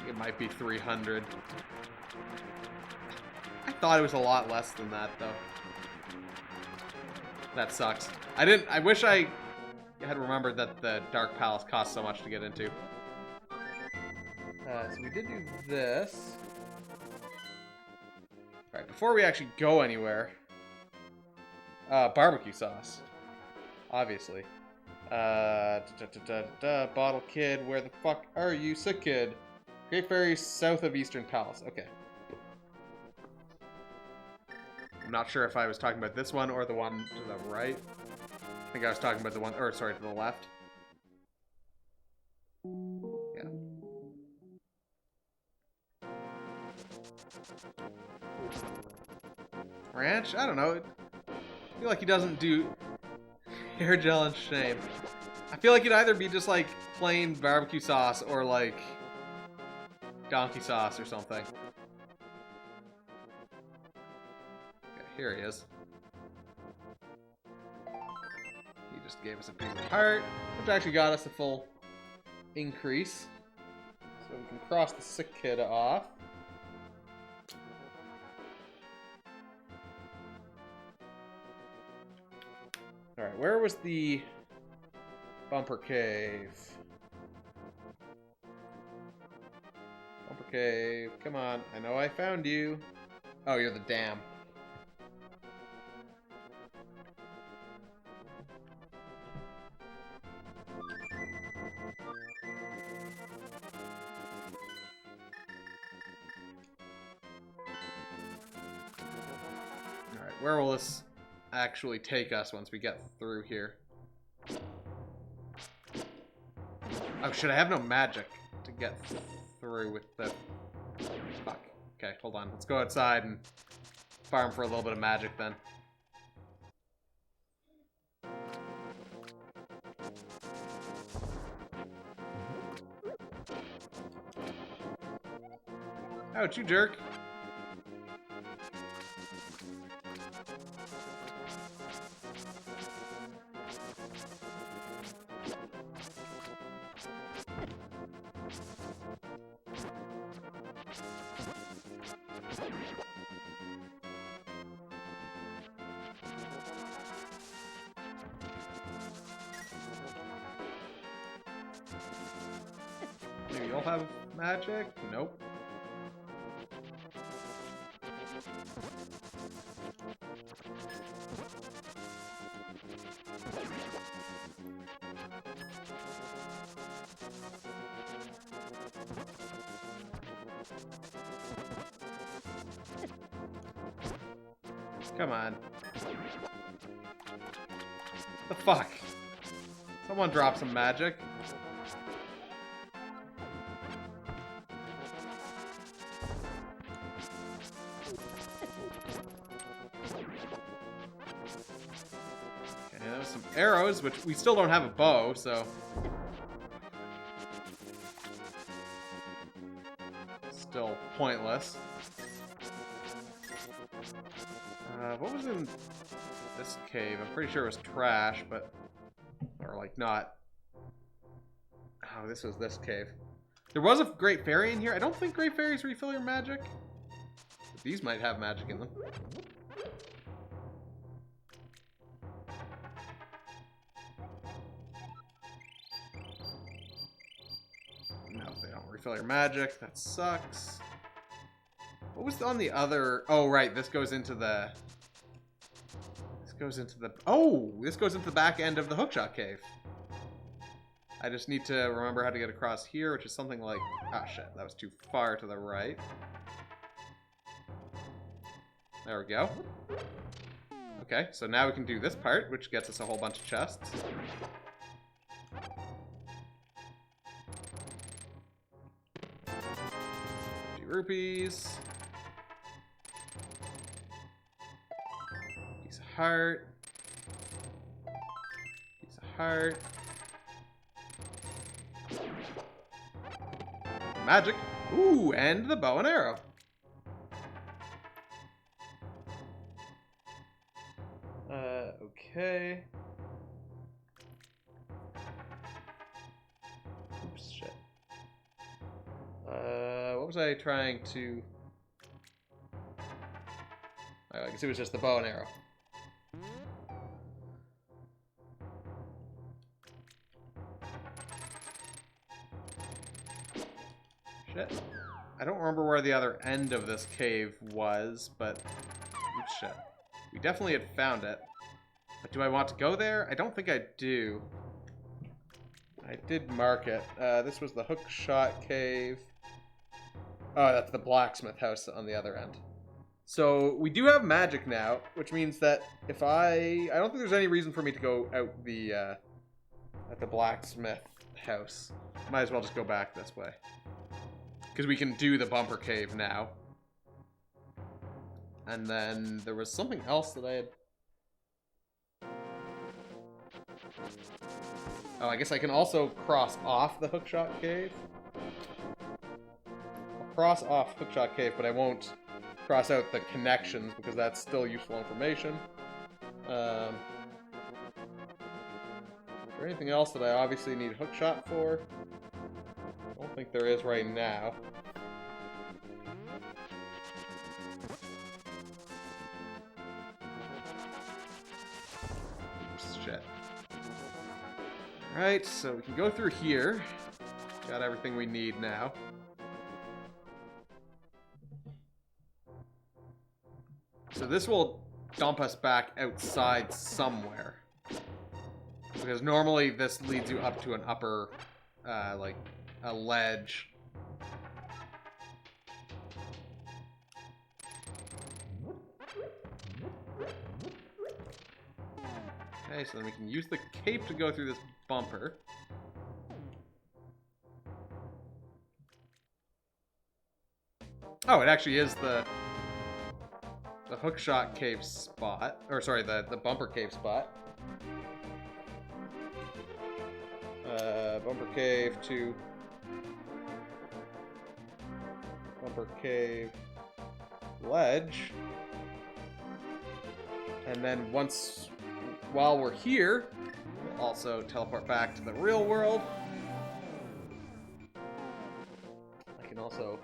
It might be 300. I thought it was a lot less than that, though. That sucks. I wish I had remembered that the Dark Palace cost so much to get into. So we did do this. Alright, before we actually go anywhere... barbecue sauce. Obviously. Bottle Kid, where the fuck are you? Sick Kid. Great Ferry, south of Eastern Palace. Okay. I'm not sure if I was talking about this one or the one to the right. I think I was talking about the one, or sorry, to the left. Yeah. Ranch? I don't know. I feel like he doesn't do hair gel and shame. I feel like it'd either be just like plain barbecue sauce or like donkey sauce or something. Okay, here he is. He just gave us a piece of heart, which actually got us a full increase. So we can cross the sick kid off. Alright, where was the Bumper Cave? Bumper Cave, come on. I know I found you. Oh, you're the dam. Alright, where will this actually take us once we get through here? Oh, should I have no magic to get through with the... Fuck. Okay, hold on. Let's go outside and farm for a little bit of magic then. Ouch, you jerk. Maybe you'll have magic? Nope. Come on. The fuck? Someone drop some magic. Okay, that was some arrows, which we still don't have a bow, so... Still pointless. What was in this cave? I'm pretty sure it was trash, but... Or, like, not... Oh, this was this cave. There was a Great Fairy in here. I don't think Great Fairies refill your magic. But these might have magic in them. No, they don't refill your magic. That sucks. What was on the other... Oh, right. This goes into the... Oh, this goes into the back end of the hookshot cave. I just need to remember how to get across here, which is something like... Ah, shit. That was too far to the right. There we go. Okay, so now we can do this part, which gets us a whole bunch of chests. 50 rupees. Piece of heart. Piece of heart. Magic. Ooh, and the bow and arrow. Okay. Oops, shit. What was I trying to... Oh, I guess it was just the bow and arrow. Shit. I don't remember where the other end of this cave was, but... Oops, shit. We definitely had found it. But do I want to go there? I don't think I do. I did mark it. This was the hookshot cave. Oh, that's the blacksmith house on the other end. So we do have magic now, which means that if I don't think there's any reason for me to go out the at the blacksmith house. Might as well just go back this way. Because we can do the bumper cave now. And then there was something else that I had... Oh, I guess I can also cross off the hookshot cave. I'll cross off hookshot cave, but I won't cross out the connections because that's still useful information. Is there anything else that I obviously need hookshot for? I don't think there is right now. Oops, shit. Alright, so we can go through here. Got everything we need now. So this will dump us back outside somewhere. Because normally this leads you up to an upper, like, a ledge. Okay, so then we can use the cape to go through this bumper. Oh, it actually is the hookshot cave spot. Or sorry, the bumper cave spot. Bumper cave to bumper cave ledge. And then while we're here, we'll also teleport back to the real world. I can also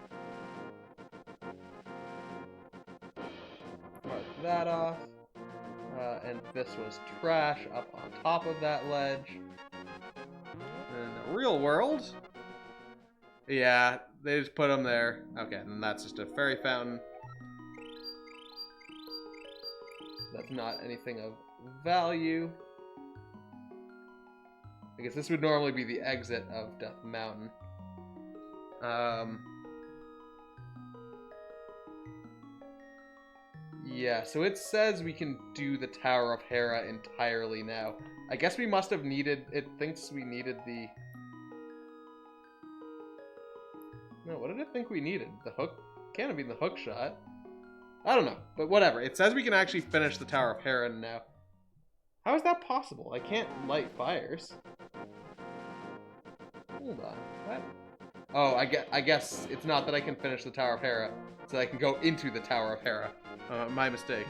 mark that off. And this was trash up on top of that ledge. And the real world. Yeah, they just put them there. Okay, and then that's just a fairy fountain. That's not anything of value. I guess this would normally be the exit of Death Mountain. Yeah, so it says we can do the Tower of Hera entirely now. I guess we must have needed... It thinks we needed the... No, what did it think we needed? The hook? Can't have been the hook shot. I don't know, but whatever. It says we can actually finish the Tower of Hera now. How is that possible? I can't light fires. Hold on. What? Oh, I guess it's not that I can finish the Tower of Hera. It's that I can go into the Tower of Hera. My mistake.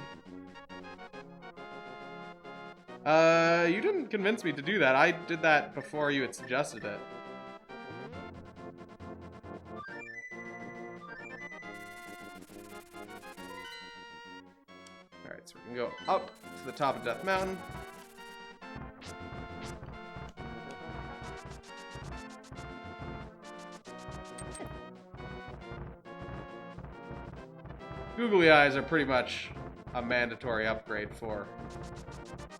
You didn't convince me to do that. I did that before you had suggested it. Alright, so we can go up to the top of Death Mountain. Googly eyes are pretty much a mandatory upgrade for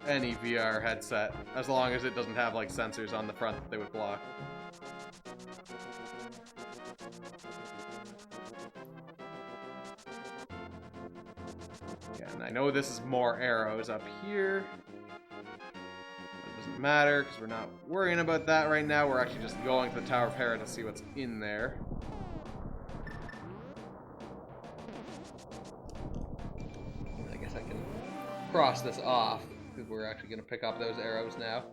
any VR headset, as long as it doesn't have like sensors on the front that they would block. Yeah, and I know this is more arrows up here. It doesn't matter, because we're not worrying about that right now. We're actually just going to the Tower of Hera to see what's in there. Cross this off, because we're actually going to pick up those arrows now.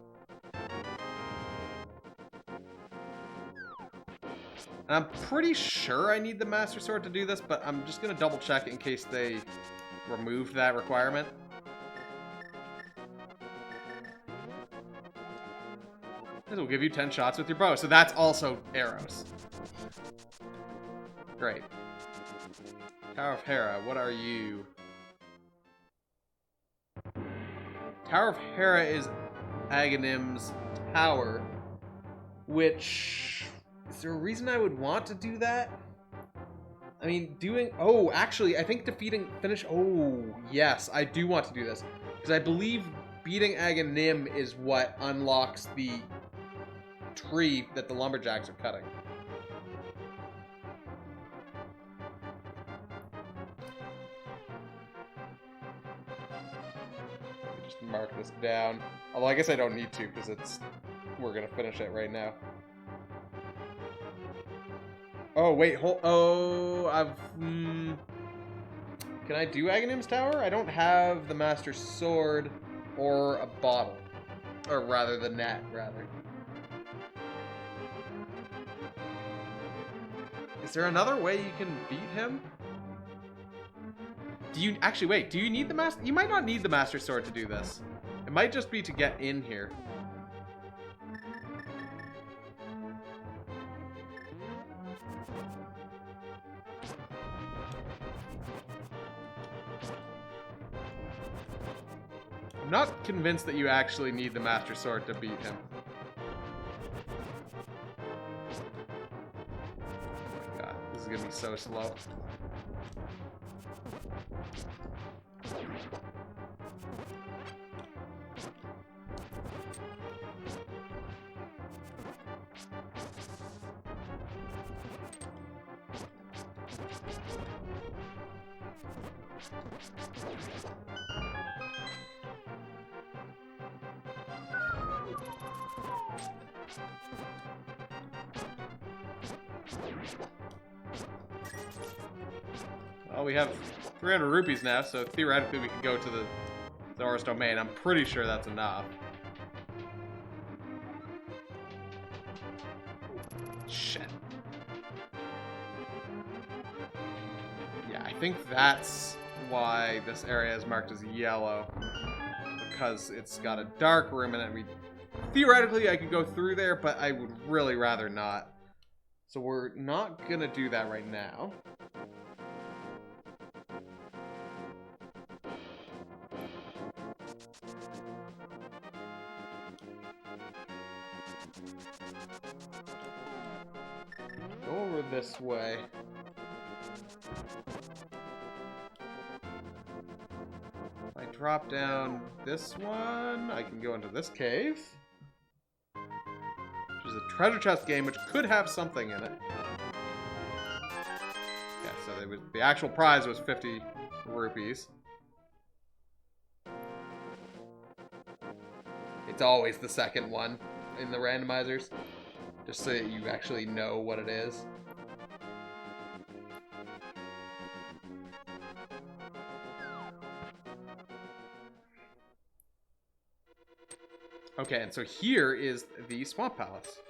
And I'm pretty sure I need the Master Sword to do this, but I'm just going to double check in case they removed that requirement. This will give you 10 shots with your bow, so that's also arrows. Great. Tower of Hera, what are you? Tower of Hera is Aghanim's tower, which... Is there a reason I would want to do that? I mean, doing... Oh, actually, I think finish... Oh, yes, I do want to do this. Because I believe beating Aghanim is what unlocks the tree that the lumberjacks are cutting. Mark this down. Although I guess I don't need to, because we're gonna finish it right now. Oh wait, can I do Aghanim's tower? I don't have the Master Sword or a bottle, or rather the net. Is there another way you can beat him? Do you actually wait? Do you need the master? You might not need the Master Sword to do this. It might just be to get in here. I'm not convinced that you actually need the Master Sword to beat him. Oh my god, this is gonna be so slow. Well, we have 300 rupees now, so theoretically we can go to the Zora's Domain. I'm pretty sure that's enough. Shit. Yeah, I think that's why this area is marked as yellow. Because it's got a dark room in it. Theoretically, I could go through there, but I would really rather not. So we're not gonna do that right now. Go over this way. If I drop down this one, I can go into this cave. Which is a treasure chest game, which could have something in it. Yeah, so the actual prize was 50 rupees. It's always the second one in the randomizers. Just so that you actually know what it is. Okay, and so here is the Swamp Palace.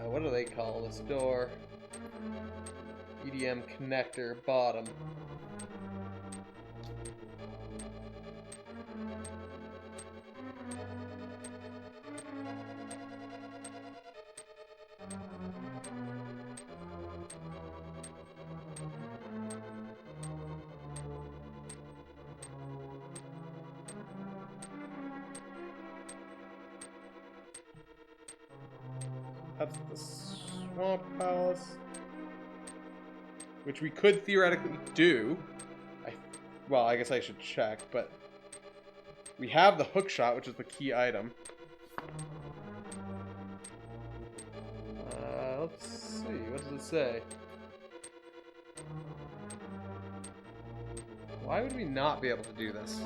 What do they call this door? EDM connector bottom. That's the Swamp Palace. Which we could theoretically do. Well, I guess I should check, but we have the hook shot, which is the key item. Let's see. What does it say? Why would we not be able to do this?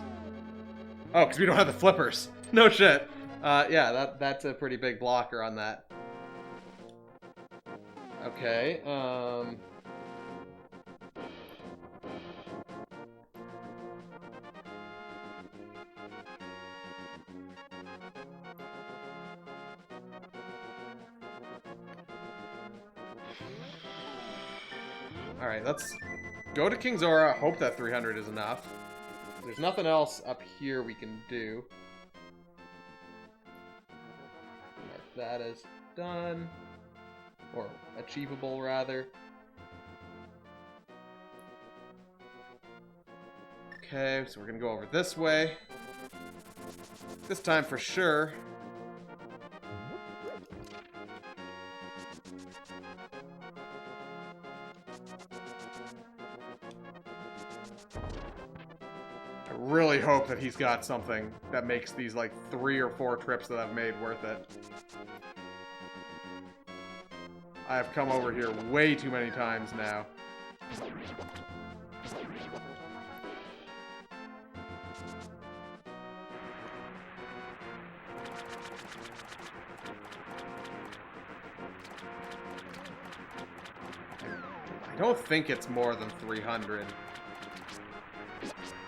Oh, because we don't have the flippers. No shit. Yeah, that's a pretty big blocker on that. Okay, Alright, let's go to King Zora. Hope that 300 is enough. There's nothing else up here we can do. That is done. Or achievable, rather. Okay, so we're gonna go over this way. This time for sure. I really hope that he's got something that makes these like 3 or 4 trips that I've made worth it. I've come over here way too many times now. I don't think it's more than 300.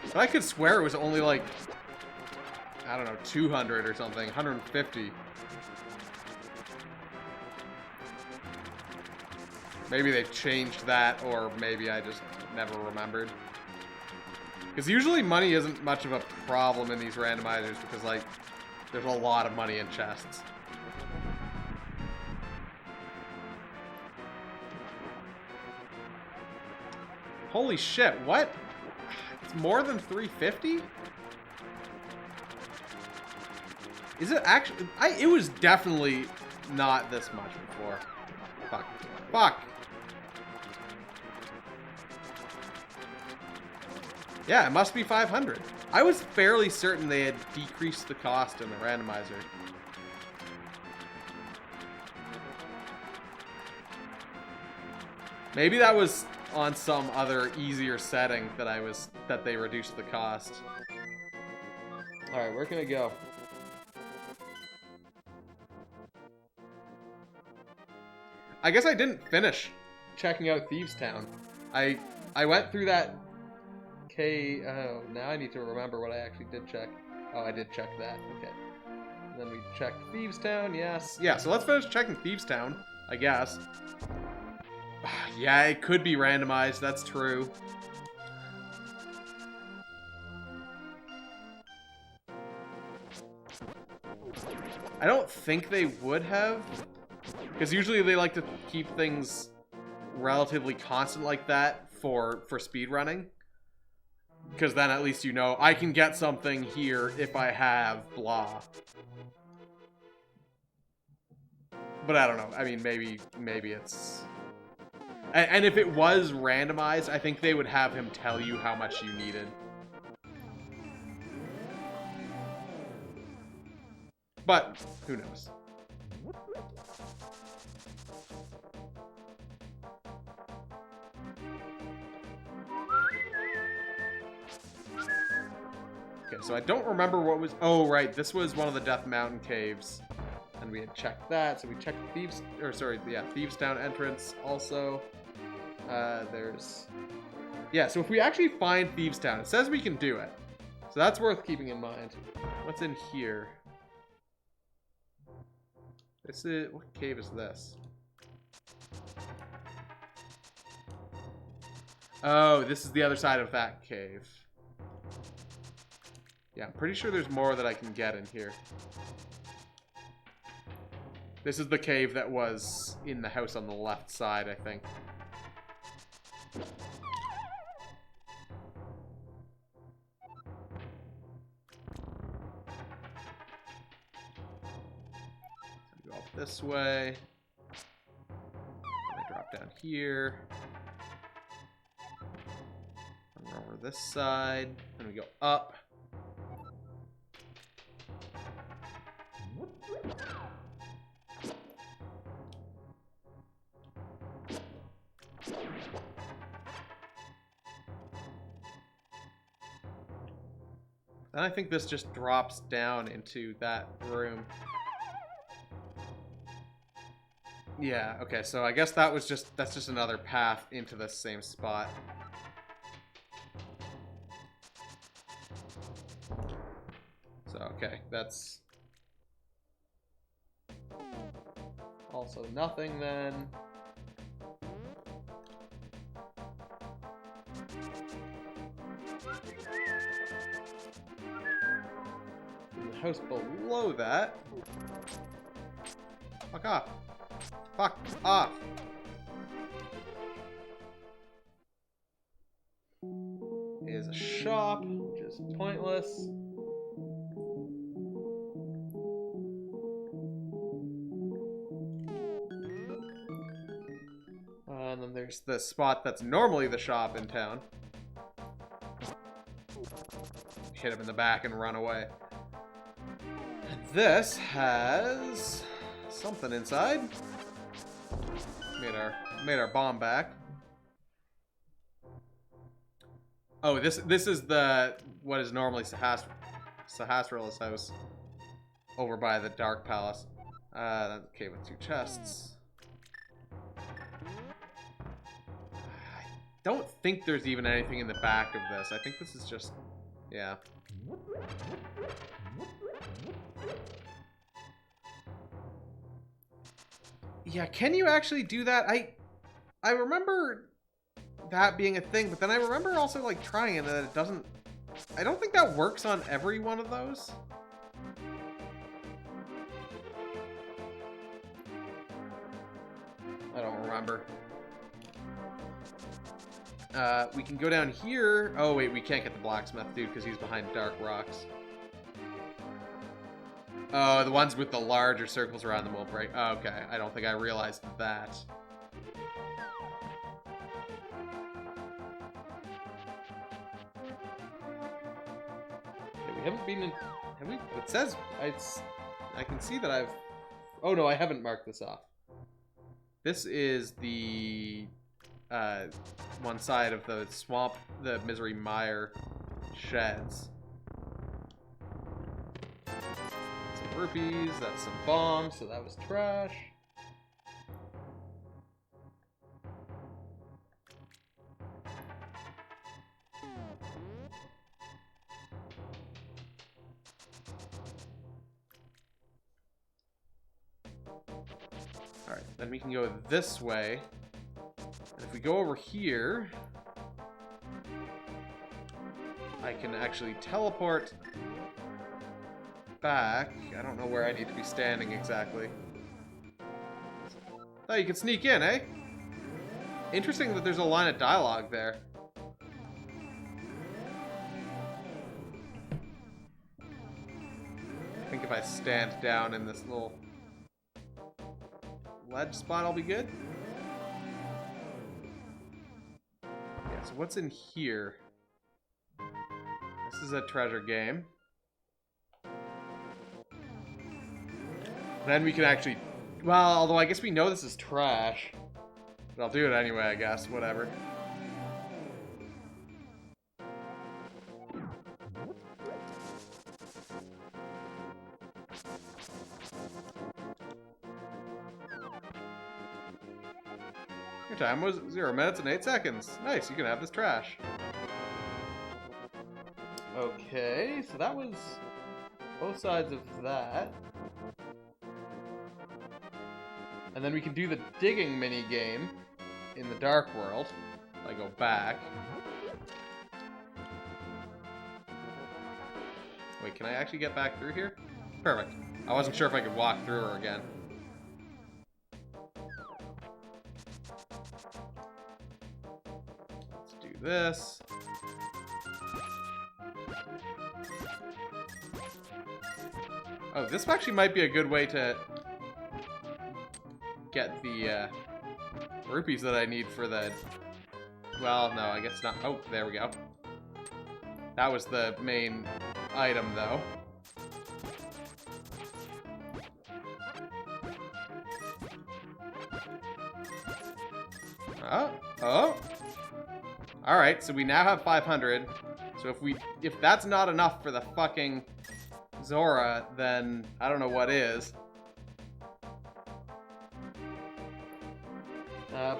But I could swear it was only like, I don't know, 200 or something, 150. Maybe they've changed that, or maybe I just never remembered. Because usually money isn't much of a problem in these randomizers, because, like, there's a lot of money in chests. Holy shit, what? It's more than 350? Is it actually? It was definitely not this much before. Fuck. Fuck! Yeah, it must be 500. I was fairly certain they had decreased the cost in the randomizer. Maybe that was on some other easier setting that they reduced the cost. Alright, where can I go? I guess I didn't finish checking out Thieves Town. I went through that Oh, now I need to remember what I actually did check. Oh, I did check that. Okay. And then we checked Thieves Town, yes. Yeah, so let's finish checking Thieves Town, I guess. Yeah, it could be randomized, that's true. I don't think they would have, because usually they like to keep things relatively constant like that for speedrunning. Because then at least you know, I can get something here if I have blah. But I don't know. I mean, maybe it's... And if it was randomized, I think they would have him tell you how much you needed. But, who knows? Okay, so I don't remember what was... Oh, right, this was one of the Death Mountain caves. And we had checked that, so we checked Thieves... Or, sorry, yeah, Thieves Town entrance also. There's... Yeah, so if we actually find Thieves Town, it says we can do it. So that's worth keeping in mind. What's in here? This is... What cave is this? Oh, this is the other side of that cave. Yeah, I'm pretty sure there's more that I can get in here. This is the cave that was in the house on the left side, I think. Go up this way. I drop down here. And we're over this side. And we go up. And I think this just drops down into that room. Yeah, okay, so I guess that's just another path into the same spot. So, okay, that's also nothing then. House below that. Fuck off. Fuck off. Is a shop, which is pointless. And then there's the spot that's normally the shop in town. Hit him in the back and run away. This has something inside. Made our bomb back. Oh, this is what is normally Sahasrar's house over by the Dark Palace. Okay, with 2 chests. I don't think there's even anything in the back of this. I think this is just, yeah. Yeah, can you actually do that? I remember that being a thing, but then I remember also like trying it and it doesn't... I don't think that works on every one of those. I don't remember. We can go down here. Oh wait, we can't get the blacksmith dude because he's behind dark rocks. Oh, the ones with the larger circles around them will break. Oh, okay, I don't think I realized that. Okay, we haven't been in... Have we? It says... I can see that I've... Oh no, I haven't marked this off. This is the... one side of the swamp, the Misery Mire sheds. Rupees, that's some bombs, so that was trash. then we can go this way. And if we go over here, I can actually teleport back. I don't know where I need to be standing exactly. Oh, you can sneak in, eh? Interesting that there's a line of dialogue there. I think if I stand down in this little ledge spot, I'll be good. Yeah, so what's in here? This is a treasure game. Then we can actually... Well, although I guess we know this is trash. But I'll do it anyway, I guess. Whatever. Your time was 0 minutes and 8 seconds. Nice, you can have this trash. Okay, so that was both sides of that. And then we can do the digging mini game in the Dark World. I go back. Wait, can I actually get back through here? Perfect. I wasn't sure if I could walk through her again. Let's do this. Oh, this actually might be a good way to get the rupees that I need for the... Well, no, I guess not. Oh, there we go. That was the main item, though. Oh. Alright, so we now have 500. So if that's not enough for the fucking Zora, then I don't know what is.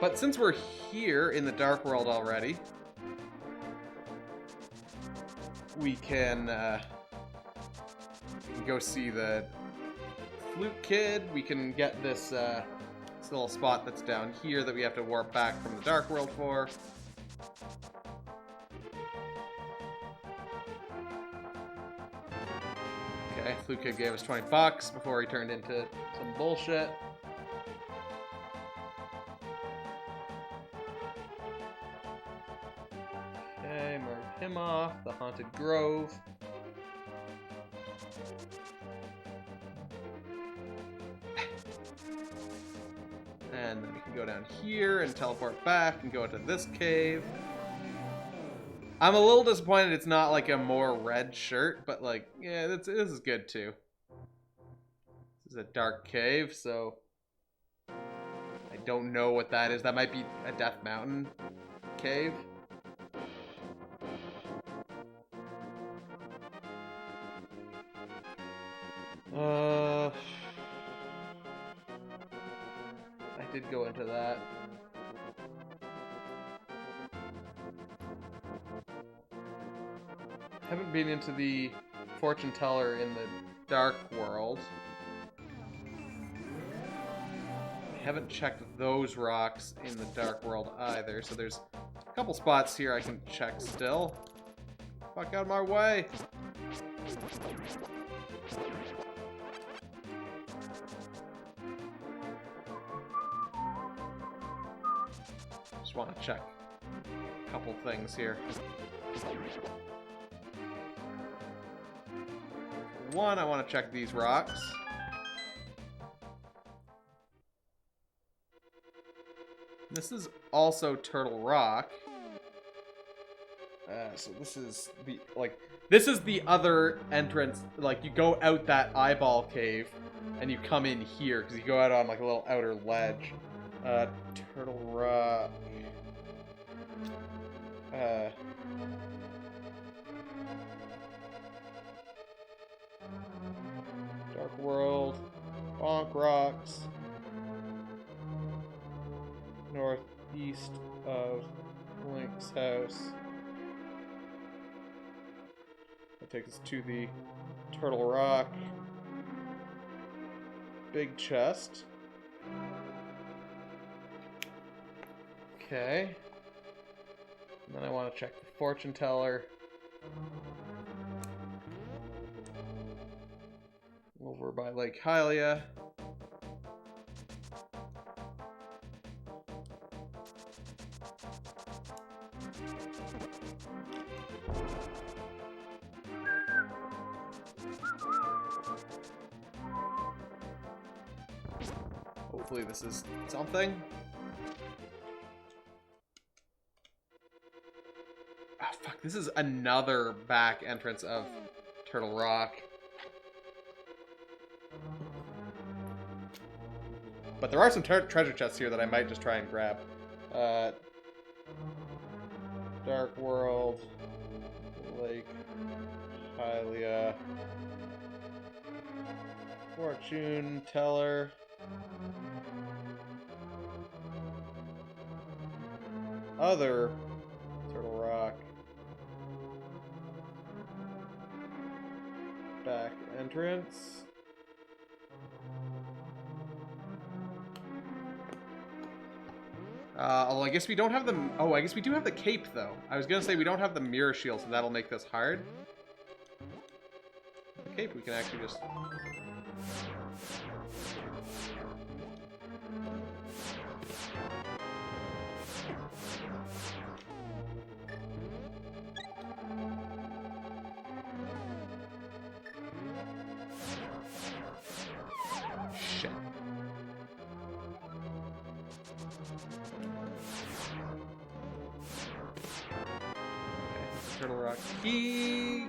But since we're here in the Dark World already, we can go see the Flute Kid. We can get this little spot that's down here that we have to warp back from the Dark World for. Okay, Flute Kid gave us 20 bucks before he turned into some bullshit. Okay, murder him off. The Haunted Grove. And then we can go down here and teleport back and go into this cave. I'm a little disappointed it's not like a more red shirt, but like, yeah, this is good too. This is a dark cave, so I don't know what that is. That might be a Death Mountain cave. I did go into that. Haven't been into the fortune teller in the Dark World. I haven't checked those rocks in the Dark World either, so there's a couple spots here I can check still. Fuck out of my way! Just want to check a couple things here. One, I want to check these rocks. This is also Turtle Rock. So this is the other entrance. Like, you go out that eyeball cave, and you come in here because you go out on like a little outer ledge. Turtle Rock. Dark World, Bonk Rocks, northeast of Link's house. That takes us to the Turtle Rock big chest. Okay. And then I want to check the fortune teller. Over by Lake Hylia. Hopefully this is something. Oh, fuck. This is another back entrance of Turtle Rock. But there are some treasure chests here that I might just try and grab. Dark World. Lake Hylia. Fortune Teller. Other Turtle Rock. Back entrance. Although I guess we don't have the... Oh, I guess we do have the cape, though. I was gonna say we don't have the mirror shield, so that'll make this hard. The cape we can actually just... Shit. Turtle Rock key.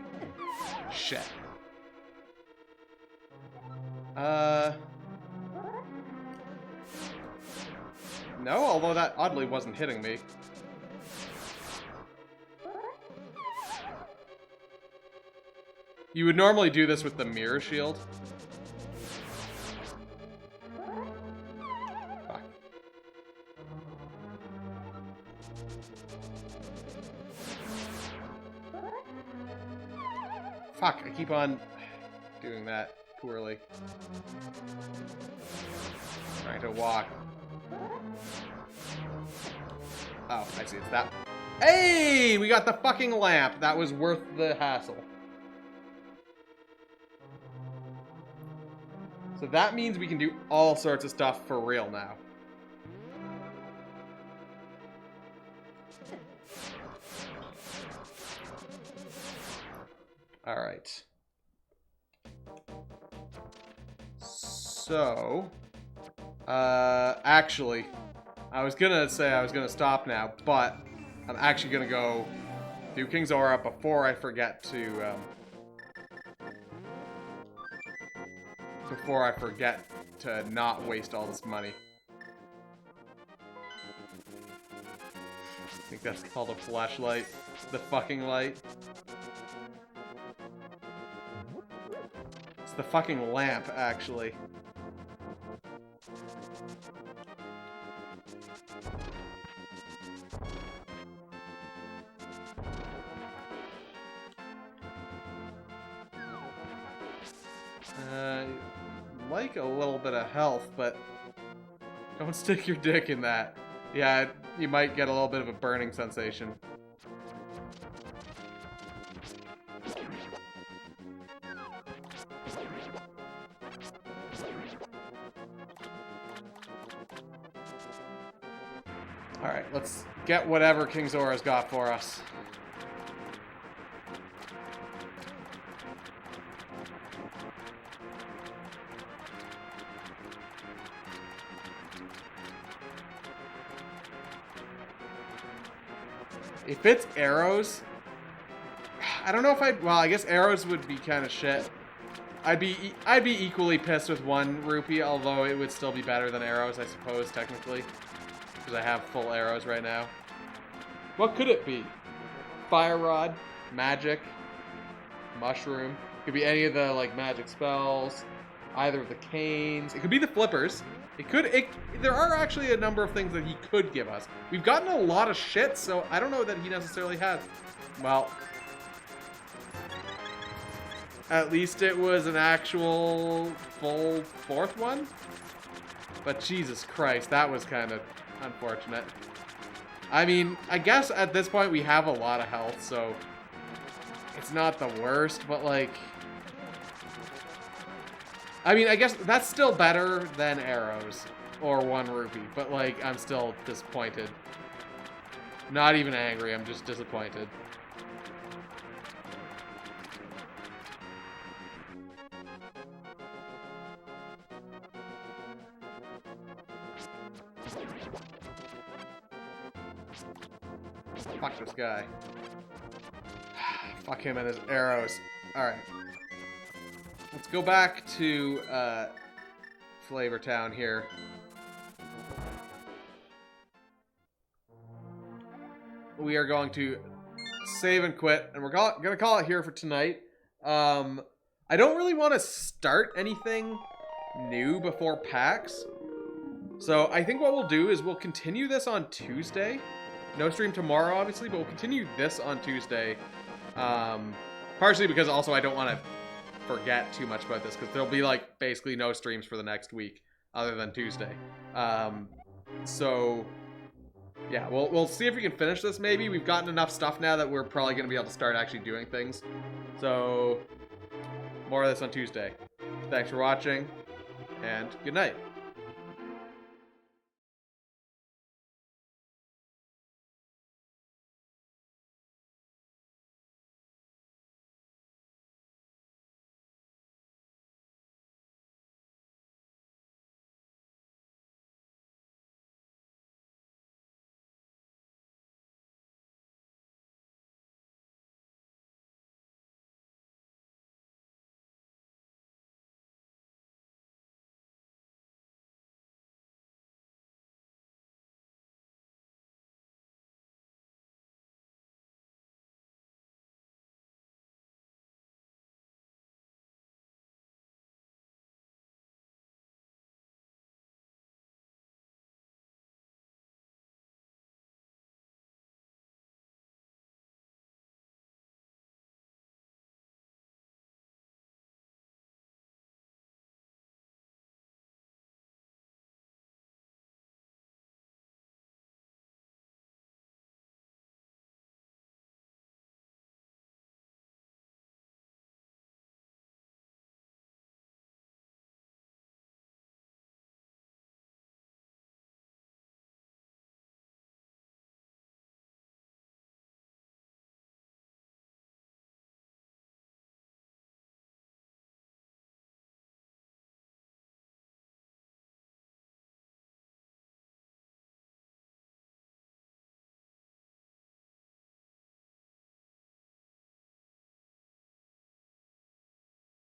Shit. No, although that oddly wasn't hitting me. You would normally do this with the mirror shield. Fuck. Fuck, I keep on doing that poorly. Trying to walk. Oh, I see, it's that. Hey! We got the fucking lamp! That was worth the hassle. So that means we can do all sorts of stuff for real now. Alright. So... actually, I was gonna say I was gonna stop now, but I'm actually gonna go do King's Aura before I forget to, not waste all this money. I think that's called a flashlight. The fucking light. It's the fucking lamp, actually. Like a little bit of health, but don't stick your dick in that. Yeah, you might get a little bit of a burning sensation. Alright, let's get whatever King Zora's got for us. If it's arrows, I don't know if I'd... Well, I guess arrows would be kind of shit. I'd be equally pissed with 1 rupee, although it would still be better than arrows, I suppose, technically. Because I have full arrows right now. What could it be? Fire Rod, Magic, Mushroom. Could be any of the, like, magic spells. Either of the canes. It could be the flippers. There are actually a number of things that he could give us. We've gotten a lot of shit, so I don't know that he necessarily has. Well, at least it was an actual full 4th one. But Jesus Christ, that was kind of unfortunate. I mean, I guess at this point we have a lot of health, so it's not the worst, but like... I mean, I guess that's still better than arrows or 1 rupee, but like, I'm still disappointed. Not even angry, I'm just disappointed. Fuck this guy. Fuck him and his arrows. Alright. Let's go back to Flavor Town here. We are going to save and quit, and we're gonna call it here for tonight. I don't really want to start anything new before PAX. So I think what we'll do is we'll continue this on Tuesday. No stream tomorrow, obviously, but we'll continue this on Tuesday. Partially because also I don't want to forget too much about this, because there'll be like basically no streams for the next week other than Tuesday. So yeah, we'll see if we can finish this. Maybe we've gotten enough stuff now that we're probably going to be able to start actually doing things. So more of this on Tuesday. Thanks for watching, and good night.